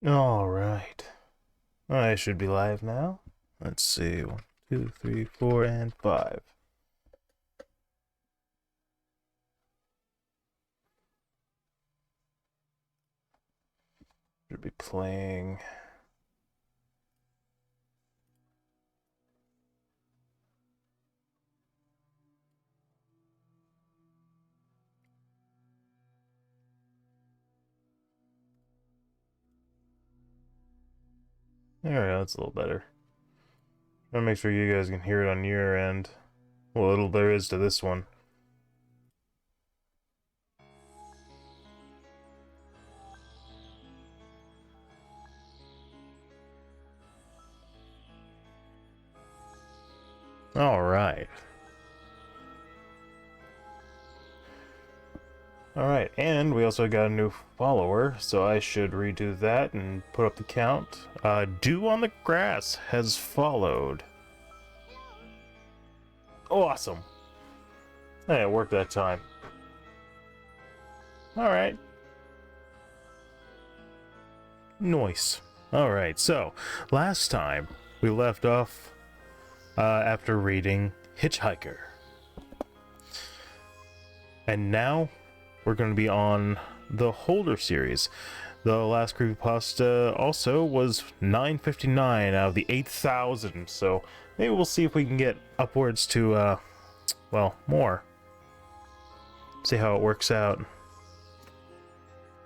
Alright. I should be live now. Let's see. 1, 2, 3, 4, and 5. Should be playing. There we go, that's a little better. I'm gonna make sure you guys can hear it on your end. What little there is to this one. Alright. Alright, and we also got a new follower, so I should redo that and put up the count. Dew on the Grass has followed. Awesome. Hey, it worked that time. Alright. Nice. Alright, so, last time we left off after reading Hitchhiker. And now we're going to be on the Holder series. The last Creepypasta also was 959 out of the 8,000, so maybe we'll see if we can get upwards to, well, more. See how it works out.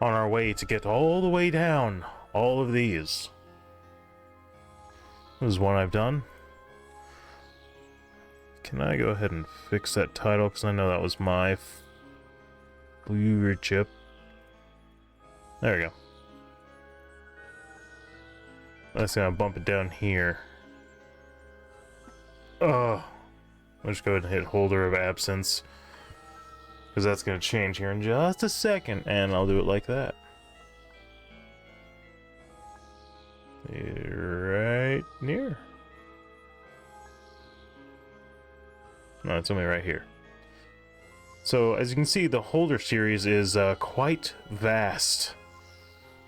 On our way to get all the way down all of these. This is one I've done. Can I go ahead and fix that title? Because I know that was my blue chip. There we go. I'm just gonna bump it down here. Oh, I'll just go ahead and hit Holder of Absence, because that's gonna change here in just a second, and I'll do it like that. Right near. No, it's only right here. So, as you can see, the Holder series is quite vast,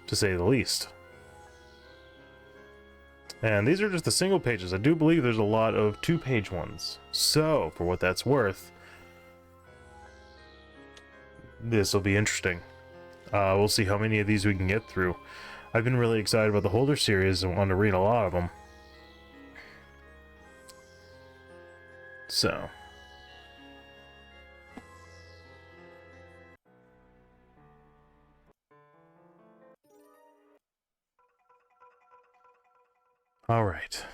to say the least. And these are just the single pages. I do believe there's a lot of two-page ones. So, for what that's worth, this will be interesting. We'll see how many of these we can get through. I've been really excited about the Holder series and want to read a lot of them. So... Alright.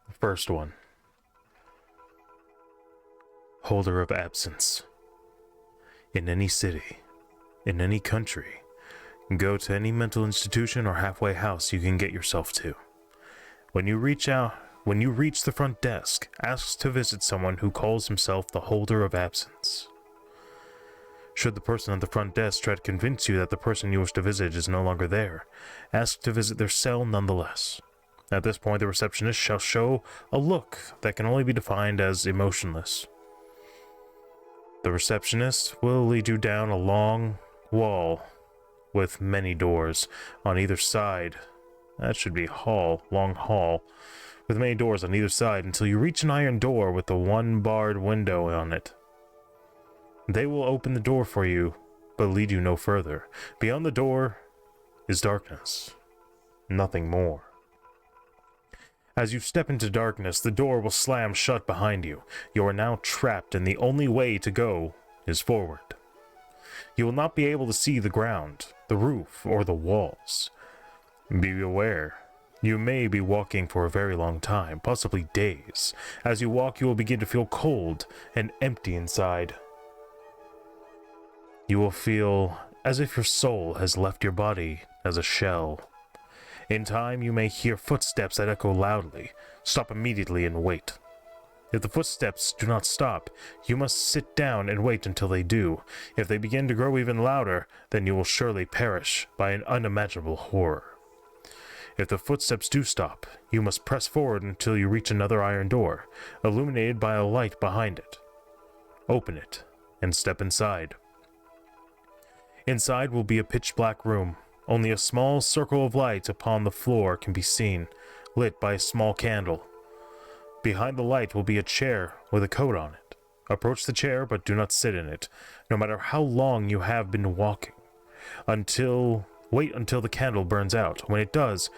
The first one. Holder of Absence. In any city, in any country, go to any mental institution or halfway house you can get yourself to. When you reach the front desk, ask to visit someone who calls himself the Holder of Absence. Should the person at the front desk try to convince you that the person you wish to visit is no longer there, ask to visit their cell nonetheless. At this point, the receptionist shall show a look that can only be defined as emotionless. The receptionist will lead you down a long wall with many doors on either side. That should be hall, long hall, with many doors on either side until you reach an iron door with a one barred window on it. They will open the door for you, but lead you no further. Beyond the door is darkness. Nothing more. As you step into darkness, the door will slam shut behind you. You are now trapped, and the only way to go is forward. You will not be able to see the ground, the roof, or the walls. Be aware, you may be walking for a very long time, possibly days. As you walk, you will begin to feel cold and empty inside. You will feel as if your soul has left your body as a shell. In time, you may hear footsteps that echo loudly. Stop immediately and wait. If the footsteps do not stop, you must sit down and wait until they do. If they begin to grow even louder, then you will surely perish by an unimaginable horror. If the footsteps do stop, you must press forward until you reach another iron door, illuminated by a light behind it. Open it, and step inside. Inside will be a pitch-black room. Only a small circle of light upon the floor can be seen, lit by a small candle. Behind the light will be a chair with a coat on it. Approach the chair, but do not sit in it, no matter how long you have been walking. Wait until the candle burns out. When it does,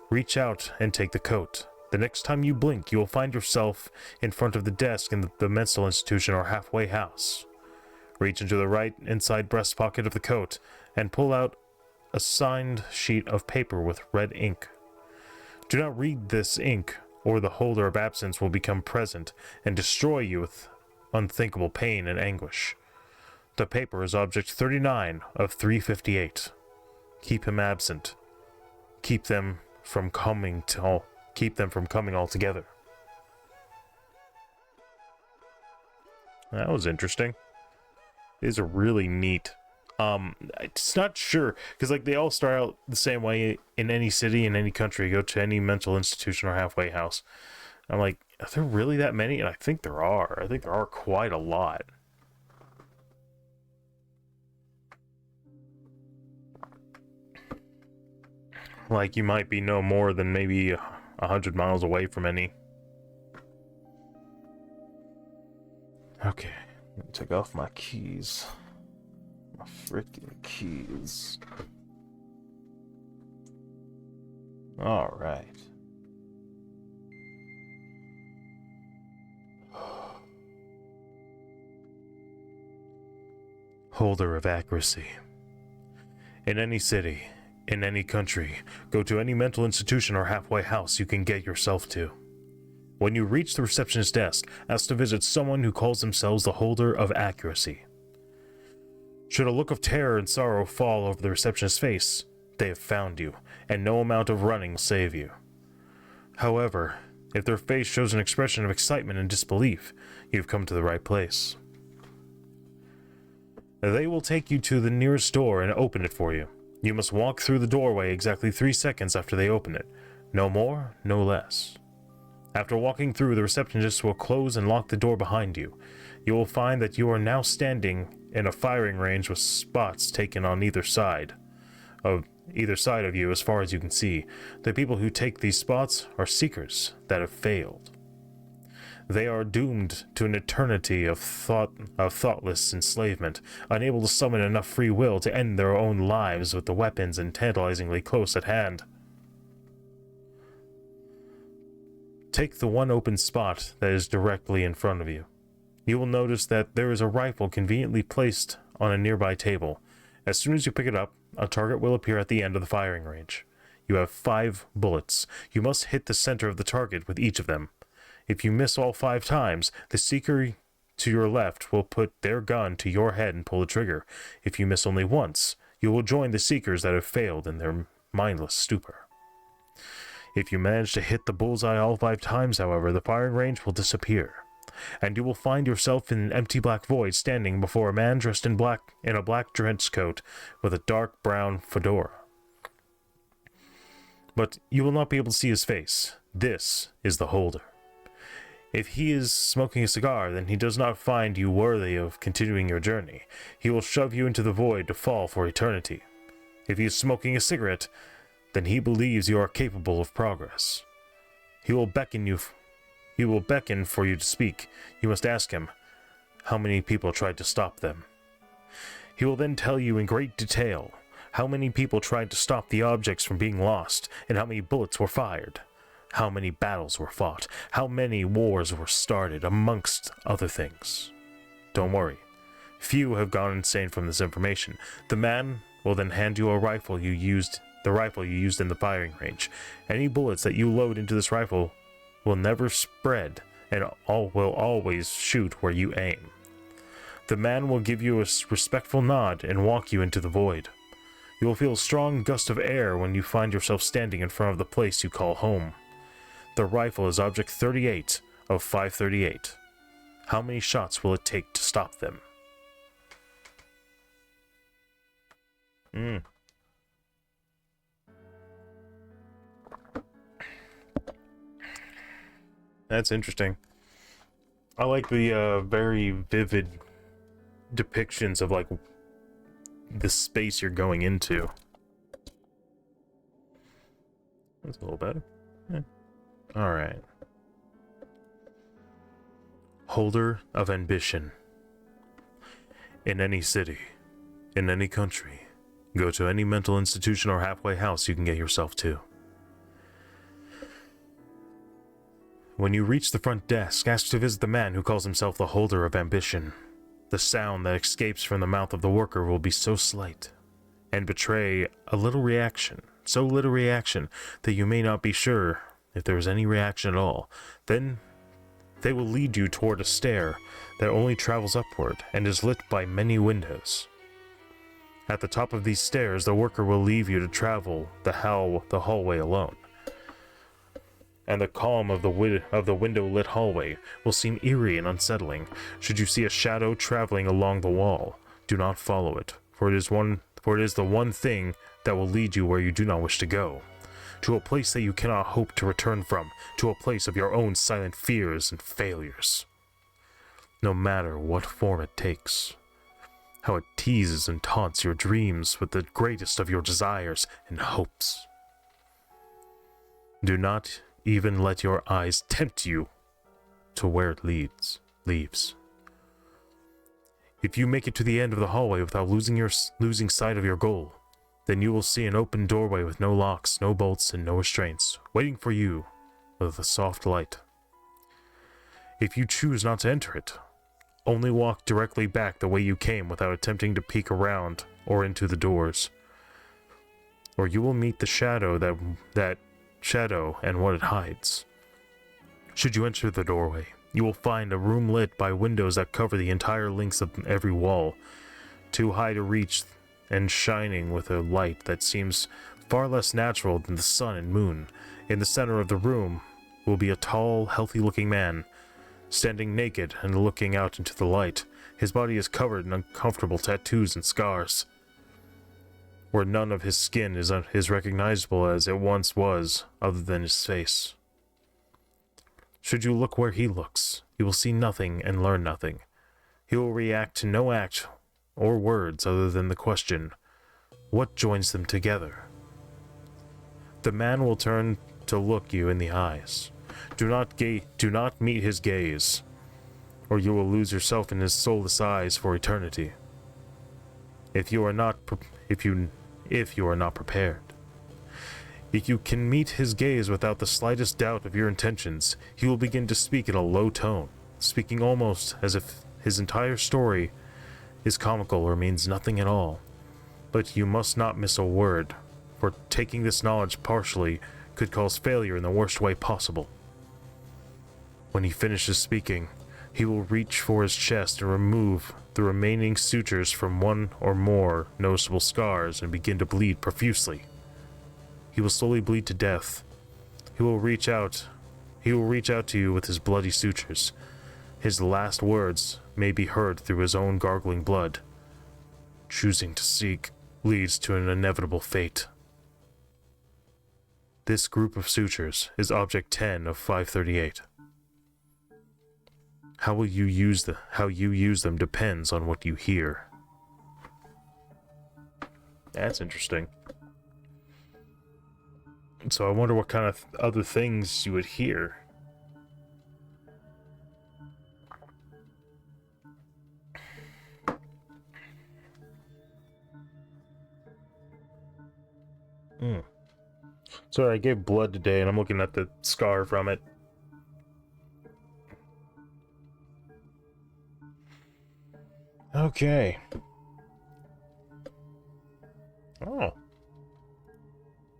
reach out and take the coat. The next time you blink, you will find yourself in front of the desk in the mental institution or halfway house. Reach into the right inside breast pocket of the coat and pull out a signed sheet of paper with red ink. Do not read this ink, or the holder of absence will become present and destroy you with unthinkable pain and anguish. The paper is object 39 of 358. Keep him absent. Keep them from coming altogether. That was interesting. These are really neat. It's not sure, because like they all start out the same way in any city, in any country. Go to any mental institution or halfway house. I'm like, are there really that many? And I think there are. I think there are quite a lot. Like, you might be no more than maybe 100 miles away from any. Okay, let me take off my keys. My freaking keys. Alright. Holder of accuracy. In any city, in any country, go to any mental institution or halfway house you can get yourself to. When you reach the receptionist's desk, ask to visit someone who calls themselves the Holder of Accuracy. Should a look of terror and sorrow fall over the receptionist's face, they have found you, and no amount of running will save you. However, if their face shows an expression of excitement and disbelief, you've come to the right place. They will take you to the nearest door and open it for you. You must walk through the doorway exactly 3 seconds after they open it. No more, no less. After walking through, the receptionist will close and lock the door behind you. You will find that you are now standing in a firing range with spots taken on either side of you as far as you can see. The people who take these spots are seekers that have failed. They are doomed to an eternity of thoughtless enslavement, unable to summon enough free will to end their own lives with the weapons and tantalizingly close at hand. Take the one open spot that is directly in front of you. You will notice that there is a rifle conveniently placed on a nearby table. As soon as you pick it up, a target will appear at the end of the firing range. You have 5 bullets. You must hit the center of the target with each of them. If you miss all 5 times, the seeker to your left will put their gun to your head and pull the trigger. If you miss only once, you will join the seekers that have failed in their mindless stupor. If you manage to hit the bullseye all 5 times, however, the firing range will disappear, and you will find yourself in an empty black void standing before a man dressed in a black trench coat with a dark brown fedora. But you will not be able to see his face. This is the Holder. If he is smoking a cigar, then he does not find you worthy of continuing your journey. He will shove you into the void to fall for eternity. If he is smoking a cigarette, then he believes you are capable of progress. He will beckon for you to speak. You must ask him how many people tried to stop them. He will then tell you in great detail how many people tried to stop the objects from being lost, and how many bullets were fired, how many battles were fought, how many wars were started, amongst other things. Don't worry. Few have gone insane from this information. The man will then hand you the rifle you used in the firing range. Any bullets that you load into this rifle will never spread and will always shoot where you aim. The man will give you a respectful nod and walk you into the void. You will feel a strong gust of air when you find yourself standing in front of the place you call home. The rifle is object 38 of 538. How many shots will it take to stop them? That's interesting. I like the very vivid depictions of like the space you're going into. That's a little better. Yeah. Alright. Holder of ambition. In any city, in any country, go to any mental institution or halfway house you can get yourself to. When you reach the front desk, ask to visit the man who calls himself the holder of ambition. The sound that escapes from the mouth of the worker will be so slight, and betray a little reaction, so little reaction that you may not be sure if there is any reaction at all. Then they will lead you toward a stair that only travels upward and is lit by many windows. At the top of these stairs, the worker will leave you to travel the hallway alone. And the calm of the window-lit hallway will seem eerie and unsettling. Should you see a shadow traveling along the wall, do not follow it, for it is the one thing that will lead you where you do not wish to go, to a place that you cannot hope to return from, to a place of your own silent fears and failures. No matter what form it takes, how it teases and taunts your dreams with the greatest of your desires and hopes. Do not even let your eyes tempt you to where it leaves. If you make it to the end of the hallway without losing sight of your goal, then you will see an open doorway with no locks, no bolts, and no restraints, waiting for you with a soft light. If you choose not to enter it, only walk directly back the way you came without attempting to peek around or into the doors, or you will meet the shadow that shadow and what it hides. Should you enter the doorway, you will find a room lit by windows that cover the entire length of every wall, too high to reach and shining with a light that seems far less natural than the sun and moon. In the center of the room will be a tall, healthy-looking man, standing naked and looking out into the light. His body is covered in uncomfortable tattoos and scars, where none of his skin is recognizable as it once was, other than his face. Should you look where he looks, you will see nothing and learn nothing. He will react to no act or words other than the question, what joins them together? The man will turn to look you in the eyes. Do not meet his gaze, or you will lose yourself in his soulless eyes for eternity. If you are not prepared. If you can meet his gaze without the slightest doubt of your intentions, he will begin to speak in a low tone, speaking almost as if his entire story is comical or means nothing at all. But you must not miss a word, for taking this knowledge partially could cause failure in the worst way possible. When he finishes speaking, he will reach for his chest and remove the remaining sutures from one or more noticeable scars and begin to bleed profusely. He will slowly bleed to death. He will reach out to you with his bloody sutures. His last words may be heard through his own gargling blood. Choosing to seek leads to an inevitable fate. This group of sutures is Object 10 of 538. How you use them depends on what you hear. That's interesting. So I wonder what kind of other things you would hear. Sorry, I gave blood today and I'm looking at the scar from it. Okay. Oh.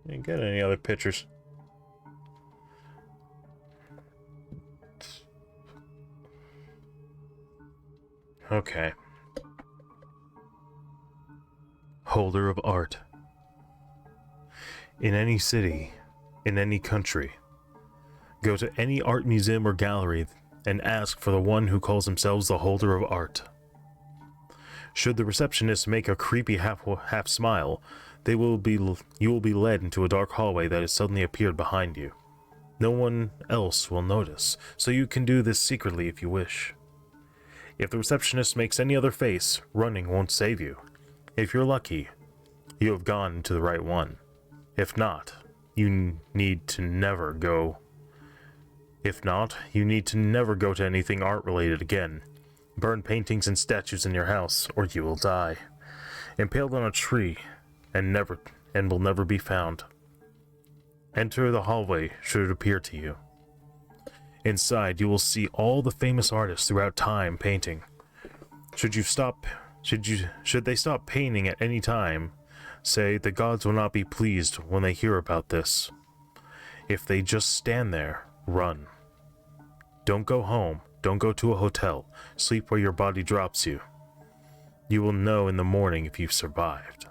Didn't get any other pictures. Okay. Holder of art. In any city, in any country, go to any art museum or gallery and ask for the one who calls themselves the holder of art. Should the receptionist make a creepy half smile, you will be led into a dark hallway that has suddenly appeared behind you. No one else will notice, so you can do this secretly if you wish. If the receptionist makes any other face, running won't save you. If you're lucky, you have gone to the right one. If not, you need to never go. If not, you need to never go to anything art-related again. Burn paintings and statues in your house, or you will die. Impaled on a tree, and will never be found. Enter the hallway should it appear to you. Inside, you will see all the famous artists throughout time painting. Should they stop painting at any time, say the gods will not be pleased when they hear about this. If they just stand there, run. Don't go home, don't go to a hotel, sleep where your body drops you. You will know in the morning if you've survived.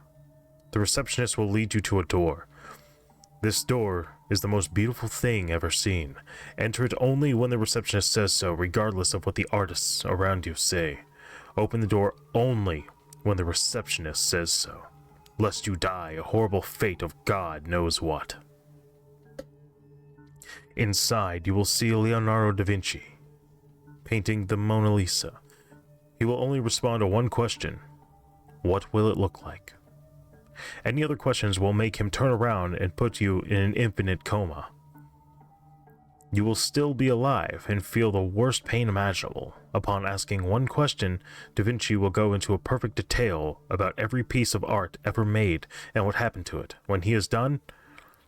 The receptionist will lead you to a door. This door is the most beautiful thing ever seen. Enter it only when the receptionist says so, regardless of what the artists around you say. Open the door only when the receptionist says so, lest you die a horrible fate of God knows what. Inside, you will see Leonardo da Vinci, painting the Mona Lisa. He will only respond to one question. What will it look like? Any other questions will make him turn around and put you in an infinite coma. You will still be alive and feel the worst pain imaginable. Upon asking one question, Da Vinci will go into a perfect detail about every piece of art ever made and what happened to it. When he is done,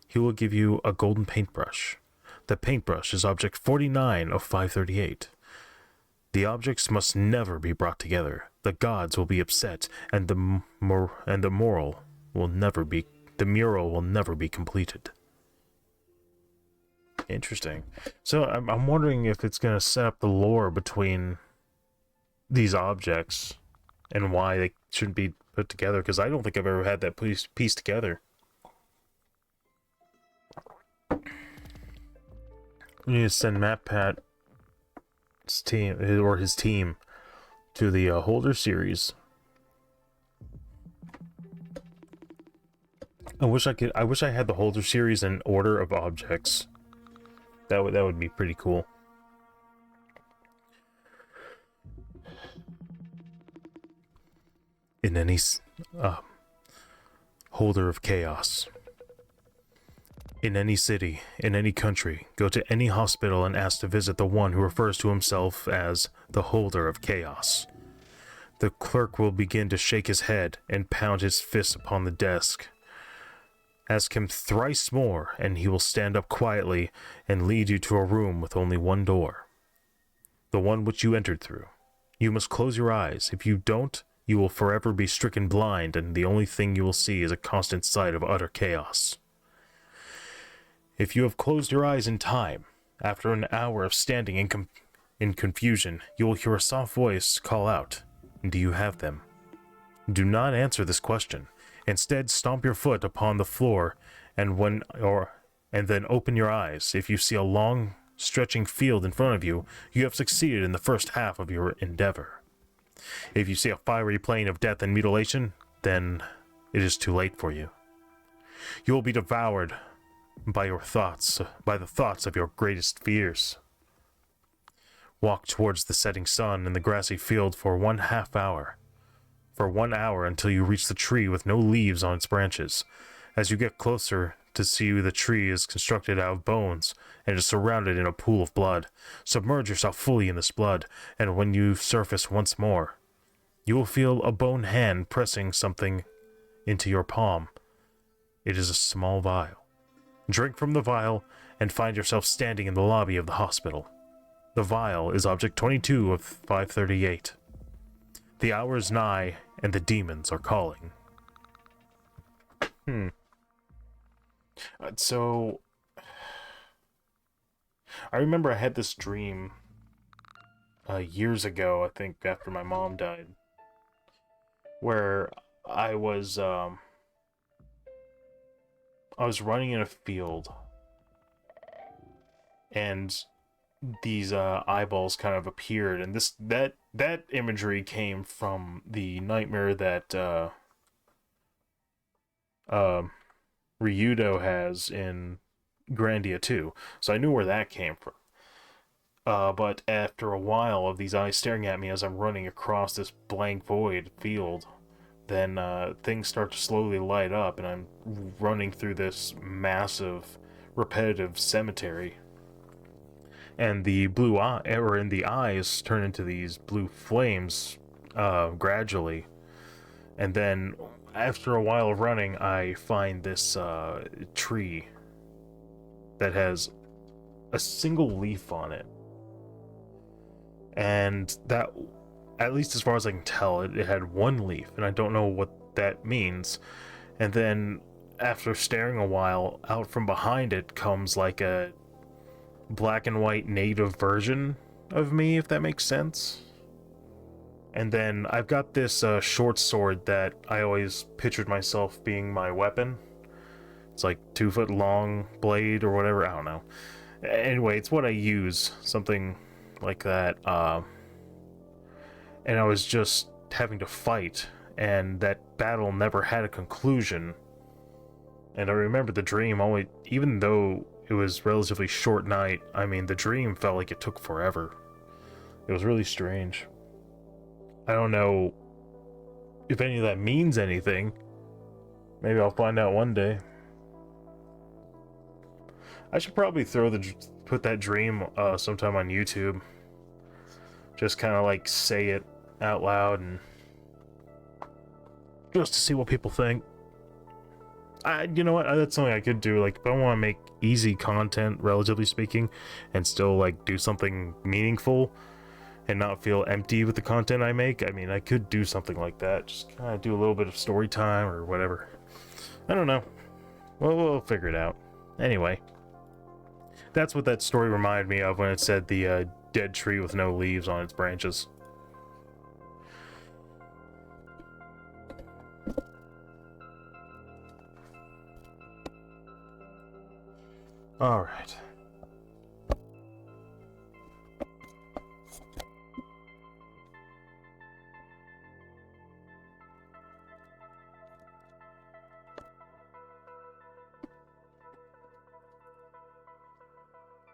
he will give you a golden paintbrush. The paintbrush is object 49 of 538. The objects must never be brought together. The gods will be upset, and the mural will never be completed. Interesting. So I'm wondering if it's going to set up the lore between these objects and why they shouldn't be put together, because I don't think I've ever had that piece together. We need to send MatPat's team, or his team, to the Holder series. I wish I had the Holder series in order of objects. That would be pretty cool. In any Holder of Chaos. In any city, in any country, go to any hospital and ask to visit the one who refers to himself as the Holder of Chaos. The clerk will begin to shake his head and pound his fist upon the desk. Ask him thrice more, and he will stand up quietly and lead you to a room with only one door. The one which you entered through. You must close your eyes. If you don't, you will forever be stricken blind, and the only thing you will see is a constant sight of utter chaos. If you have closed your eyes in time, after an hour of standing in confusion, you will hear a soft voice call out, "Do you have them?" Do not answer this question. Instead, stomp your foot upon the floor and then open your eyes. If you see a long, stretching field in front of you, you have succeeded in the first half of your endeavor. If you see a fiery plain of death and mutilation, then it is too late for you. You will be devoured by the thoughts of your greatest fears. Walk towards the setting sun in the grassy field for 1/2 hour. For 1 hour until you reach the tree with no leaves on its branches. As you get closer to see the tree is constructed out of bones and is surrounded in a pool of blood. Submerge yourself fully in this blood, and when you surface once more, you will feel a bone hand pressing something into your palm. It is a small vial. Drink from the vial and find yourself standing in the lobby of the hospital. The vial is object 22 of 538. The hour is nigh, and the demons are calling. So, I remember I had this dream years ago, I think after my mom died, where I was running in a field, and these eyeballs kind of appeared, and that imagery came from the nightmare that Ryudo has in Grandia 2, so I knew where that came from. But after a while of these eyes staring at me as I'm running across this blank void field then things start to slowly light up, and I'm running through this massive, repetitive cemetery. And the blue eye, or in the eyes, turn into these blue flames gradually. And then, after a while of running, I find this tree that has a single leaf on it. And that, at least as far as I can tell, it had one leaf, and I don't know what that means. And then, after staring a while, out from behind it comes like a black and white native version of me, if that makes sense. And then I've got this short sword that I always pictured myself being my weapon. It's like 2 foot long blade or whatever, I don't know. Anyway, it's what I use, something like that. And I was just having to fight, and that battle never had a conclusion. And I remember the dream, only, even though it was relatively short night, I mean, the dream felt like it took forever. It was really strange. I don't know if any of that means anything. Maybe I'll find out one day. I should probably put that dream sometime on YouTube. Just kind of like say it out loud, and just to see what people think. You know what? That's something I could do. Like, if I want to make easy content, relatively speaking, and still like do something meaningful and not feel empty with the content I make, I mean, I could do something like that. Just kind of do a little bit of story time or whatever. I don't know. Well, we'll figure it out. Anyway, that's what that story reminded me of when it said the dead tree with no leaves on its branches. Alright.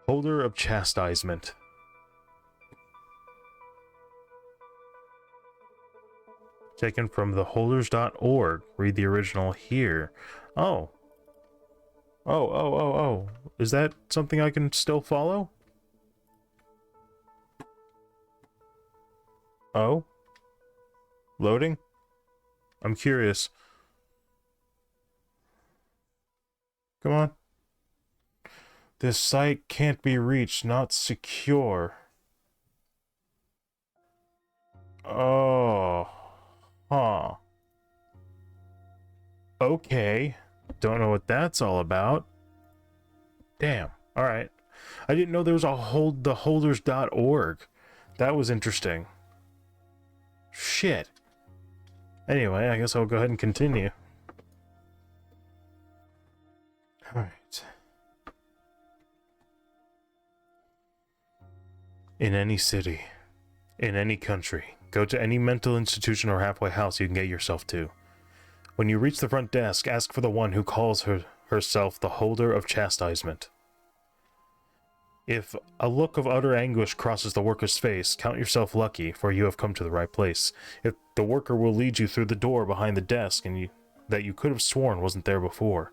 Holder of Chastisement. Taken from theholders.org. Read the original here. Oh. Oh. Is that something I can still follow? Oh? Loading? I'm curious. Come on. This site can't be reached, not secure. Oh. Huh. Okay. Don't know what that's all about. Damn. Alright. I didn't know there was a theholders.org. That was interesting. Shit. Anyway, I guess I'll go ahead and continue. Alright. In any city, in any country, go to any mental institution or halfway house you can get yourself to. When you reach the front desk, ask for the one who calls herself the Holder of Chastisement. If a look of utter anguish crosses the worker's face, count yourself lucky, for you have come to the right place. If the worker will lead you through the door behind the desk and that you could have sworn wasn't there before.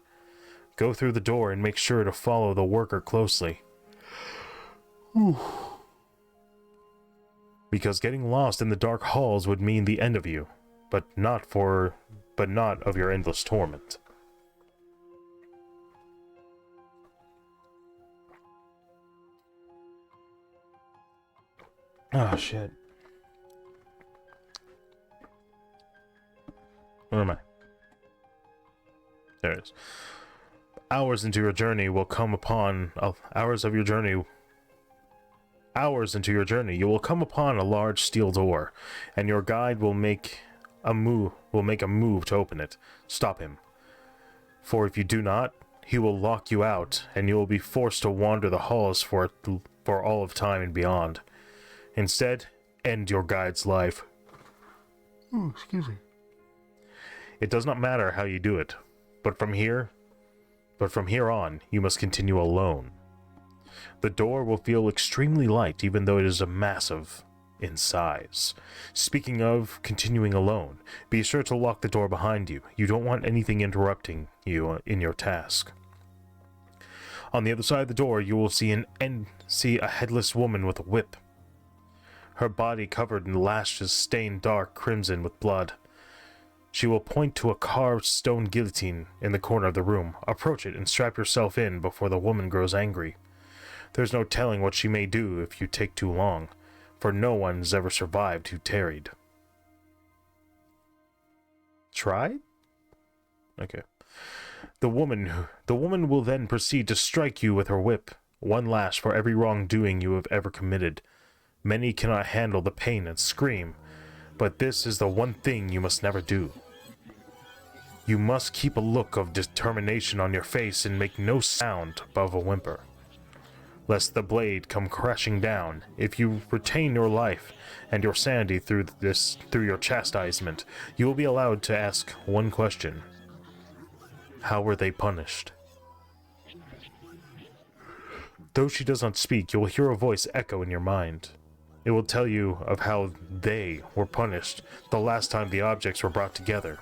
Go through the door and make sure to follow the worker closely. Because getting lost in the dark halls would mean the end of you, but not of your endless torment. Ah, shit. Where am I? There it is. Hours into your journey, you will come upon a large steel door, and your guide will make a move to open it. Stop him. For if you do not, he will lock you out, and you will be forced to wander the halls for all of time and beyond. Instead, end your guide's life. Oh, excuse me. It does not matter how you do it, but from here on, you must continue alone. The door will feel extremely light, even though it is massive, in size. Speaking of continuing alone, be sure to lock the door behind you. You don't want anything interrupting you in your task. On the other side of the door, you will see a headless woman with a whip. Her body covered in lashes stained dark crimson with blood. She will point to a carved stone guillotine in the corner of the room. Approach it and strap yourself in before the woman grows angry. There's no telling what she may do if you take too long, for no one has ever survived who tarried. Tried? Okay. The woman will then proceed to strike you with her whip, one lash for every wrongdoing you have ever committed. Many cannot handle the pain and scream, but this is the one thing you must never do. You must keep a look of determination on your face and make no sound above a whimper, lest the blade come crashing down. If you retain your life and your sanity through your chastisement, you will be allowed to ask one question. How were they punished? Though she does not speak, you will hear a voice echo in your mind. It will tell you of how they were punished the last time the objects were brought together,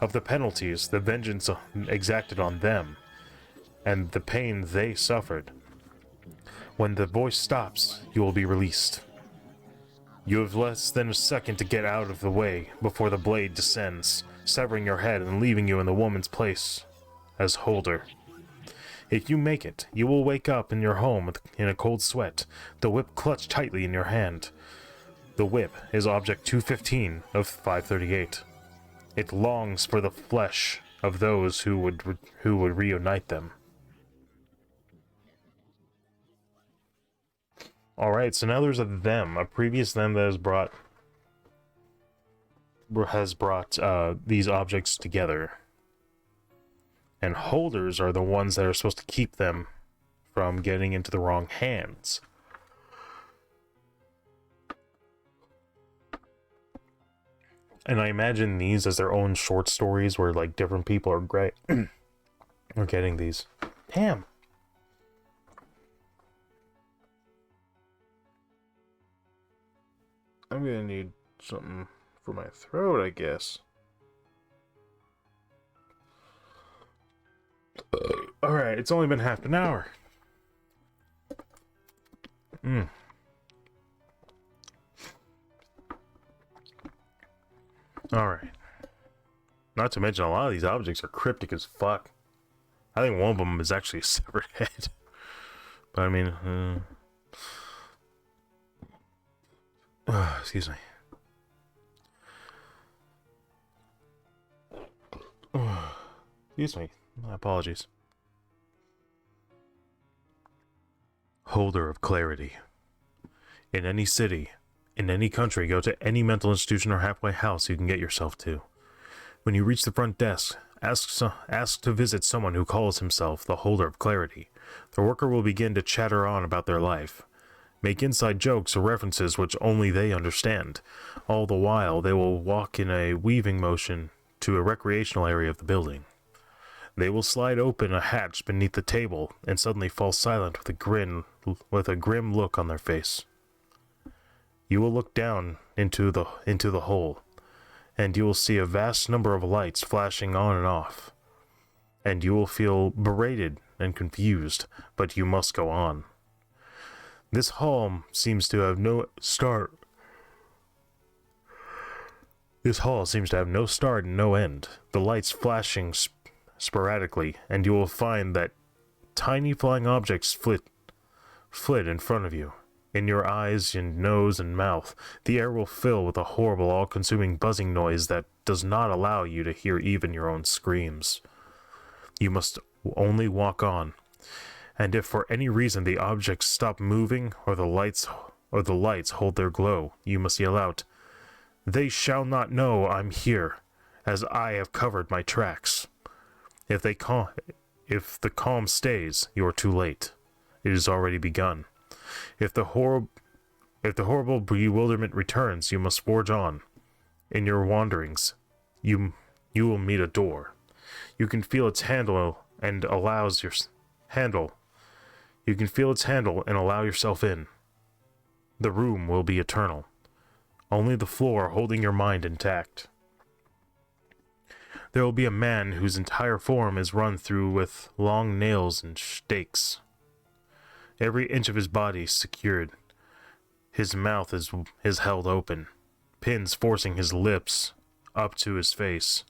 of the penalties, the vengeance exacted on them, and the pain they suffered. When the voice stops, you will be released. You have less than a second to get out of the way before the blade descends, severing your head and leaving you in the woman's place as holder. If you make it, you will wake up in your home in a cold sweat, the whip clutched tightly in your hand. The whip is Object 215 of 538. It longs for the flesh of those who would reunite them. Alright, so now there's a them, a previous them that has brought these objects together. And holders are the ones that are supposed to keep them from getting into the wrong hands. And I imagine these as their own short stories where like different people are great are getting these. Damn. I'm gonna need something for my throat, I guess. Alright, it's only been half an hour. Alright. Not to mention, a lot of these objects are cryptic as fuck. I think one of them is actually a severed head. But I mean, excuse me. Excuse me. My apologies. Holder of clarity. In any city, in any country, go to any mental institution or halfway house you can get yourself to. When you reach the front desk, ask to visit someone who calls himself the Holder of Clarity. The worker will begin to chatter on about their life. Make inside jokes or references which only they understand. All the while, they will walk in a weaving motion to a recreational area of the building. They will slide open a hatch beneath the table and suddenly fall silent with a grim look on their face. You will look down into the hole, and you will see a vast number of lights flashing on and off. And you will feel berated and confused, but you must go on. This hall seems to have no start. This hall seems to have no start and no end. The lights flashing sporadically, and you will find that tiny flying objects flit in front of you. In your eyes and nose and mouth, the air will fill with a horrible, all-consuming buzzing noise that does not allow you to hear even your own screams. You must only walk on, and if for any reason the objects stop moving or the lights hold their glow, you must yell out, "They shall not know I'm here, as I have covered my tracks." If the calm stays, you are too late. It has already begun. If the horrible bewilderment returns, you must forge on. In your wanderings, you will meet a door. You can feel its handle and allow yourself in. The room will be eternal. only the floor holding your mind intact. There will be a man whose entire form is run through with long nails and stakes. Every inch of his body secured. His mouth is held open, pins forcing his lips up to his face.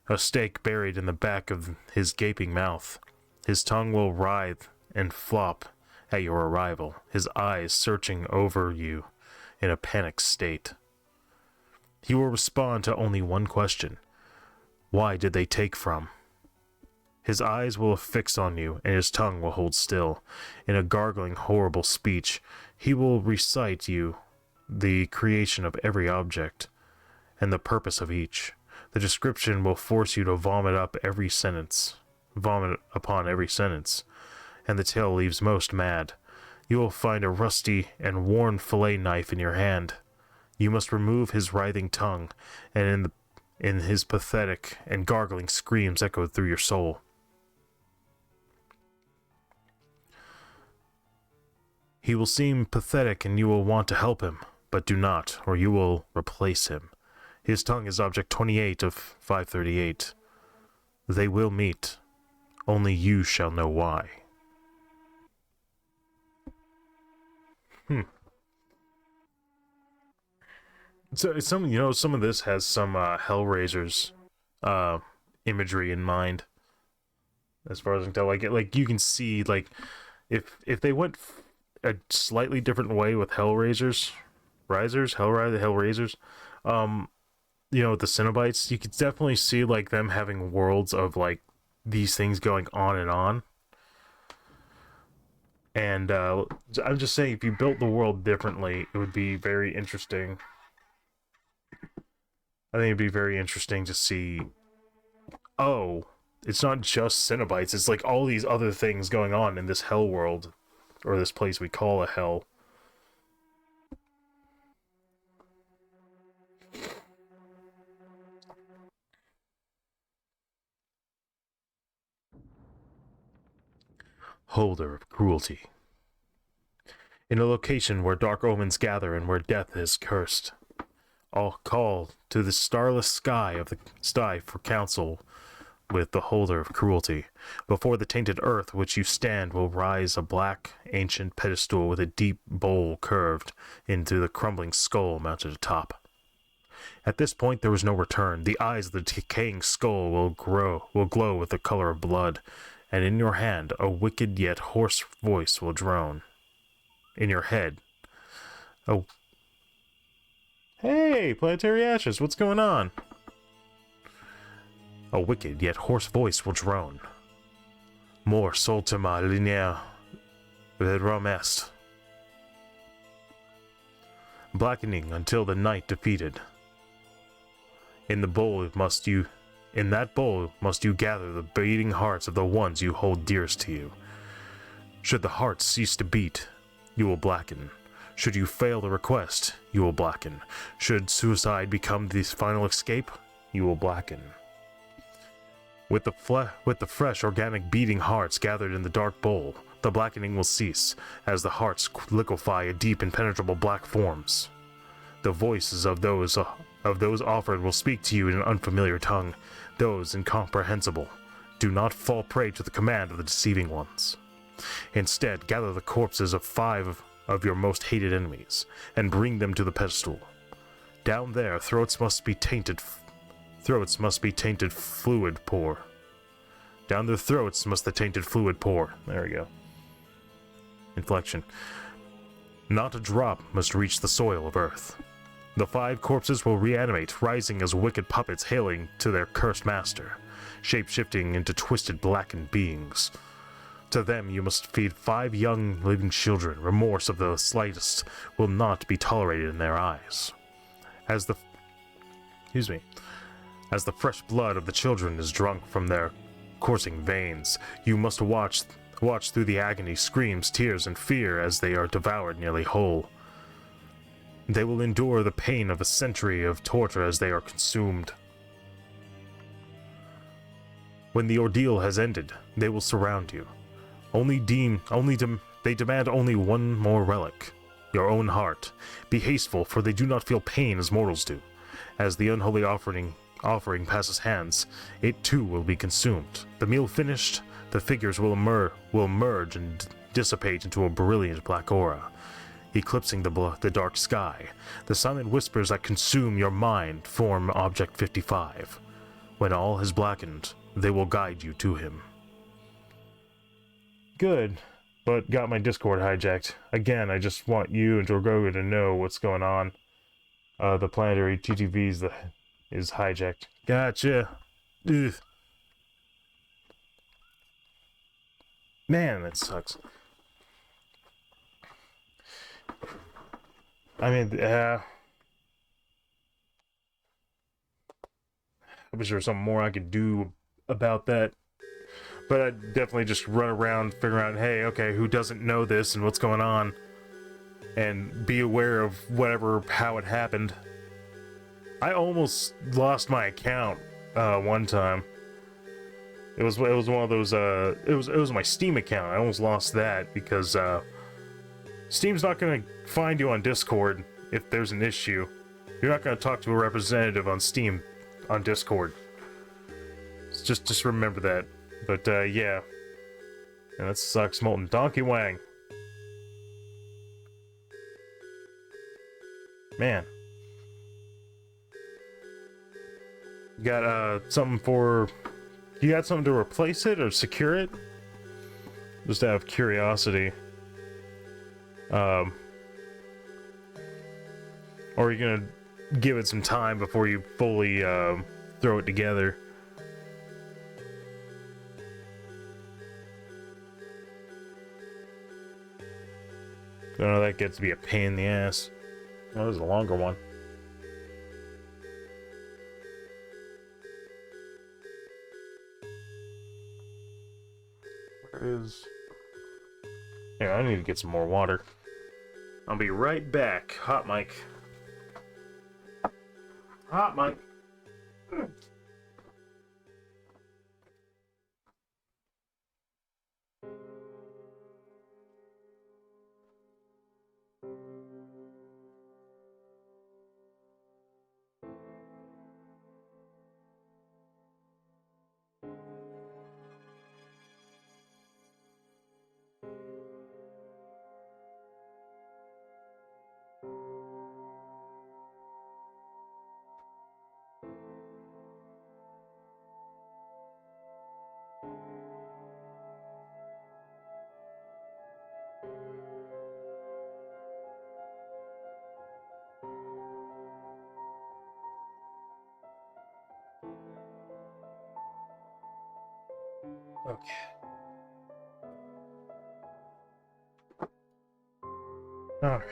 A stake buried in the back of his gaping mouth. His tongue will writhe and flop at your arrival, his eyes searching over you in a panicked state. He will respond to only one question. Why did they take from? His eyes will affix on you, and his tongue will hold still. In a gargling, horrible speech, he will recite you the creation of every object, and the purpose of each. The description will force you to vomit upon every sentence, and the tale leaves most mad. You will find a rusty and worn fillet knife in your hand. You must remove his writhing tongue, and in his pathetic and gargling screams echo through your soul. He will seem pathetic and you will want to help him, but do not, or you will replace him. His tongue is object 28 of 538. They will meet. Only you shall know why. So some of this has some Hellraiser's imagery in mind. As far as I can tell, like you can see, like if they went a slightly different way with Hellraisers, with the Cenobites, you could definitely see like them having worlds of like these things going on and on. And I'm just saying, if you built the world differently, it would be very interesting. I think it'd be very interesting to see, oh, it's not just Cenobites, it's like all these other things going on in this hell world, or this place we call a hell. Holder of cruelty. In a location where dark omens gather and where death is cursed, I'll call to the starless sky of the sky for counsel with the holder of cruelty. Before the tainted earth which you stand will rise a black, ancient pedestal with a deep bowl curved into the crumbling skull mounted atop. At this point there is no return. The eyes of the decaying skull will glow with the color of blood, and in your hand a wicked yet hoarse voice will drone. In your head, oh, hey, Planetary Ashes, what's going on? A wicked yet hoarse voice will drone. More soltima linea romest. Blackening until the night defeated. In that bowl must you gather the beating hearts of the ones you hold dearest to you. Should the hearts cease to beat, you will blacken. Should you fail the request, you will blacken. Should suicide become the final escape, you will blacken. With the fresh, organic beating hearts gathered in the dark bowl, the blackening will cease, as the hearts liquefy a deep impenetrable black forms. The voices of those offered will speak to you in an unfamiliar tongue, those incomprehensible. Do not fall prey to the command of the deceiving ones. Instead, gather the corpses of 5 of your most hated enemies, and bring them to the pedestal. Down there, throats must be tainted fluid pour. Down their throats must the tainted fluid pour. There we go. Inflection. Not a drop must reach the soil of Earth. The 5 corpses will reanimate, rising as wicked puppets hailing to their cursed master, shape-shifting into twisted, blackened beings. To them you must feed 5 young living children. Remorse of the slightest will not be tolerated in their eyes. As the fresh blood of the children is drunk from their coursing veins, you must watch through the agony, screams, tears, and fear as they are devoured nearly whole. They will endure the pain of a century of torture as they are consumed. When the ordeal has ended, they will surround you. They demand only one more relic, your own heart. Be hasteful, for they do not feel pain as mortals do. As the unholy offering passes hands, it too will be consumed. The meal finished, the figures will merge and dissipate into a brilliant black aura, eclipsing the dark sky. The silent whispers that consume your mind form Object 55. When all has blackened, they will guide you to him. Good, but got my Discord hijacked. Again, I just want you and Drogoga to know what's going on. The planetary TTV is hijacked. Gotcha. Ugh. Man, that sucks. I mean, I wish there was something more I could do about that. But I'd definitely just run around figuring out, hey, okay, who doesn't know this and what's going on? And be aware of how it happened. I almost lost my account one time. It was one of those it was my Steam account. I almost lost that because Steam's not gonna find you on Discord if there's an issue. You're not gonna talk to a representative on Steam on Discord. Just remember that. But yeah. And that sucks, Molten Donkey Wang. Man. You got something for... You got something to replace it or secure it? Just out of curiosity. Or are you gonna give it some time before you fully throw it together? I know that gets to be a pain in the ass. Oh, this is a longer one. Where is... Yeah, I need to get some more water. I'll be right back. Hot mic. Hot mic. Okay. Alright.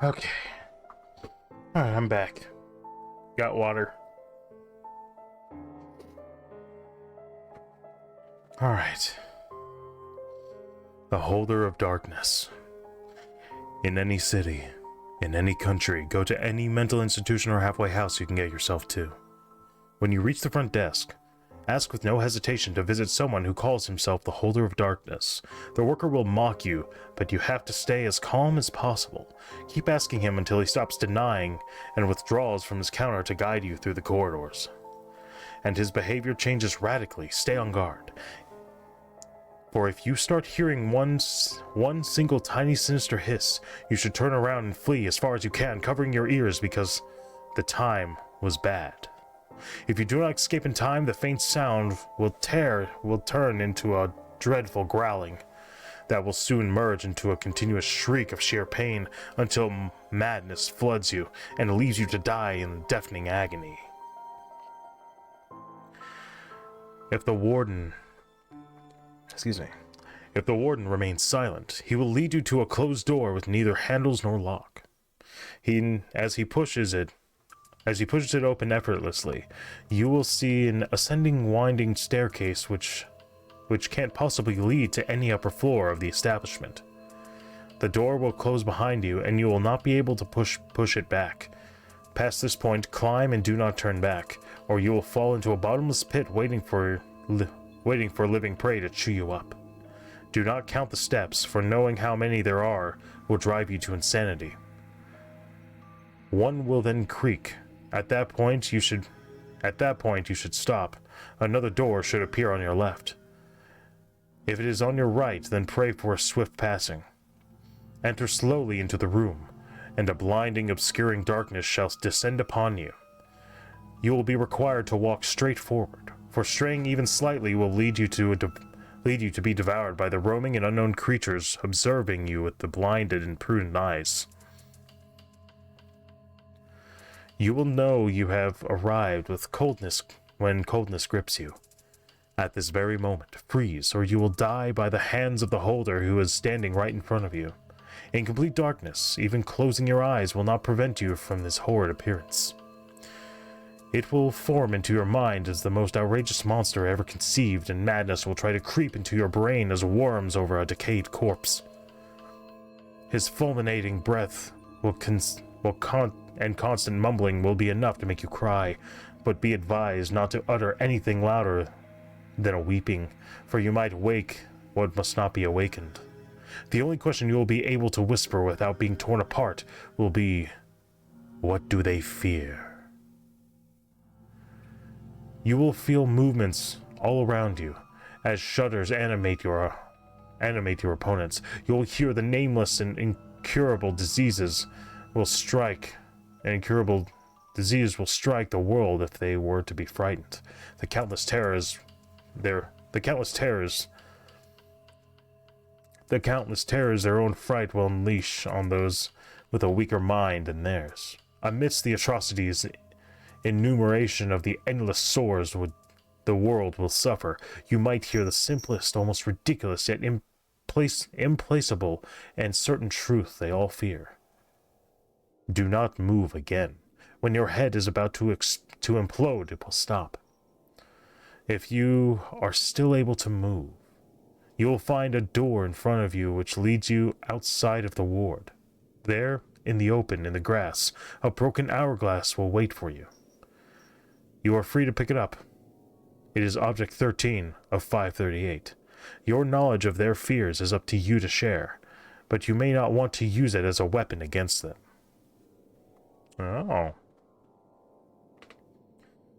Okay. Alright, I'm back. Got water. Alright. The Holder of Darkness. In any city, in any country, go to any mental institution or halfway house you can get yourself to. When you reach the front desk, ask with no hesitation to visit someone who calls himself the Holder of Darkness. The worker will mock you, but you have to stay as calm as possible. Keep asking him until he stops denying and withdraws from his counter to guide you through the corridors. And his behavior changes radically. Stay on guard. For if you start hearing one single tiny sinister hiss, you should turn around and flee as far as you can, covering your ears because the time was bad. If you do not escape in time, the faint sound will turn into a dreadful growling that will soon merge into a continuous shriek of sheer pain until madness floods you and leaves you to die in deafening agony. If the warden remains silent, he will lead you to a closed door with neither handles nor lock. As he pushes it open effortlessly, you will see an ascending, winding staircase which can't possibly lead to any upper floor of the establishment. The door will close behind you, and you will not be able to push it back. Past this point, climb and do not turn back, or you will fall into a bottomless pit waiting for living prey to chew you up. Do not count the steps, for knowing how many there are will drive you to insanity. One will then creak. At that point you should stop. Another door should appear on your left. If it is on your right, then pray for a swift passing. Enter slowly into the room, and a blinding, obscuring darkness shall descend upon you. You will be required to walk straight forward, for straying even slightly will lead you to be devoured by the roaming and unknown creatures observing you with the blinded and prudent eyes. You will know you have arrived with coldness when coldness grips you. At this very moment, freeze, or you will die by the hands of the holder who is standing right in front of you. In complete darkness, even closing your eyes will not prevent you from this horrid appearance. It will form into your mind as the most outrageous monster ever conceived, and madness will try to creep into your brain as worms over a decayed corpse. His fulminating breath and constant mumbling will be enough to make you cry, but be advised not to utter anything louder than a weeping, for you might wake what must not be awakened. The only question you will be able to whisper without being torn apart will be, what do they fear? You will feel movements all around you as shudders animate your opponents. You will hear the nameless and incurable diseases will strike the world if they were to be frightened. The countless terrors their own fright will unleash on those with a weaker mind than theirs. Amidst the atrocities enumeration of the endless sores the world will suffer, you might hear the simplest, almost ridiculous, yet implacable and certain truth they all fear. Do not move again. When your head is about to implode, it will stop. If you are still able to move, you will find a door in front of you which leads you outside of the ward. There, in the open, in the grass, a broken hourglass will wait for you. You are free to pick it up. It is Object 13 of 538. Your knowledge of their fears is up to you to share, but you may not want to use it as a weapon against them. Oh.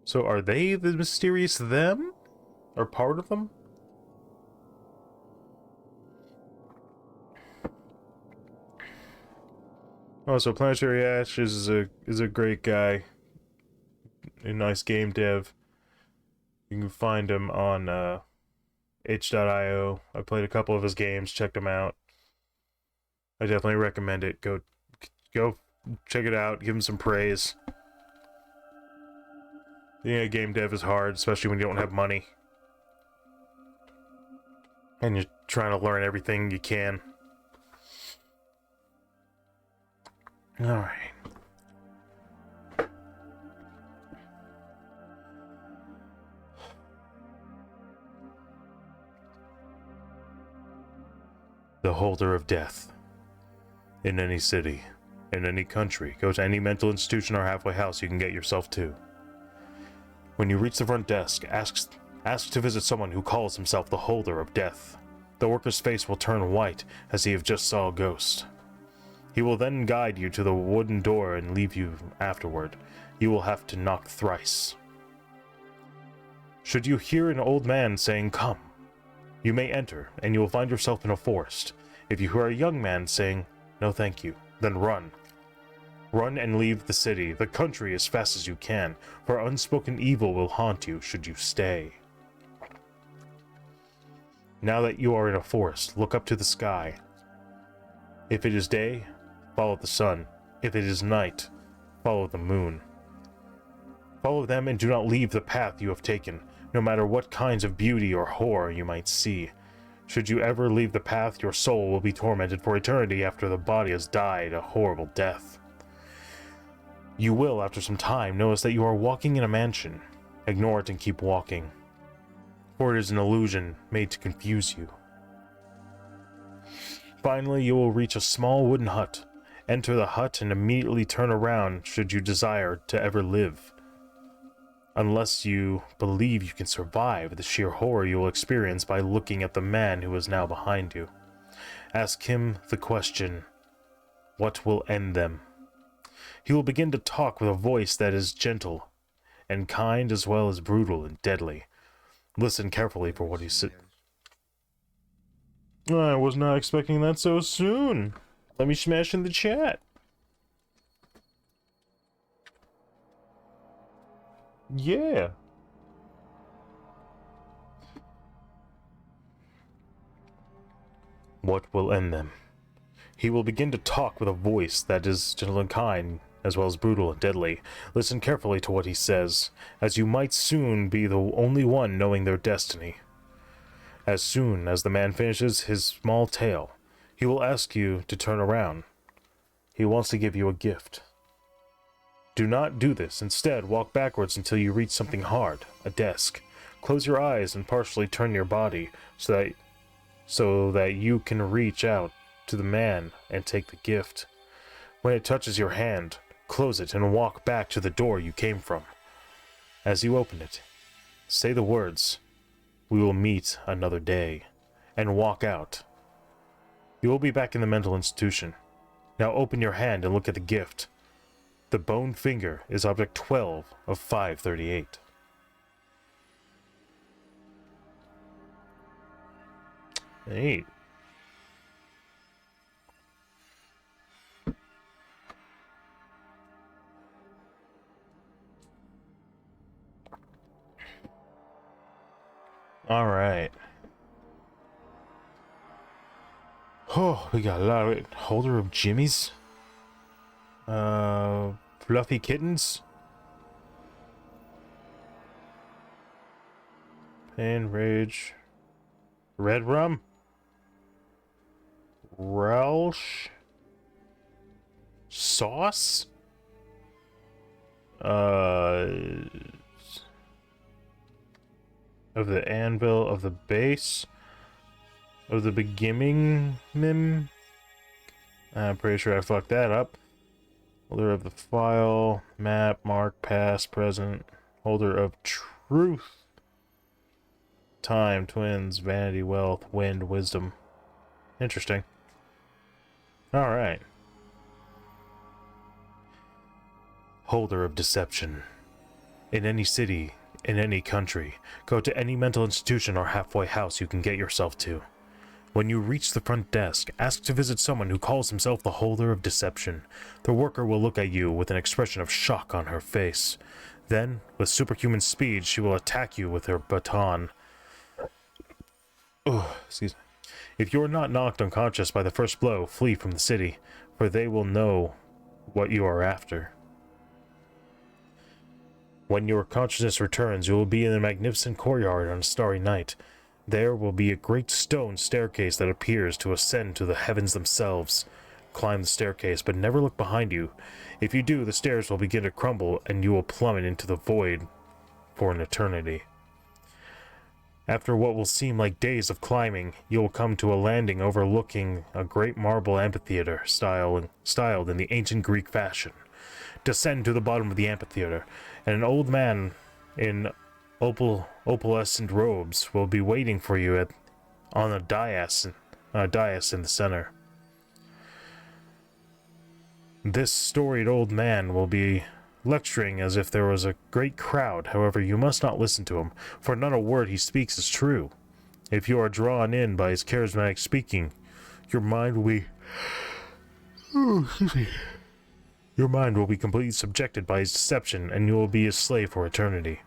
So are they the mysterious them? Or part of them? Oh, so Planetary Ash is a great guy. A nice game dev. You can find him on itch.io. I played a couple of his games, checked them out. I definitely recommend it. Go check it out, give him some praise. Yeah, game dev is hard, especially when you don't have money. And you're trying to learn everything you can. Alright. The holder of death. In any city, in any country, go to any mental institution or halfway house you can get yourself to. When you reach the front desk, ask to visit someone who calls himself the holder of death. The worker's face will turn white as he have just saw a ghost. He will then guide you to the wooden door and leave you afterward. You will have to knock thrice. Should you hear an old man saying, "Come," you may enter, and you will find yourself in a forest. If you hear a young man saying, "No thank you," then run. Run and leave the city, the country as fast as you can, for unspoken evil will haunt you should you stay. Now that you are in a forest, look up to the sky. If it is day, follow the sun. If it is night, follow the moon. Follow them and do not leave the path you have taken, no matter what kinds of beauty or horror you might see. Should you ever leave the path, your soul will be tormented for eternity after the body has died a horrible death. You will, after some time, notice that you are walking in a mansion. Ignore it and keep walking, for it is an illusion made to confuse you. Finally, you will reach a small wooden hut. Enter the hut and immediately turn around should you desire to ever live. unless you believe you can survive the sheer horror you will experience by looking at the man who is now behind you. Ask him the question, what will end them? He will begin to talk with a voice that is gentle and kind as well as brutal and deadly. Listen carefully for what he said. I was not expecting that so soon. Let me smash in the chat. Yeah. What will end them? He will begin to talk with a voice that is gentle and kind, as well as brutal and deadly. Listen carefully to what he says, as you might soon be the only one knowing their destiny. As soon as the man finishes his small tale, he will ask you to turn around. He wants to give you a gift. Do not do this. Instead, walk backwards until you reach something hard, a desk. Close your eyes and partially turn your body so that you can reach out to the man and take the gift. When it touches your hand, close it and walk back to the door you came from. As you open it, say the words, "We will meet another day," and walk out. You will be back in the mental institution. Now open your hand and look at the gift. The bone finger is object 12 of 538. Neat. All right. Oh, we got a lot of it. Holder of jimmies. Fluffy kittens. Pain, rage. Red rum. Relish. Sauce. Of the anvil, of the base, of the beginning, mim. I'm pretty sure I fucked that up. Holder of the file, map, mark, past, present. Holder of truth. Time, twins, vanity, wealth, wind, wisdom. Interesting. Alright. Holder of deception. In any city, in any country, go to any mental institution or halfway house you can get yourself to. When you reach the front desk, ask to visit someone who calls himself the Holder of Deception. The worker will look at you with an expression of shock on her face. Then, with superhuman speed, she will attack you with her baton. Excuse me. If you are not knocked unconscious by the first blow, flee from the city, for they will know what you are after. When your consciousness returns, you will be in a magnificent courtyard on a starry night. There will be a great stone staircase that appears to ascend to the heavens themselves. Climb the staircase, but never look behind you. If you do, the stairs will begin to crumble, and you will plummet into the void for an eternity. After what will seem like days of climbing, you will come to a landing overlooking a great marble amphitheater styled in the ancient Greek fashion. Descend to the bottom of the amphitheater, and an old man in opalescent robes will be waiting for you on a dais in the center. This storied old man will be lecturing as if there was a great crowd. However, you must not listen to him, for not a word he speaks is true. If you are drawn in by his charismatic speaking, your mind will be... Your mind will be completely subjected by his deception, and you will be his slave for eternity.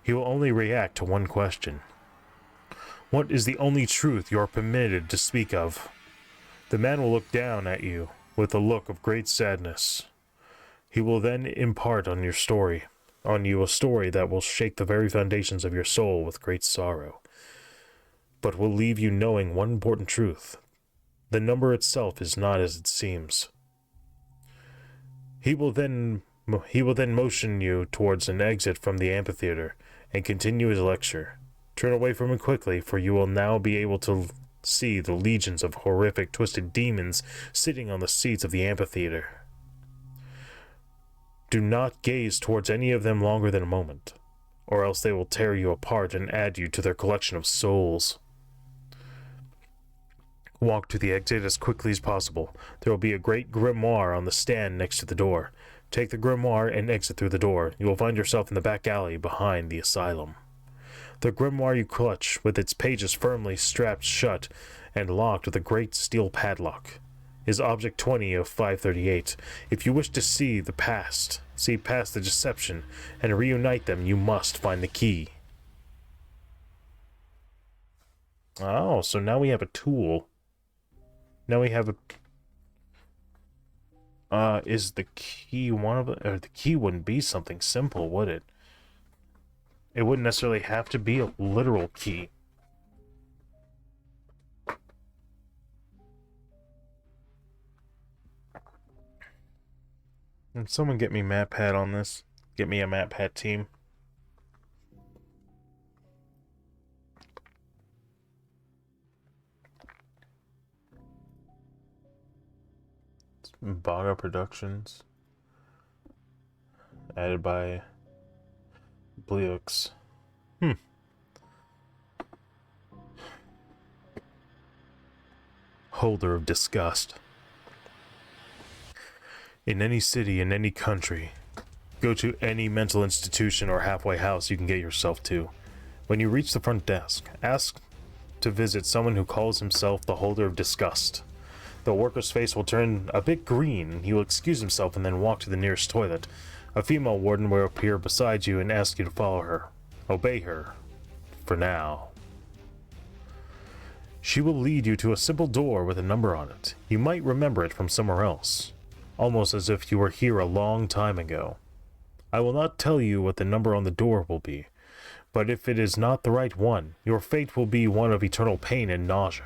He will only react to one question. What is the only truth you are permitted to speak of? The man will look down at you with a look of great sadness. He will then impart on you a story that will shake the very foundations of your soul with great sorrow, but will leave you knowing one important truth. The number itself is not as it seems. He will then motion you towards an exit from the amphitheater and continue his lecture. Turn away from him quickly, for you will now be able to see the legions of horrific, twisted demons sitting on the seats of the amphitheater. Do not gaze towards any of them longer than a moment, or else they will tear you apart and add you to their collection of souls. Walk to the exit as quickly as possible. There will be a great grimoire on the stand next to the door. Take the grimoire and exit through the door. You will find yourself in the back alley behind the asylum. The grimoire you clutch, with its pages firmly strapped shut and locked with a great steel padlock, is Object 20 of 538. If you wish to see past the deception, and reunite them, you must find the key. Oh, so now we have a tool. Now we have a... is the key one of it? Or the key wouldn't be something simple, would it? It wouldn't necessarily have to be a literal key. Can someone get me MatPat on this? Get me a MatPat team. Baga Productions. Added by Bleox. Holder of Disgust. In any city, in any country, go to any mental institution or halfway house you can get yourself to. When you reach the front desk, ask to visit someone who calls himself the Holder of Disgust. The worker's face will turn a bit green. He will excuse himself and then walk to the nearest toilet. A female warden will appear beside you and ask you to follow her. Obey her. For now. She will lead you to a simple door with a number on it. You might remember it from somewhere else, almost as if you were here a long time ago. I will not tell you what the number on the door will be, but if it is not the right one, your fate will be one of eternal pain and nausea.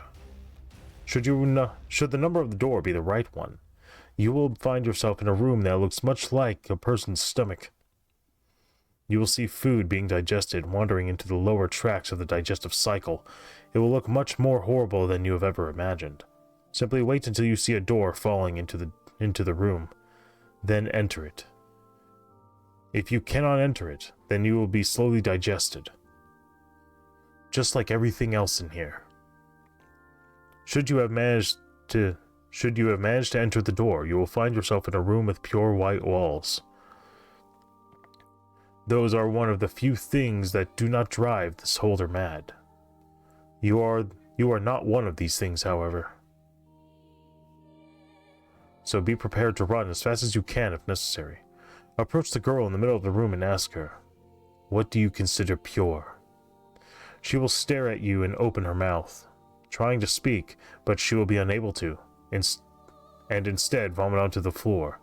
Should the number of the door be the right one, you will find yourself in a room that looks much like a person's stomach. You will see food being digested, wandering into the lower tracts of the digestive cycle. It will look much more horrible than you have ever imagined. Simply wait until you see a door falling into the room, then enter it. If you cannot enter it, then you will be slowly digested, just like everything else in here. Should you have managed to enter the door, you will find yourself in a room with pure white walls. Those are one of the few things that do not drive this holder mad. You are not one of these things, however. So be prepared to run as fast as you can if necessary. Approach the girl in the middle of the room and ask her, "What do you consider pure?" She will stare at you and open her mouth, trying to speak, but she will be unable to, and instead vomit onto the floor.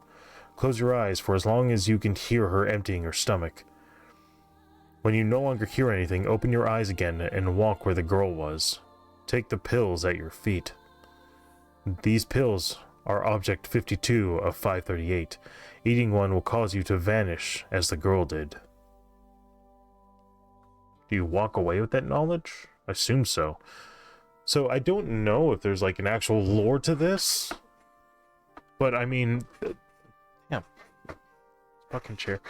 Close your eyes for as long as you can hear her emptying her stomach. When you no longer hear anything, open your eyes again and walk where the girl was. Take the pills at your feet. These pills are Object 52 of 538. Eating one will cause you to vanish as the girl did. Do you walk away with that knowledge? I assume so. So I don't know if there's like an actual lore to this, but I mean, yeah, fucking chair.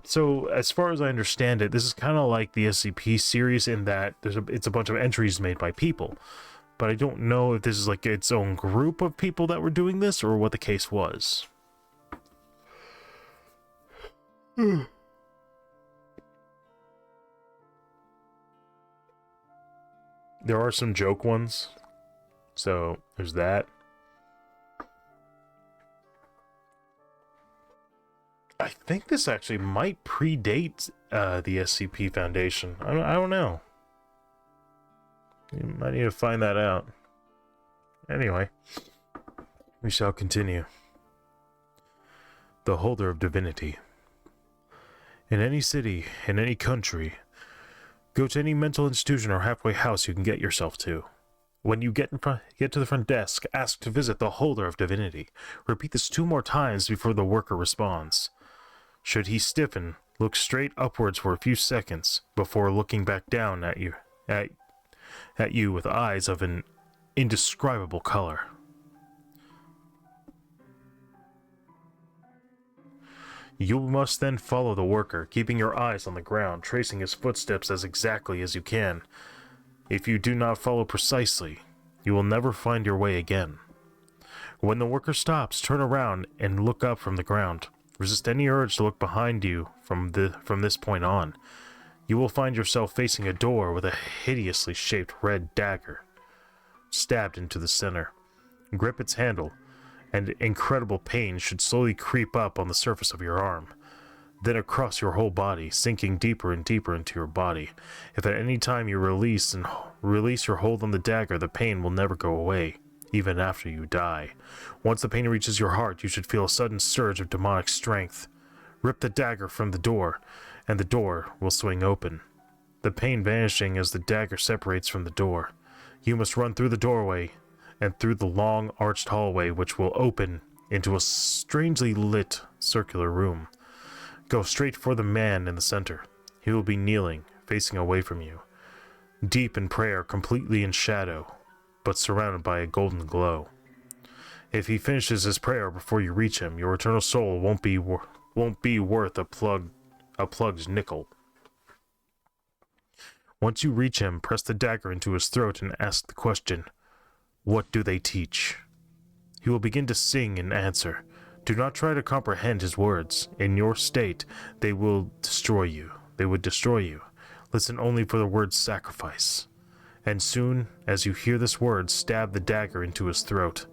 So as far as I understand it, this is kind of like the SCP series in that it's a bunch of entries made by people, but I don't know if this is like its own group of people that were doing this or what the case was. There are some joke ones, so there's that. I think this actually might predate the SCP Foundation. I don't know. You might need to find that out. Anyway, we shall continue. The Holder of Divinity. In any city, in any country, go to any mental institution or halfway house you can get yourself to. When you get to the front desk, ask to visit the Holder of Divinity. Repeat this 2 more times before the worker responds. Should he stiffen, look straight upwards for a few seconds before looking back down at you with eyes of an indescribable color. You must then follow the worker, keeping your eyes on the ground, tracing his footsteps as exactly as you can. If you do not follow precisely, you will never find your way again. When the worker stops, turn around and look up from the ground. Resist any urge to look behind you from this point on. You will find yourself facing a door with a hideously shaped red dagger stabbed into the center. Grip its handle, and incredible pain should slowly creep up on the surface of your arm, then across your whole body, sinking deeper and deeper into your body. If at any time you release your hold on the dagger, the pain will never go away, even after you die. Once the pain reaches your heart, you should feel a sudden surge of demonic strength. Rip the dagger from the door, and the door will swing open, the pain vanishing as the dagger separates from the door. You must run through the doorway and through the long arched hallway, which will open into a strangely lit circular room. Go straight for the man in the center. He will be kneeling, facing away from you, deep in prayer, completely in shadow, but surrounded by a golden glow. If he finishes his prayer before you reach him, your eternal soul won't be worth a plug's nickel. Once you reach him, press the dagger into his throat and ask the question, "What do they teach?" He will begin to sing and answer. Do not try to comprehend his words. In your state, they will destroy you. They would destroy you. Listen only for the word sacrifice. And soon, as you hear this word, stab the dagger into his throat.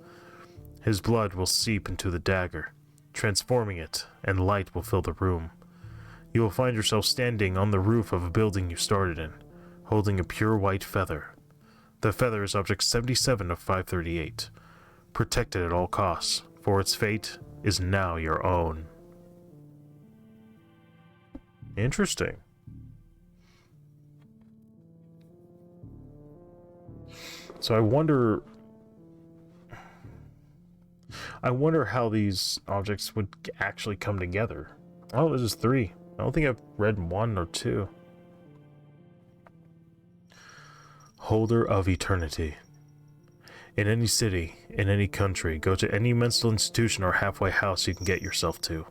His blood will seep into the dagger, transforming it, and light will fill the room. You will find yourself standing on the roof of a building you started in, holding a pure white feather. The feather is object 77 of 538. Protect it at all costs, for its fate is now your own. Interesting. So I wonder how these objects would actually come together. Oh, this is 3. I don't think I've read 1 or 2. Holder of Eternity. In any city, in any country, go to any mental institution or halfway house you can get yourself to.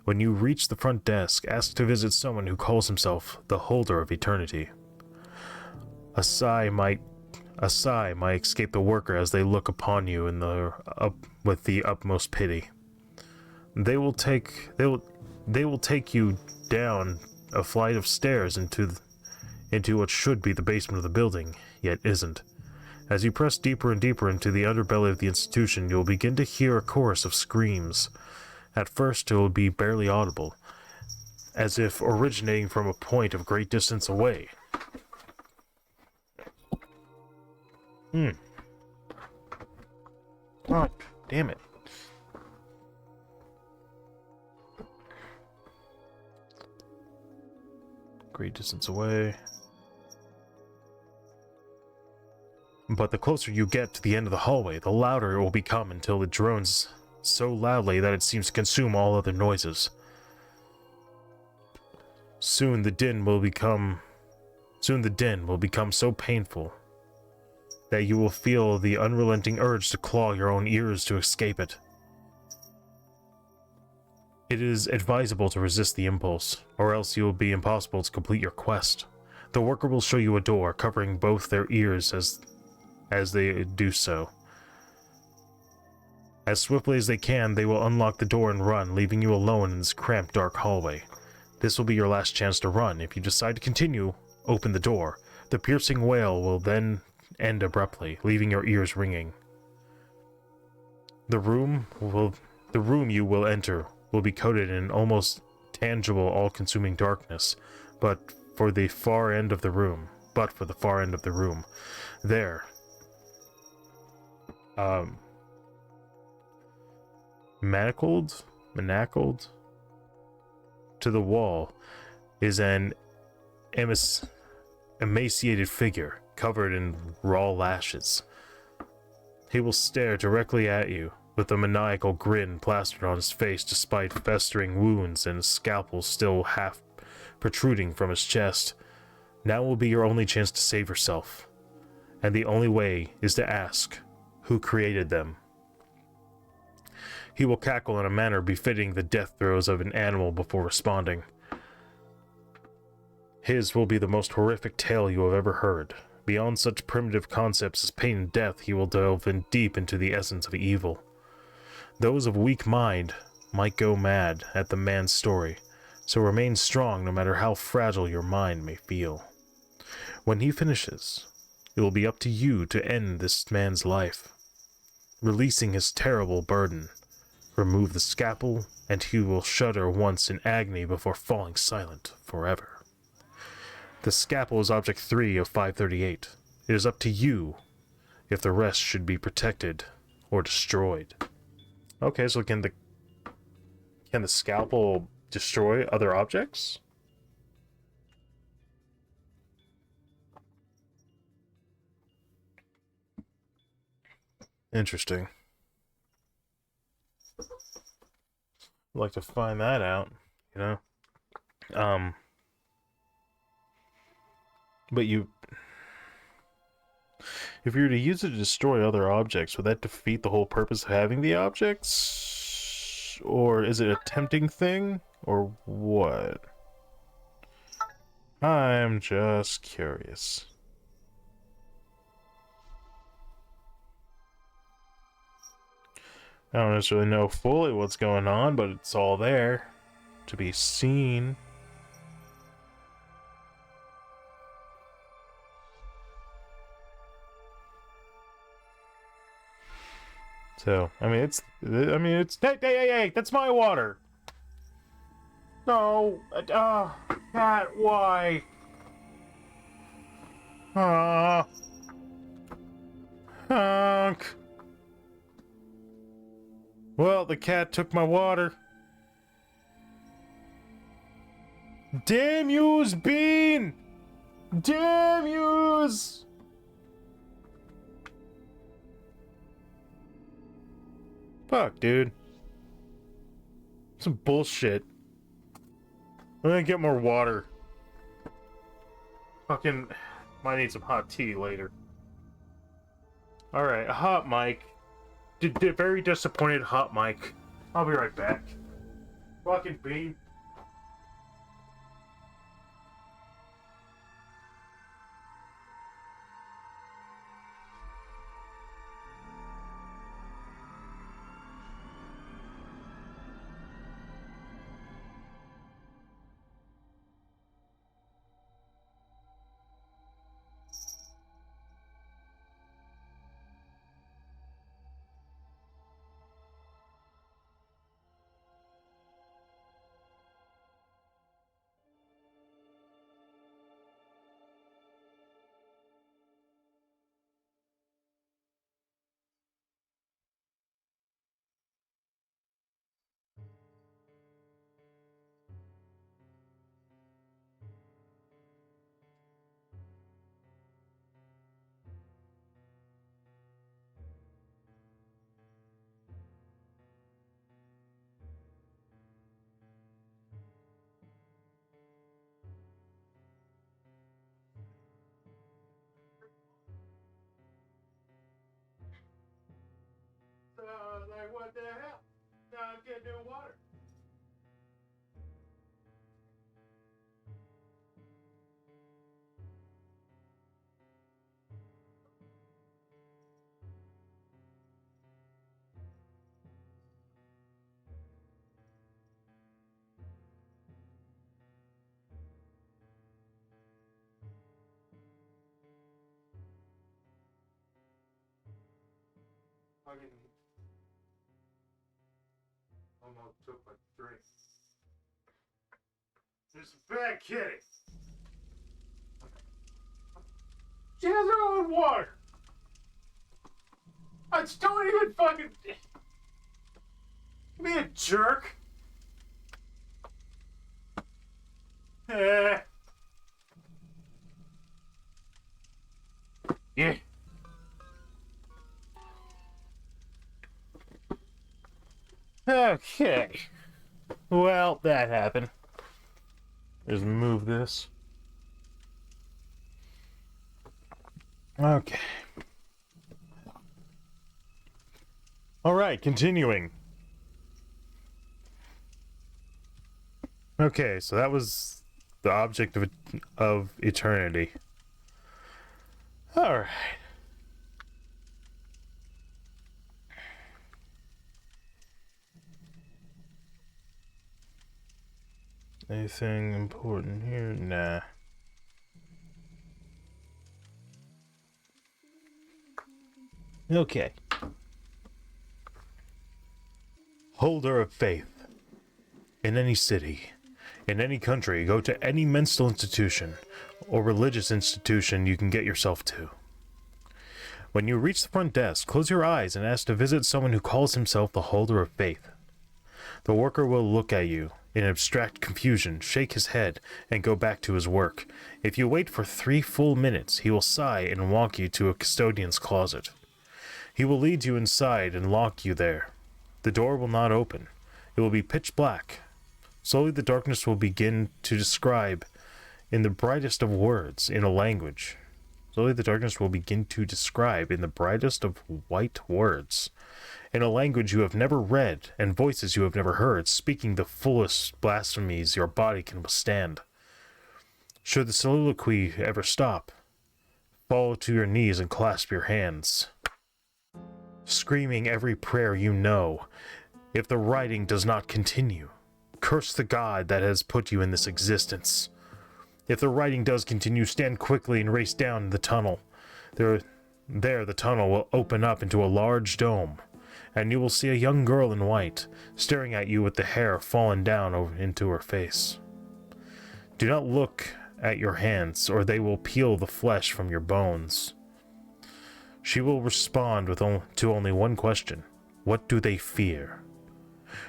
When you reach the front desk, ask to visit someone who calls himself the Holder of Eternity. A sigh might escape the worker as they look upon you with the utmost pity. They will take you down a flight of stairs into what should be the basement of the building, yet isn't. As you press deeper and deeper into the underbelly of the institution, you'll begin to hear a chorus of screams. At first, it will be barely audible, as if originating from a point of great distance away. Oh, damn it. Great distance away. But the closer you get to the end of the hallway, the louder it will become until it drones so loudly that it seems to consume all other noises. Soon the din will become so painful that you will feel the unrelenting urge to claw your own ears to escape it. It is advisable to resist the impulse, or else you will be impossible to complete your quest. The worker will show you a door, covering both their ears as they do so. As swiftly as they can, they will unlock the door and run, leaving you alone in this cramped, dark hallway. This will be your last chance to run. If you decide to continue, open the door. The piercing wail will then end abruptly, leaving your ears ringing. The room you will enter will be coated in almost tangible, all-consuming darkness, but for the far end of the room, there, manacled to the wall is an emaciated figure covered in raw lashes. He will stare directly at you with a maniacal grin plastered on his face despite festering wounds and a scalpel still half protruding from his chest. Now will be your only chance to save yourself, and the only way is to ask who created them. He will cackle in a manner befitting the death throes of an animal before responding. His will be the most horrific tale you have ever heard. Beyond such primitive concepts as pain and death, he will delve in deep into the essence of evil. Those of weak mind might go mad at the man's story, so remain strong no matter how fragile your mind may feel. When he finishes, it will be up to you to end this man's life. Releasing his terrible burden, remove the scalpel, and he will shudder once in agony before falling silent forever. The scalpel is Object 3 of 538. It is up to you if the rest should be protected or destroyed. Okay, so can the scalpel destroy other objects? Interesting. I'd like to find that out, you know? But if you were to use it to destroy other objects, would that defeat the whole purpose of having the objects? Or is it a tempting thing? Or what? I'm just curious. I don't necessarily know fully what's going on, but it's all there to be seen. So, hey, that's my water. No, Cat, why? Honk. Well, the cat took my water. Damn yous, Bean! Damn yous! Fuck, dude. Some bullshit. I'm gonna get more water. Fucking might need some hot tea later. Alright, hot mic. Very disappointed hot mic. I'll be right back. Fucking Bean. Like, what the hell? Now I'm getting new water. Fucking almost took my drink. This is bad kitty. She has her own water. I just don't even fucking. Be a jerk. Yeah. Okay. Well, that happened. Just move this. Okay. Alright, continuing. Okay, so that was the object of eternity. Alright. Anything important here? Nah. Okay. Holder of faith. In any city, in any country, go to any mental institution or religious institution you can get yourself to. When you reach the front desk, close your eyes and ask to visit someone who calls himself the holder of faith. The worker will look at you in abstract confusion, shake his head, and go back to his work. If you wait for 3 full minutes, he will sigh and walk you to a custodian's closet. He will lead you inside and lock you there. The door will not open. It will be pitch black. Slowly the darkness will begin to describe in the brightest of words in a language. Slowly the darkness will begin to describe in the brightest of white words in a language you have never read and voices you have never heard, speaking the fullest blasphemies your body can withstand. Should the soliloquy ever stop, fall to your knees and clasp your hands, screaming every prayer you know. If the writing does not continue, curse the God that has put you in this existence. If the writing does continue, stand quickly and race down the tunnel. There the tunnel will open up into a large dome, and you will see a young girl in white, staring at you with the hair fallen down into her face. Do not look at your hands, or they will peel the flesh from your bones. She will respond to only one question. What do they fear?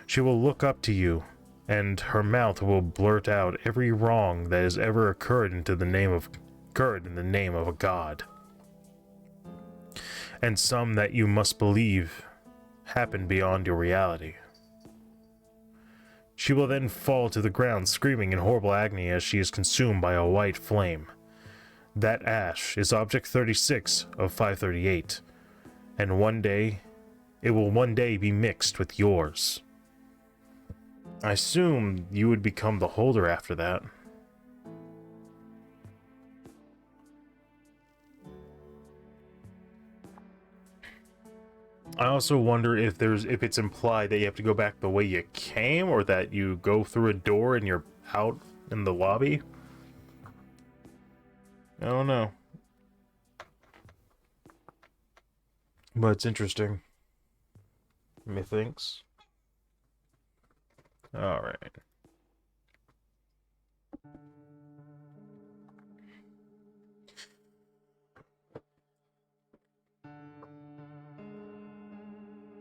She will look up to you, and her mouth will blurt out every wrong that has ever occurred in the name of a god, and some that you must believe happen beyond your reality. She will then fall to the ground, screaming in horrible agony as she is consumed by a white flame. That ash is Object 36 of 538, and it will one day be mixed with yours. I assume you would become the holder after that. I also wonder if it's implied that you have to go back the way you came, or that you go through a door and you're out in the lobby. I don't know. But it's interesting. Methinks. Alright.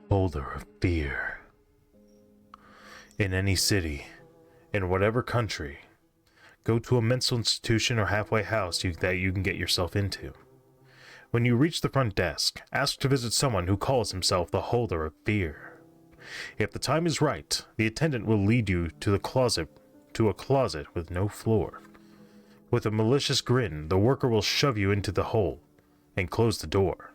Holder of fear. In any city, in whatever country, go to a mental institution or halfway house that you can get yourself into. When you reach the front desk, ask to visit someone who calls himself the holder of fear. If the time is right, the attendant will lead you to a closet with no floor. With a malicious grin, the worker will shove you into the hole and close the door.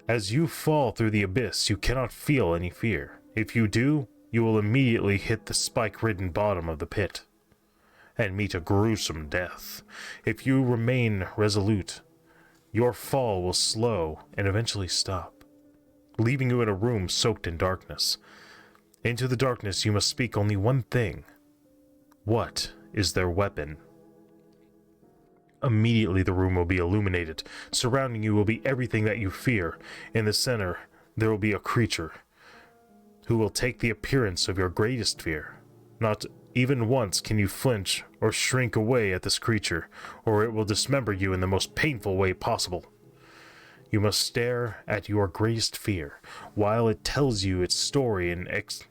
As you fall through the abyss, you cannot feel any fear. If you do, you will immediately hit the spike-ridden bottom of the pit and meet a gruesome death. If you remain resolute, your fall will slow and eventually stop, leaving you in a room soaked in darkness. Into the darkness you must speak only one thing. What is their weapon? Immediately the room will be illuminated. Surrounding you will be everything that you fear. In the center, there will be a creature who will take the appearance of your greatest fear. Not even once can you flinch or shrink away at this creature, or it will dismember you in the most painful way possible. You must stare at your greatest fear, while it tells you its story in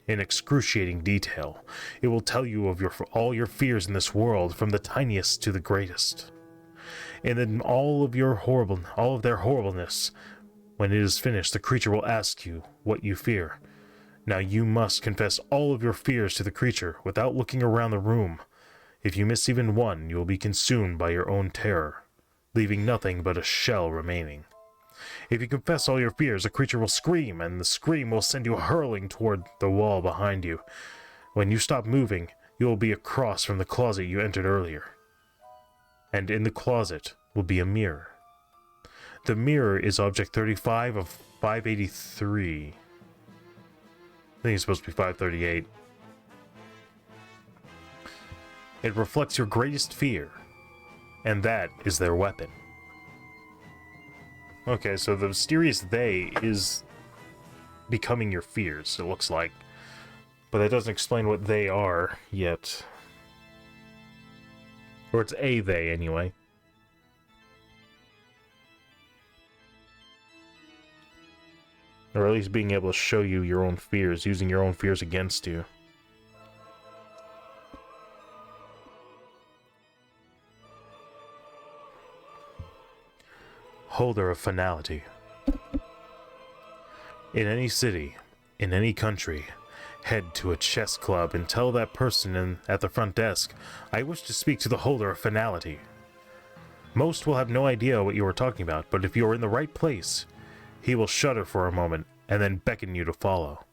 excruciating detail. It will tell you of all your fears in this world, from the tiniest to the greatest. And in all of their horribleness, when it is finished, the creature will ask you what you fear. Now you must confess all of your fears to the creature without looking around the room. If you miss even one, you will be consumed by your own terror, leaving nothing but a shell remaining. If you confess all your fears, the creature will scream, and the scream will send you hurling toward the wall behind you. When you stop moving, you will be across from the closet you entered earlier. And in the closet will be a mirror. The mirror is object 35 of 583. I think it's supposed to be 538. It reflects your greatest fear, and that is their weapon. Okay, so the mysterious they is becoming your fears, it looks like. But that doesn't explain what they are yet. Or it's a they, anyway. Or at least being able to show you your own fears, using your own fears against you. Holder of finality. In any city, in any country, head to a chess club and tell that person at the front desk, I wish to speak to the holder of finality. Most will have no idea what you are talking about, but if you are in the right place, he will shudder for a moment and then beckon you to follow.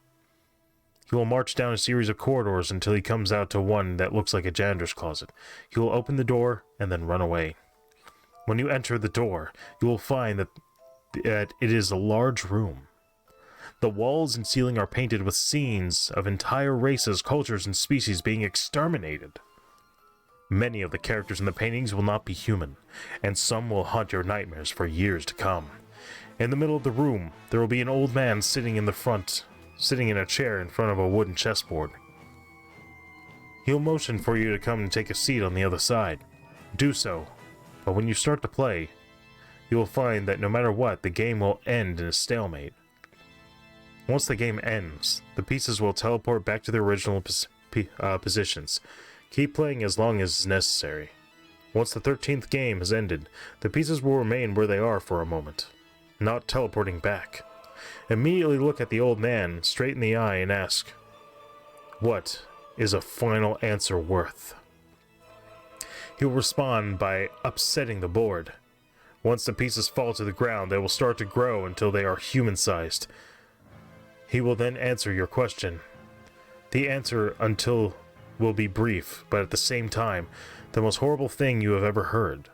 He will march down a series of corridors until he comes out to one that looks like a janitor's closet. He will open the door and then run away. When you enter the door, you will find that it is a large room. The walls and ceiling are painted with scenes of entire races, cultures, and species being exterminated. Many of the characters in the paintings will not be human, and some will haunt your nightmares for years to come. In the middle of the room, there will be an old man sitting in a chair in front of a wooden chessboard. He'll motion for you to come and take a seat on the other side. Do so, but when you start to play, you will find that no matter what, the game will end in a stalemate. Once the game ends, the pieces will teleport back to their original positions. Keep playing as long as is necessary. Once the 13th game has ended, the pieces will remain where they are for a moment, not teleporting back. Immediately look at the old man straight in the eye and ask, what is a final answer worth? He will respond by upsetting the board. Once the pieces fall to the ground, they will start to grow until they are human-sized. He will then answer your question. The answer will be brief, but at the same time, the most horrible thing you have ever heard.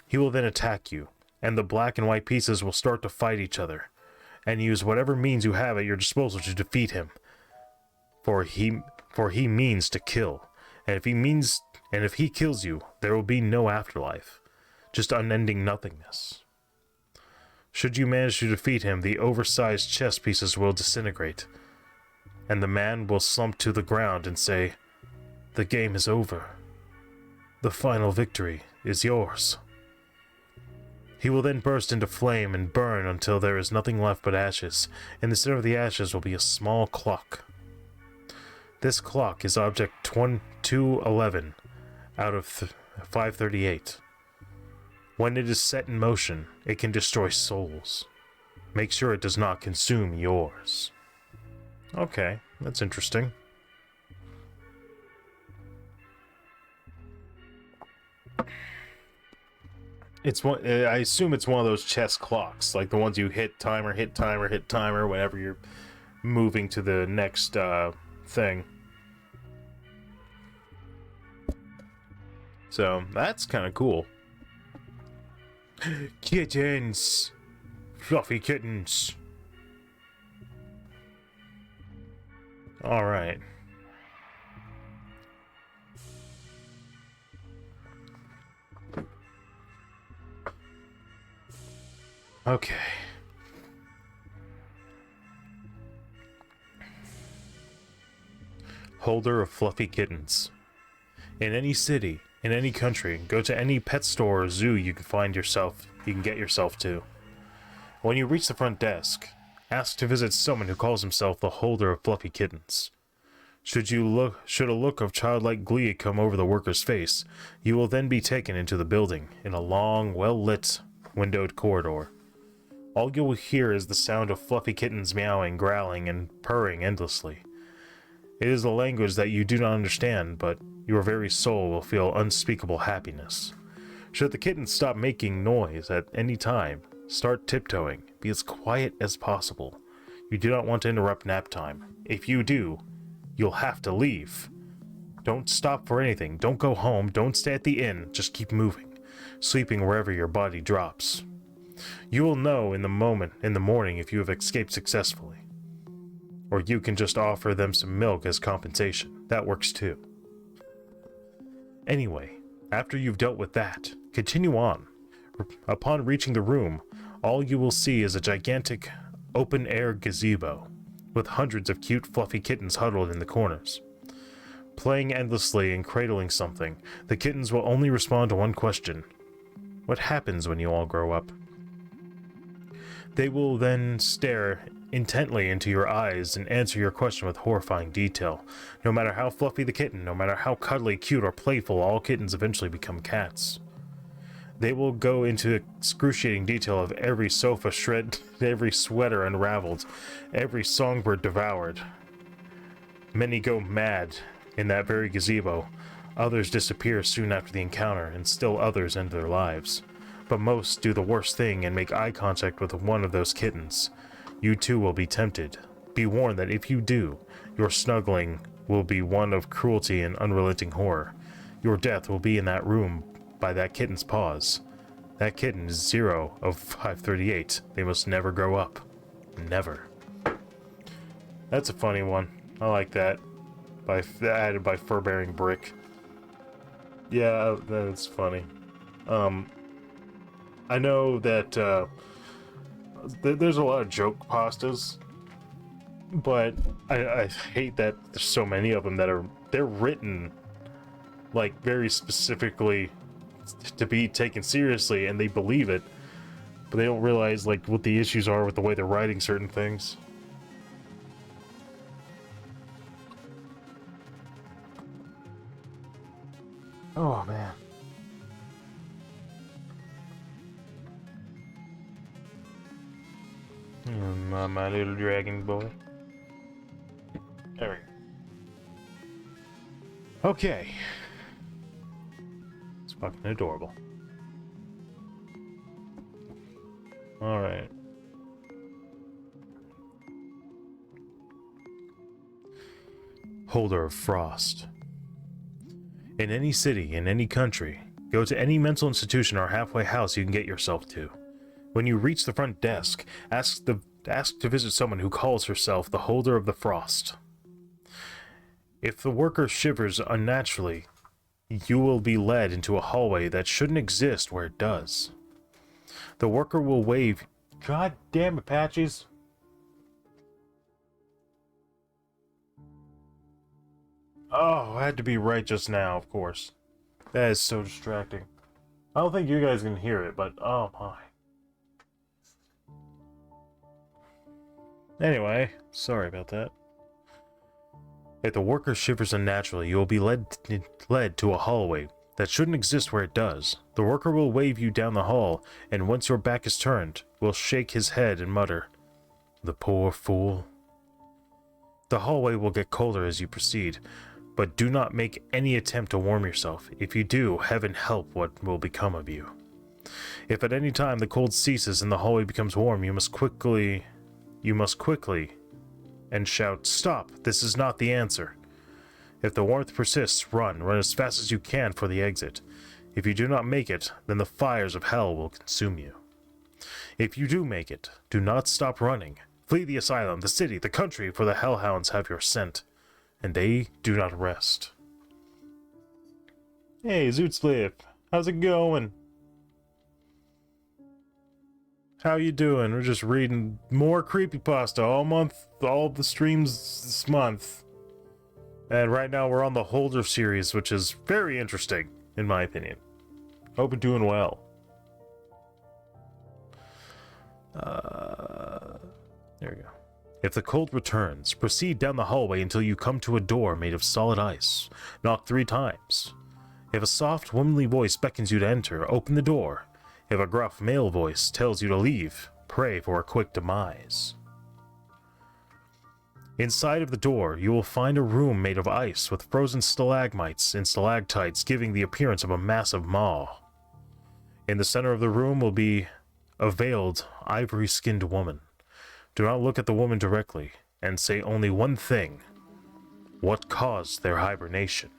He will then attack you, and the black and white pieces will start to fight each other, and use whatever means you have at your disposal to defeat him. For he means to kill, and if he kills you, there will be no afterlife, just unending nothingness. Should you manage to defeat him, the oversized chess pieces will disintegrate, and the man will slump to the ground and say, the game is over. The final victory is yours. He will then burst into flame and burn until there is nothing left but ashes. In the center of the ashes will be a small clock. This clock is object 211 out of 538. When it is set in motion, it can destroy souls. Make sure it does not consume yours. Okay, that's interesting. I assume it's one of those chess clocks, like the ones you hit timer, whenever you're moving to the next thing. So that's kind of cool. Kittens! Fluffy kittens! Alright. Okay. Holder of fluffy kittens. In any city, in any country, go to any pet store or zoo you can get yourself to. When you reach the front desk, ask to visit someone who calls himself the holder of fluffy kittens. Should a look of childlike glee come over the worker's face, you will then be taken into the building in a long, well-lit, windowed corridor. All you will hear is the sound of fluffy kittens meowing, growling, and purring endlessly. It is a language that you do not understand, but your very soul will feel unspeakable happiness. Should the kittens stop making noise at any time, start tiptoeing, be as quiet as possible. You do not want to interrupt nap time. If you do, you'll have to leave. Don't stop for anything. Don't go home. Don't stay at the inn. Just keep moving, sleeping wherever your body drops. You will know in the morning if you have escaped successfully. Or you can just offer them some milk as compensation. That works too. Anyway, after you've dealt with that, continue on. Upon reaching the room, all you will see is a gigantic open-air gazebo with hundreds of cute fluffy kittens huddled in the corners. Playing endlessly and cradling something, the kittens will only respond to one question. What happens when you all grow up? They will then stare intently into your eyes and answer your question with horrifying detail. No matter how fluffy the kitten, no matter how cuddly, cute, or playful, all kittens eventually become cats. They will go into excruciating detail of every sofa shred, every sweater unraveled, every songbird devoured. Many go mad in that very gazebo. Others disappear soon after the encounter, and still others end their lives. But most do the worst thing and make eye contact with one of those kittens. You too will be tempted. Be warned that if you do, your snuggling will be one of cruelty and unrelenting horror. Your death will be in that room by that kitten's paws. That kitten is 0 of 538. They must never grow up. Never. That's a funny one. I like that. Added by Fur-Bearing Brick. Yeah, that's funny. I know that there's a lot of joke pastas, but I hate that there's so many of them that they're written like very specifically to be taken seriously, and they believe it, but they don't realize like what the issues are with the way they're writing certain things. Oh man. My little dragon boy. There we go. Okay. It's fucking adorable. Alright. Holder of Frost. In any city, in any country, go to any mental institution or halfway house you can get yourself to. When you reach the front desk, ask to visit someone who calls herself the Holder of the Frost. If the worker shivers unnaturally, you will be led into a hallway that shouldn't exist where it does. The worker will wave... God damn Apaches! Oh, I had to be right just now, of course. That is so distracting. I don't think you guys can hear it, but oh my. Anyway, sorry about that. If the worker shivers unnaturally, you will be led to a hallway that shouldn't exist where it does. The worker will wave you down the hall, and once your back is turned, will shake his head and mutter, "The poor fool." The hallway will get colder as you proceed, but do not make any attempt to warm yourself. If you do, heaven help what will become of you. If at any time the cold ceases and the hallway becomes warm, you must quickly and shout, "Stop! This is not the answer." If the warmth persists, run as fast as you can for the exit. If you do not make it, then the fires of hell will consume you. If you do make it, do not stop running. Flee the asylum, the city, the country, for the hellhounds have your scent, and they do not rest. Hey, Zootsplip, how's it going? How you doing? We're just reading more Creepypasta all month, all the streams this month. And right now we're on the Holder series, which is very interesting, in my opinion. Hope you're doing well. There we go. If the cold returns, proceed down the hallway until you come to a door made of solid ice. Knock 3 times. If a soft, womanly voice beckons you to enter, open the door. If a gruff male voice tells you to leave, pray for a quick demise. Inside of the door, you will find a room made of ice with frozen stalagmites and stalactites giving the appearance of a massive maw. In the center of the room will be a veiled, ivory-skinned woman. Do not look at the woman directly, and say only one thing. What caused their hibernation?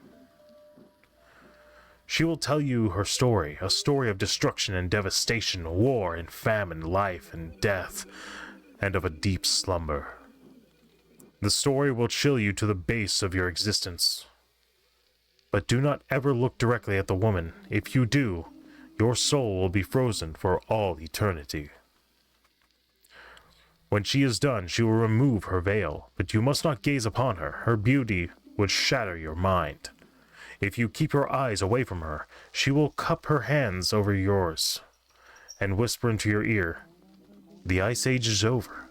She will tell you her story, a story of destruction and devastation, war and famine, life and death, and of a deep slumber. The story will chill you to the base of your existence. But do not ever look directly at the woman. If you do, your soul will be frozen for all eternity. When she is done, she will remove her veil, but you must not gaze upon her. Her beauty would shatter your mind. If you keep your eyes away from her, she will cup her hands over yours and whisper into your ear, "The Ice Age is over.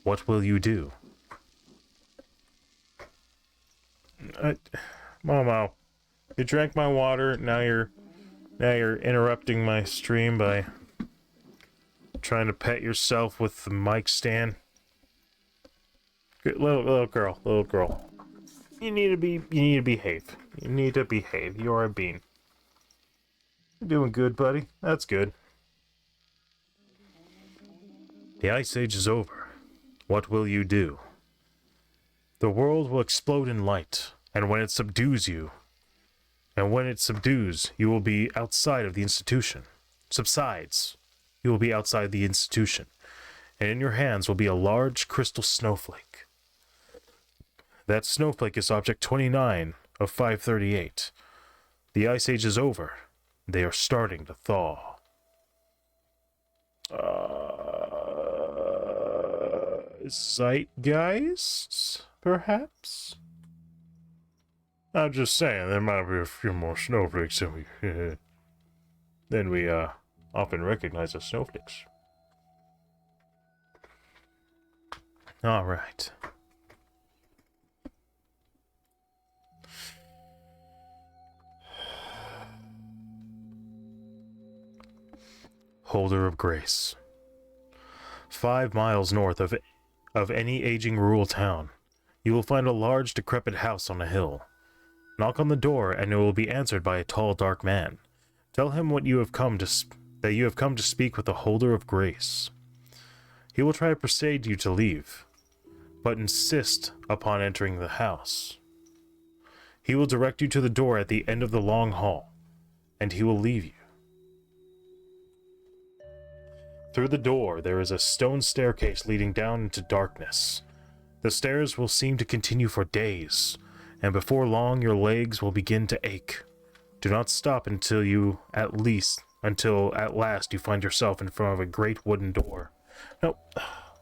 What will you do?" Momo, you drank my water. Now you're interrupting my stream by trying to pet yourself with the mic stand. Good, little girl. You need to behave. You need to behave. You're a bean. You're doing good, buddy. That's good. The Ice Age is over. What will you do? The world will explode in light, and when it subdues, you will be outside of the institution. Subsides. You will be outside the institution, and in your hands will be a large crystal snowflake. That snowflake is Object 29 of 538. The Ice Age is over. They are starting to thaw. Zeitgeists, perhaps? I'm just saying, there might be a few more snowflakes than we often recognize as snowflakes. All right. Holder of Grace. 5 miles north of any aging rural town, you will find a large decrepit house on a hill. Knock on the door, and it will be answered by a tall, dark man. Tell him that you have come to speak with the Holder of Grace. He will try to persuade you to leave, but insist upon entering the house. He will direct you to the door at the end of the long hall, and he will leave you. Through the door, there is a stone staircase leading down into darkness. The stairs will seem to continue for days, and before long your legs will begin to ache. Do not stop until at last you find yourself in front of a great wooden door. No,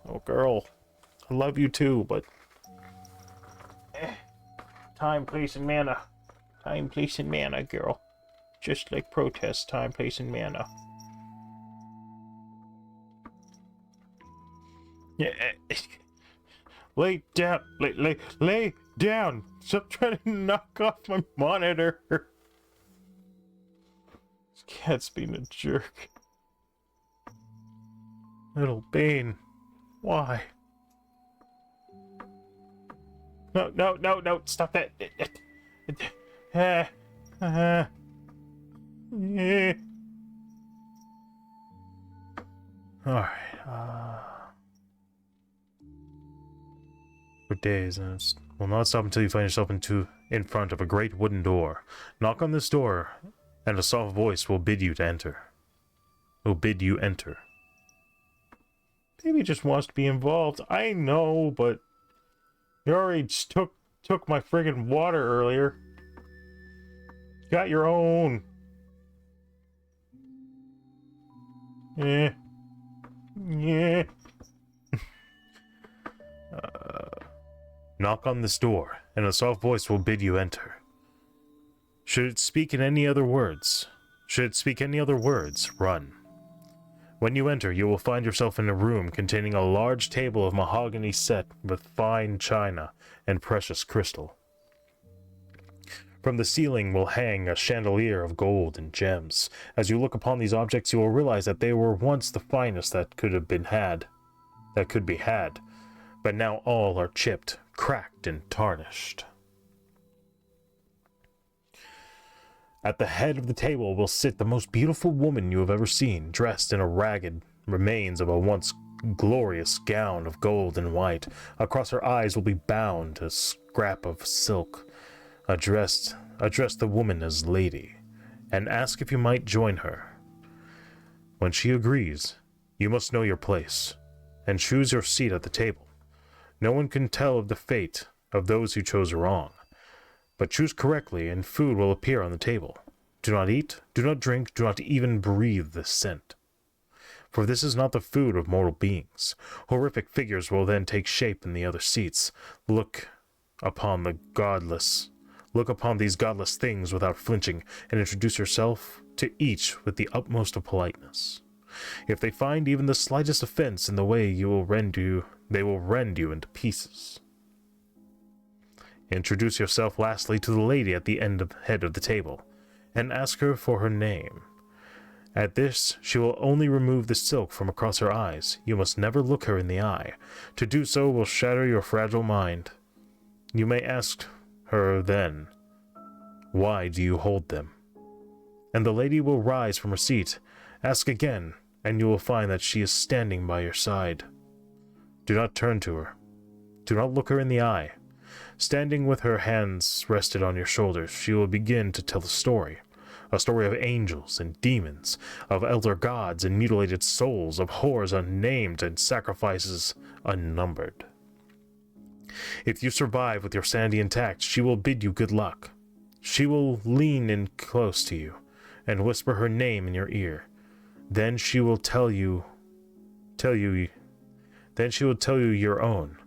oh girl, I love you too, but... Time, place, and mana. Time, place, and mana, girl. Just like protest, time, place, and mana. Yeah, lay down, lay down. Stop trying to knock off my monitor. This cat's being a jerk. Little Bane, why? No, stop that. Alright, for days, and it will not stop until you find yourself in front of a great wooden door. Knock on this door, and a soft voice will bid you to enter. Baby just wants to be involved. I know, but you already took my friggin' water earlier. Got your own. Yeah. Knock on this door, and a soft voice will bid you enter. Should it speak any other words, run. When you enter, you will find yourself in a room containing a large table of mahogany set with fine china and precious crystal. From the ceiling will hang a chandelier of gold and gems. As you look upon these objects, you will realize that they were once the finest that could be had, but now all are chipped, cracked, and tarnished. At the head of the table will sit the most beautiful woman you have ever seen, dressed in a ragged remains of a once glorious gown of gold and white. Across her eyes will be bound a scrap of silk. Address the woman as lady. and ask if you might join her. When she agrees, you must know your place, and choose your seat at the table. No one can tell of the fate of those who chose wrong, but choose correctly and food will appear on the table. Do not eat, do not drink, do not even breathe the scent. For this is not the food of mortal beings. Horrific figures will then take shape in the other seats. Look upon these godless things without flinching, and introduce yourself to each with the utmost of politeness. If they find even the slightest offense in the way they will rend you into pieces. Introduce yourself lastly to the lady at the head of the table, and ask her for her name. At this, she will only remove the silk from across her eyes. You must never look her in the eye. To do so will shatter your fragile mind. You may ask her then, "Why do you hold them?" And the lady will rise from her seat. Ask again, and you will find that she is standing by your side. Do not turn to her. Do not look her in the eye. Standing with her hands rested on your shoulders, she will begin to tell a story of angels and demons, of elder gods and mutilated souls, of horrors unnamed and sacrifices unnumbered. If you survive with your sanity intact, she will bid you good luck. She will lean in close to you and whisper her name in your ear. Then she will tell you your own,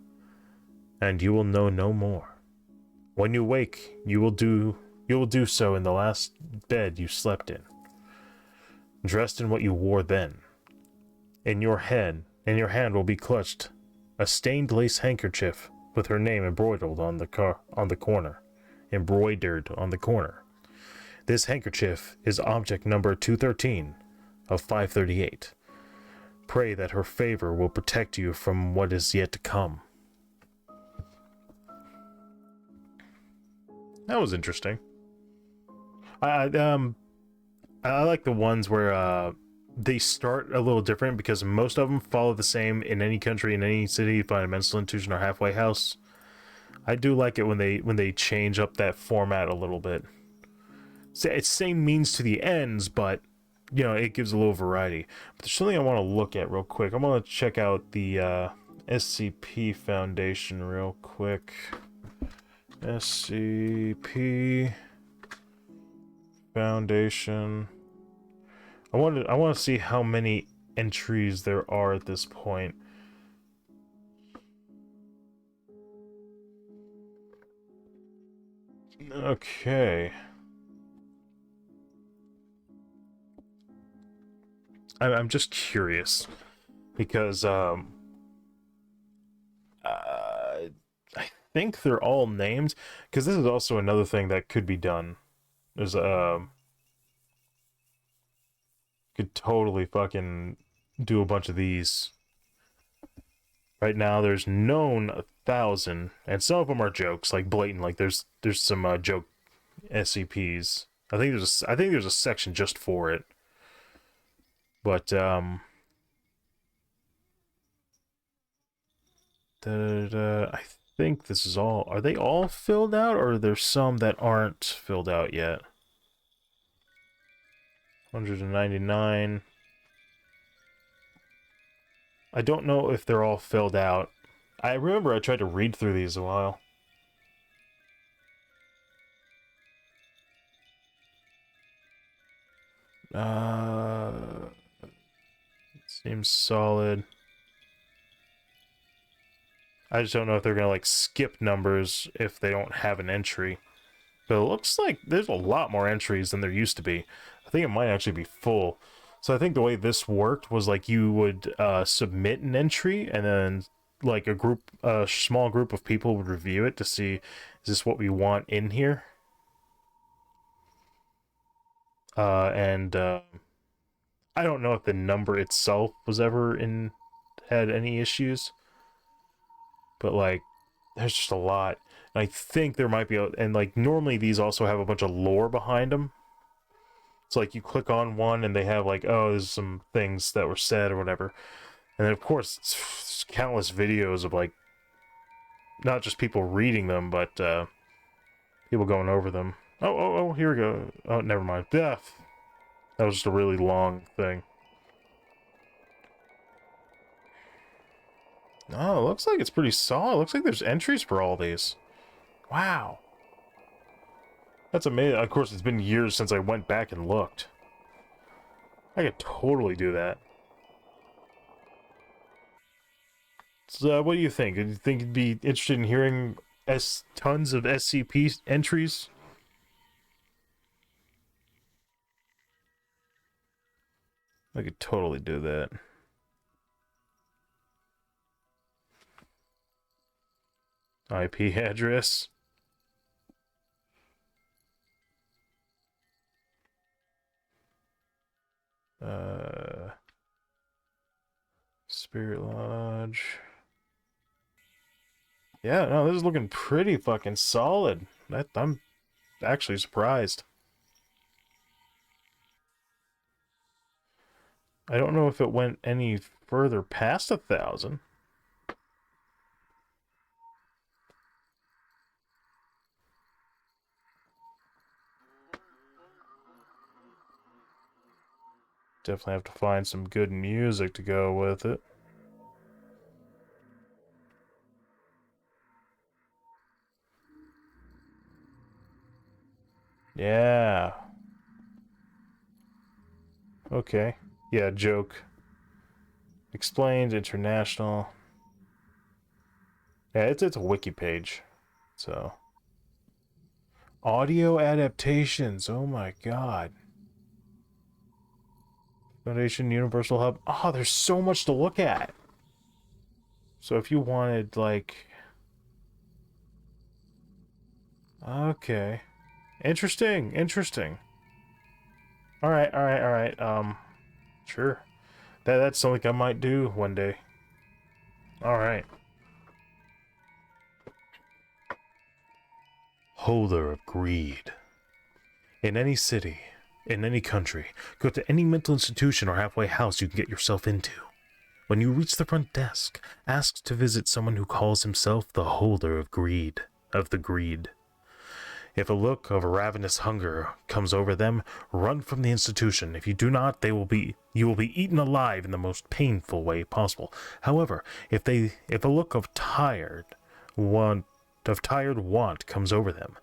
and you will know no more. When you wake, you will do so in the last bed you slept in, dressed in what you wore then. In your hand will be clutched a stained lace handkerchief with her name embroidered on the corner. This handkerchief is object number 213 of 538. Pray that her favor will protect you from what is yet to come. That was interesting. I like the ones where they start a little different, because most of them follow the same in any country, in any city. You find a mental institution or halfway house. I do like it when they change up that format a little bit. So it's same means to the ends, but you know, it gives a little variety. But there's something I want to look at real quick. I'm gonna check out the SCP Foundation real quick. SCP Foundation. I want to see how many entries there are at this point. Okay. I'm just curious because I think they're all named, because this is also another thing that could be done. There's could totally fucking do a bunch of these. Right now there's known 1,000, and some of them are jokes, like blatant, like there's some joke SCPs. I think there's a section just for it. But I think this is all. Are they all filled out, or are there some that aren't filled out yet? 199. I don't know if they're all filled out. I remember I tried to read through these a while. Seems solid. I just don't know if they're gonna like skip numbers if they don't have an entry. But it looks like there's a lot more entries than there used to be. I think it might actually be full. So I think the way this worked was like you would submit an entry, and then like a small group of people would review it to see, is this what we want in here? I don't know if the number itself was ever had any issues, but like there's just a lot. And I think there might be and like normally these also have a bunch of lore behind them. So like you click on one and they have like, oh, there's some things that were said or whatever. And then of course it's countless videos of like not just people reading them, but people going over them. Oh, here we go. Oh, never mind. Yeah, that was just a really long thing. Oh, it looks like it's pretty solid. It looks like there's entries for all these. Wow. That's amazing. Of course, it's been years since I went back and looked. I could totally do that. So, what do you think? Do you think you'd be interested in hearing tons of SCP entries? I could totally do that. IP address. Spirit Lodge. Yeah, no, this is looking pretty fucking solid. I'm actually surprised. I don't know if it went any further past 1,000. Definitely have to find some good music to go with it. Yeah. Okay. Yeah, joke. Explained, international. Yeah, it's a wiki page. So. Audio adaptations. Oh my god. Foundation Universal Hub. Oh, there's so much to look at. So if you wanted, like... Okay. Interesting, interesting. Alright. Sure. That's something I might do one day. Alright. Holder of Greed. In any city, in any country, go to any mental institution or halfway house you can get yourself into. When you reach the front desk, ask to visit someone who calls himself the Holder of Greed, of the Greed. If a look of ravenous hunger comes over them, run from the institution. If you do not, you will be eaten alive in the most painful way possible. However, if a look of tired want comes over them,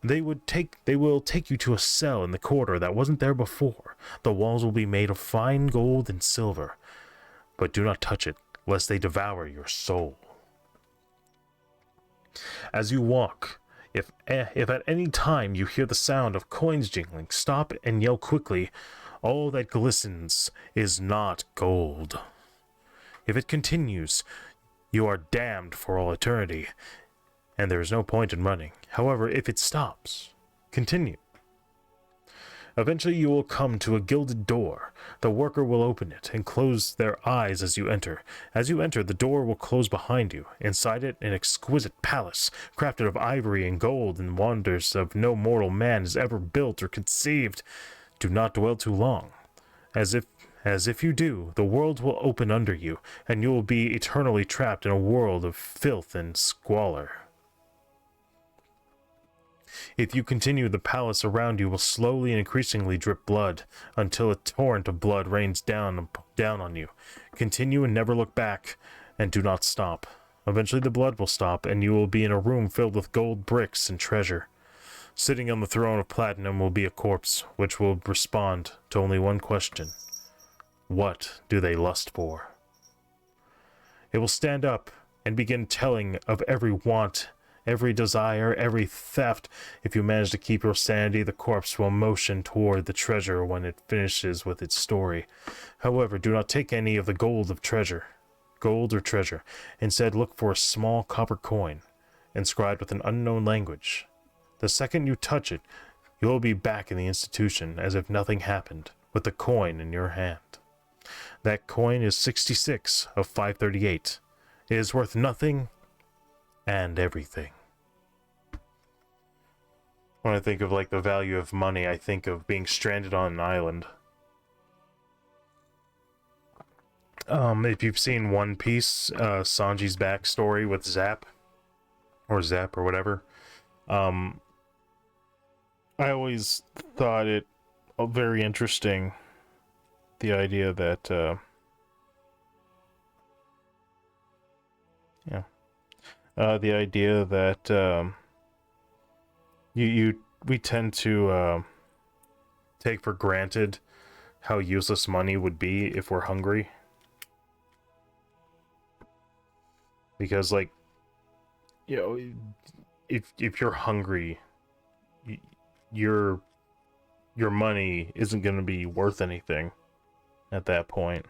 they will take you to a cell in the corridor that wasn't there before. The walls will be made of fine gold and silver, but do not touch it, lest they devour your soul. As you walk, if at any time you hear the sound of coins jingling, stop and yell quickly, "All that glistens is not gold." If it continues, you are damned for all eternity, and there is no point in running. However, if it stops, continue. Eventually you will come to a gilded door. The worker will open it and close their eyes as you enter. As you enter, the door will close behind you. Inside it, an exquisite palace, crafted of ivory and gold and wonders of no mortal man has ever built or conceived. Do not dwell too long. As if you do, the world will open under you, and you will be eternally trapped in a world of filth and squalor. If you continue, the palace around you will slowly and increasingly drip blood, until a torrent of blood rains down on you. Continue and never look back, and do not stop. Eventually the blood will stop, and you will be in a room filled with gold bricks and treasure. Sitting on the throne of platinum will be a corpse, which will respond to only one question. What do they lust for? It will stand up and begin telling of every want, every desire, every theft. If you manage to keep your sanity, the corpse will motion toward the treasure when it finishes with its story. However, do not take any of the gold or treasure. Instead, look for a small copper coin, inscribed with an unknown language. The second you touch it, you will be back in the institution as if nothing happened, with the coin in your hand. That coin is 66 of 538. It is worth nothing and everything. When I think of like the value of money, I think of being stranded on an island. If you've seen One Piece, Sanji's backstory with Zap or whatever, I always thought it very interesting, the idea that the idea that we tend to take for granted how useless money would be if we're hungry. Because, like, you know, if you're hungry, your money isn't going to be worth anything at that point.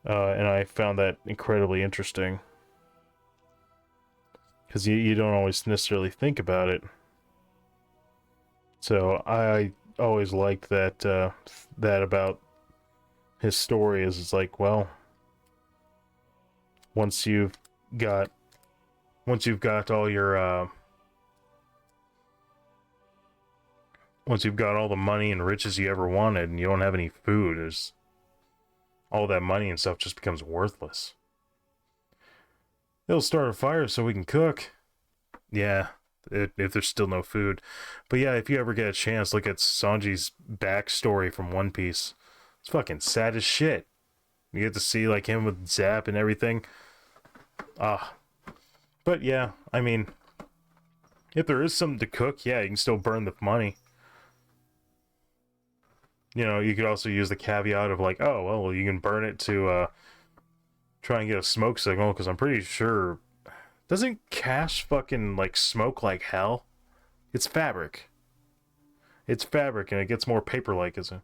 And I found that incredibly interesting, because you don't always necessarily think about it. So I always liked that that about his story, is it's like, well, once you've got all your once you've got all the money and riches you ever wanted, and you don't have any food, there's all that money and stuff just becomes worthless. They'll start a fire so we can cook. Yeah, if there's still no food. But yeah, if you ever get a chance, look at Sanji's backstory from One Piece. It's fucking sad as shit. You get to see, like, him with Zap and everything. But yeah, I mean, if there is something to cook, yeah, you can still burn the money. You know, you could also use the caveat of, like, oh, well, you can burn it to try and get a smoke signal, because I'm pretty sure... Doesn't cash fucking, like, smoke like hell? It's fabric. It's fabric, and it gets more paper-like, isn't it?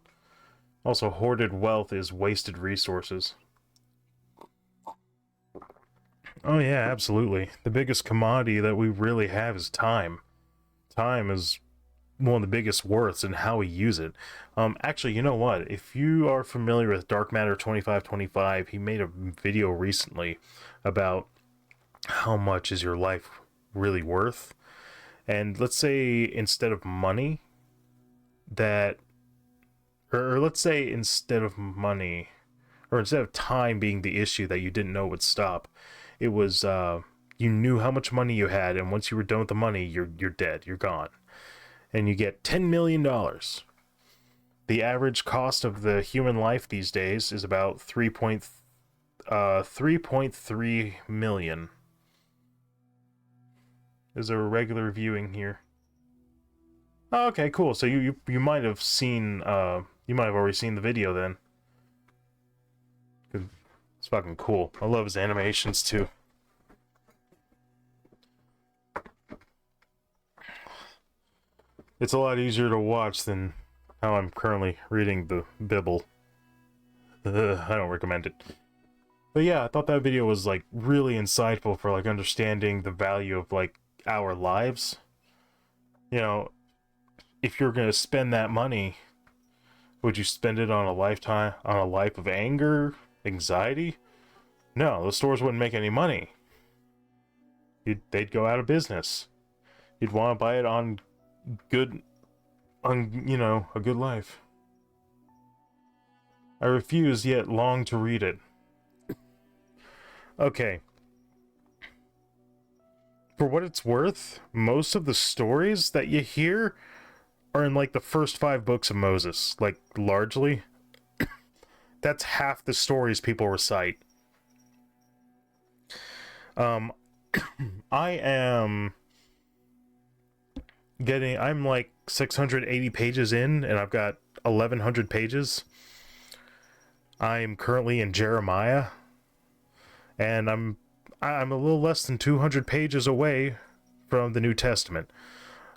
Also, hoarded wealth is wasted resources. Oh yeah, absolutely. The biggest commodity that we really have is time. Time is one of the biggest worths, and how we use it. Actually, you know what? If you are familiar with Dark Matter 2525, he made a video recently about how much is your life really worth. And let's say instead of money, that, or let's say instead of money, or instead of time being the issue that you didn't know would stop, it was you knew how much money you had, and once you were done with the money, you're dead, you're gone. And you get $10 million. The average cost of the human life these days is about 3.3 million. Is there a regular viewing here? Oh, okay, cool. So you might have seen you might have already seen the video then. It's fucking cool. I love his animations too. It's a lot easier to watch than how I'm currently reading the Bible. I don't recommend it. But yeah, I thought that video was, like, really insightful for, like, understanding the value of, like, our lives. You know, if you're gonna spend that money, would you spend it on a life of anger, anxiety? No, the stores wouldn't make any money. They'd go out of business. You'd want to buy it on you know, a good life. I refuse yet long to read it. Okay. For what it's worth, most of the stories that you hear are in, like, the first 5 books of Moses. Like, largely. That's half the stories people recite. I'm like 680 pages in, and I've got 1100 pages. I'm currently in Jeremiah, and I'm a little less than 200 pages away from the New Testament.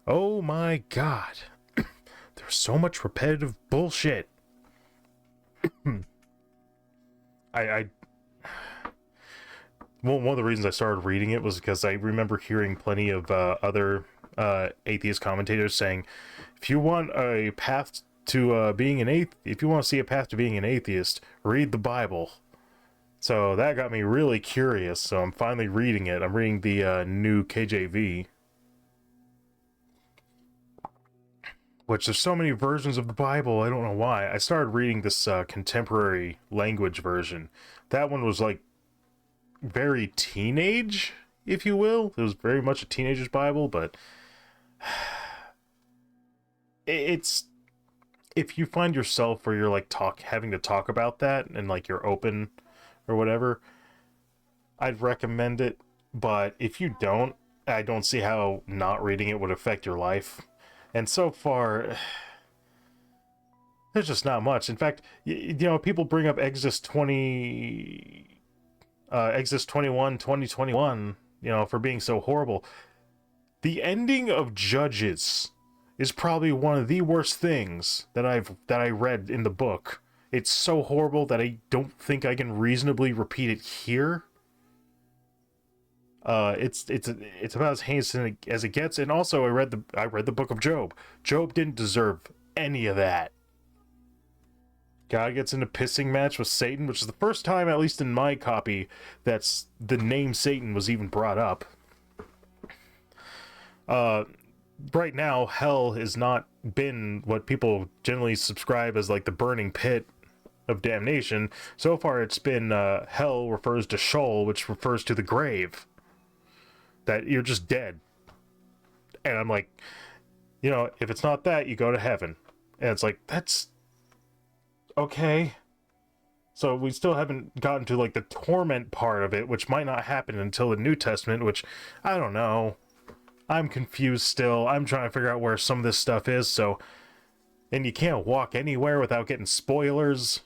Oh my god. There's so much repetitive bullshit. One of the reasons I started reading it was because I remember hearing plenty of other atheist commentators saying, if you want a path to being an if you want to see a path to being an atheist, read the Bible. So that got me really curious. So I'm finally reading it. I'm reading the new KJV, which there's so many versions of the Bible. I don't know why. I started reading this contemporary language version. That one was, like, very teenage, if you will. It was very much a teenager's Bible, but it's, if you find yourself where you're like having to talk about that and like you're open or whatever, I'd recommend it. But if you don't, I don't see how not reading it would affect your life. And so far, there's just not much. In fact, you know, people bring up Exodus 21, 2021, you know, for being so horrible. The ending of Judges is probably one of the worst things that I read in the book. It's so horrible that I don't think I can reasonably repeat it here. It's about as heinous as it gets. And also, I read the book of Job. Job didn't deserve any of that. God gets in a pissing match with Satan, which is the first time, at least in my copy, that's the name Satan was even brought up. Right now, hell has not been what people generally subscribe as like the burning pit of damnation. So far, it's been hell refers to Sheol, which refers to the grave. That you're just dead. And I'm like, you know, if it's not that, you go to heaven. And it's like, that's okay. So we still haven't gotten to like the torment part of it, which might not happen until the New Testament, which I don't know. I'm confused still. I'm trying to figure out where some of this stuff is, so... And you can't walk anywhere without getting spoilers.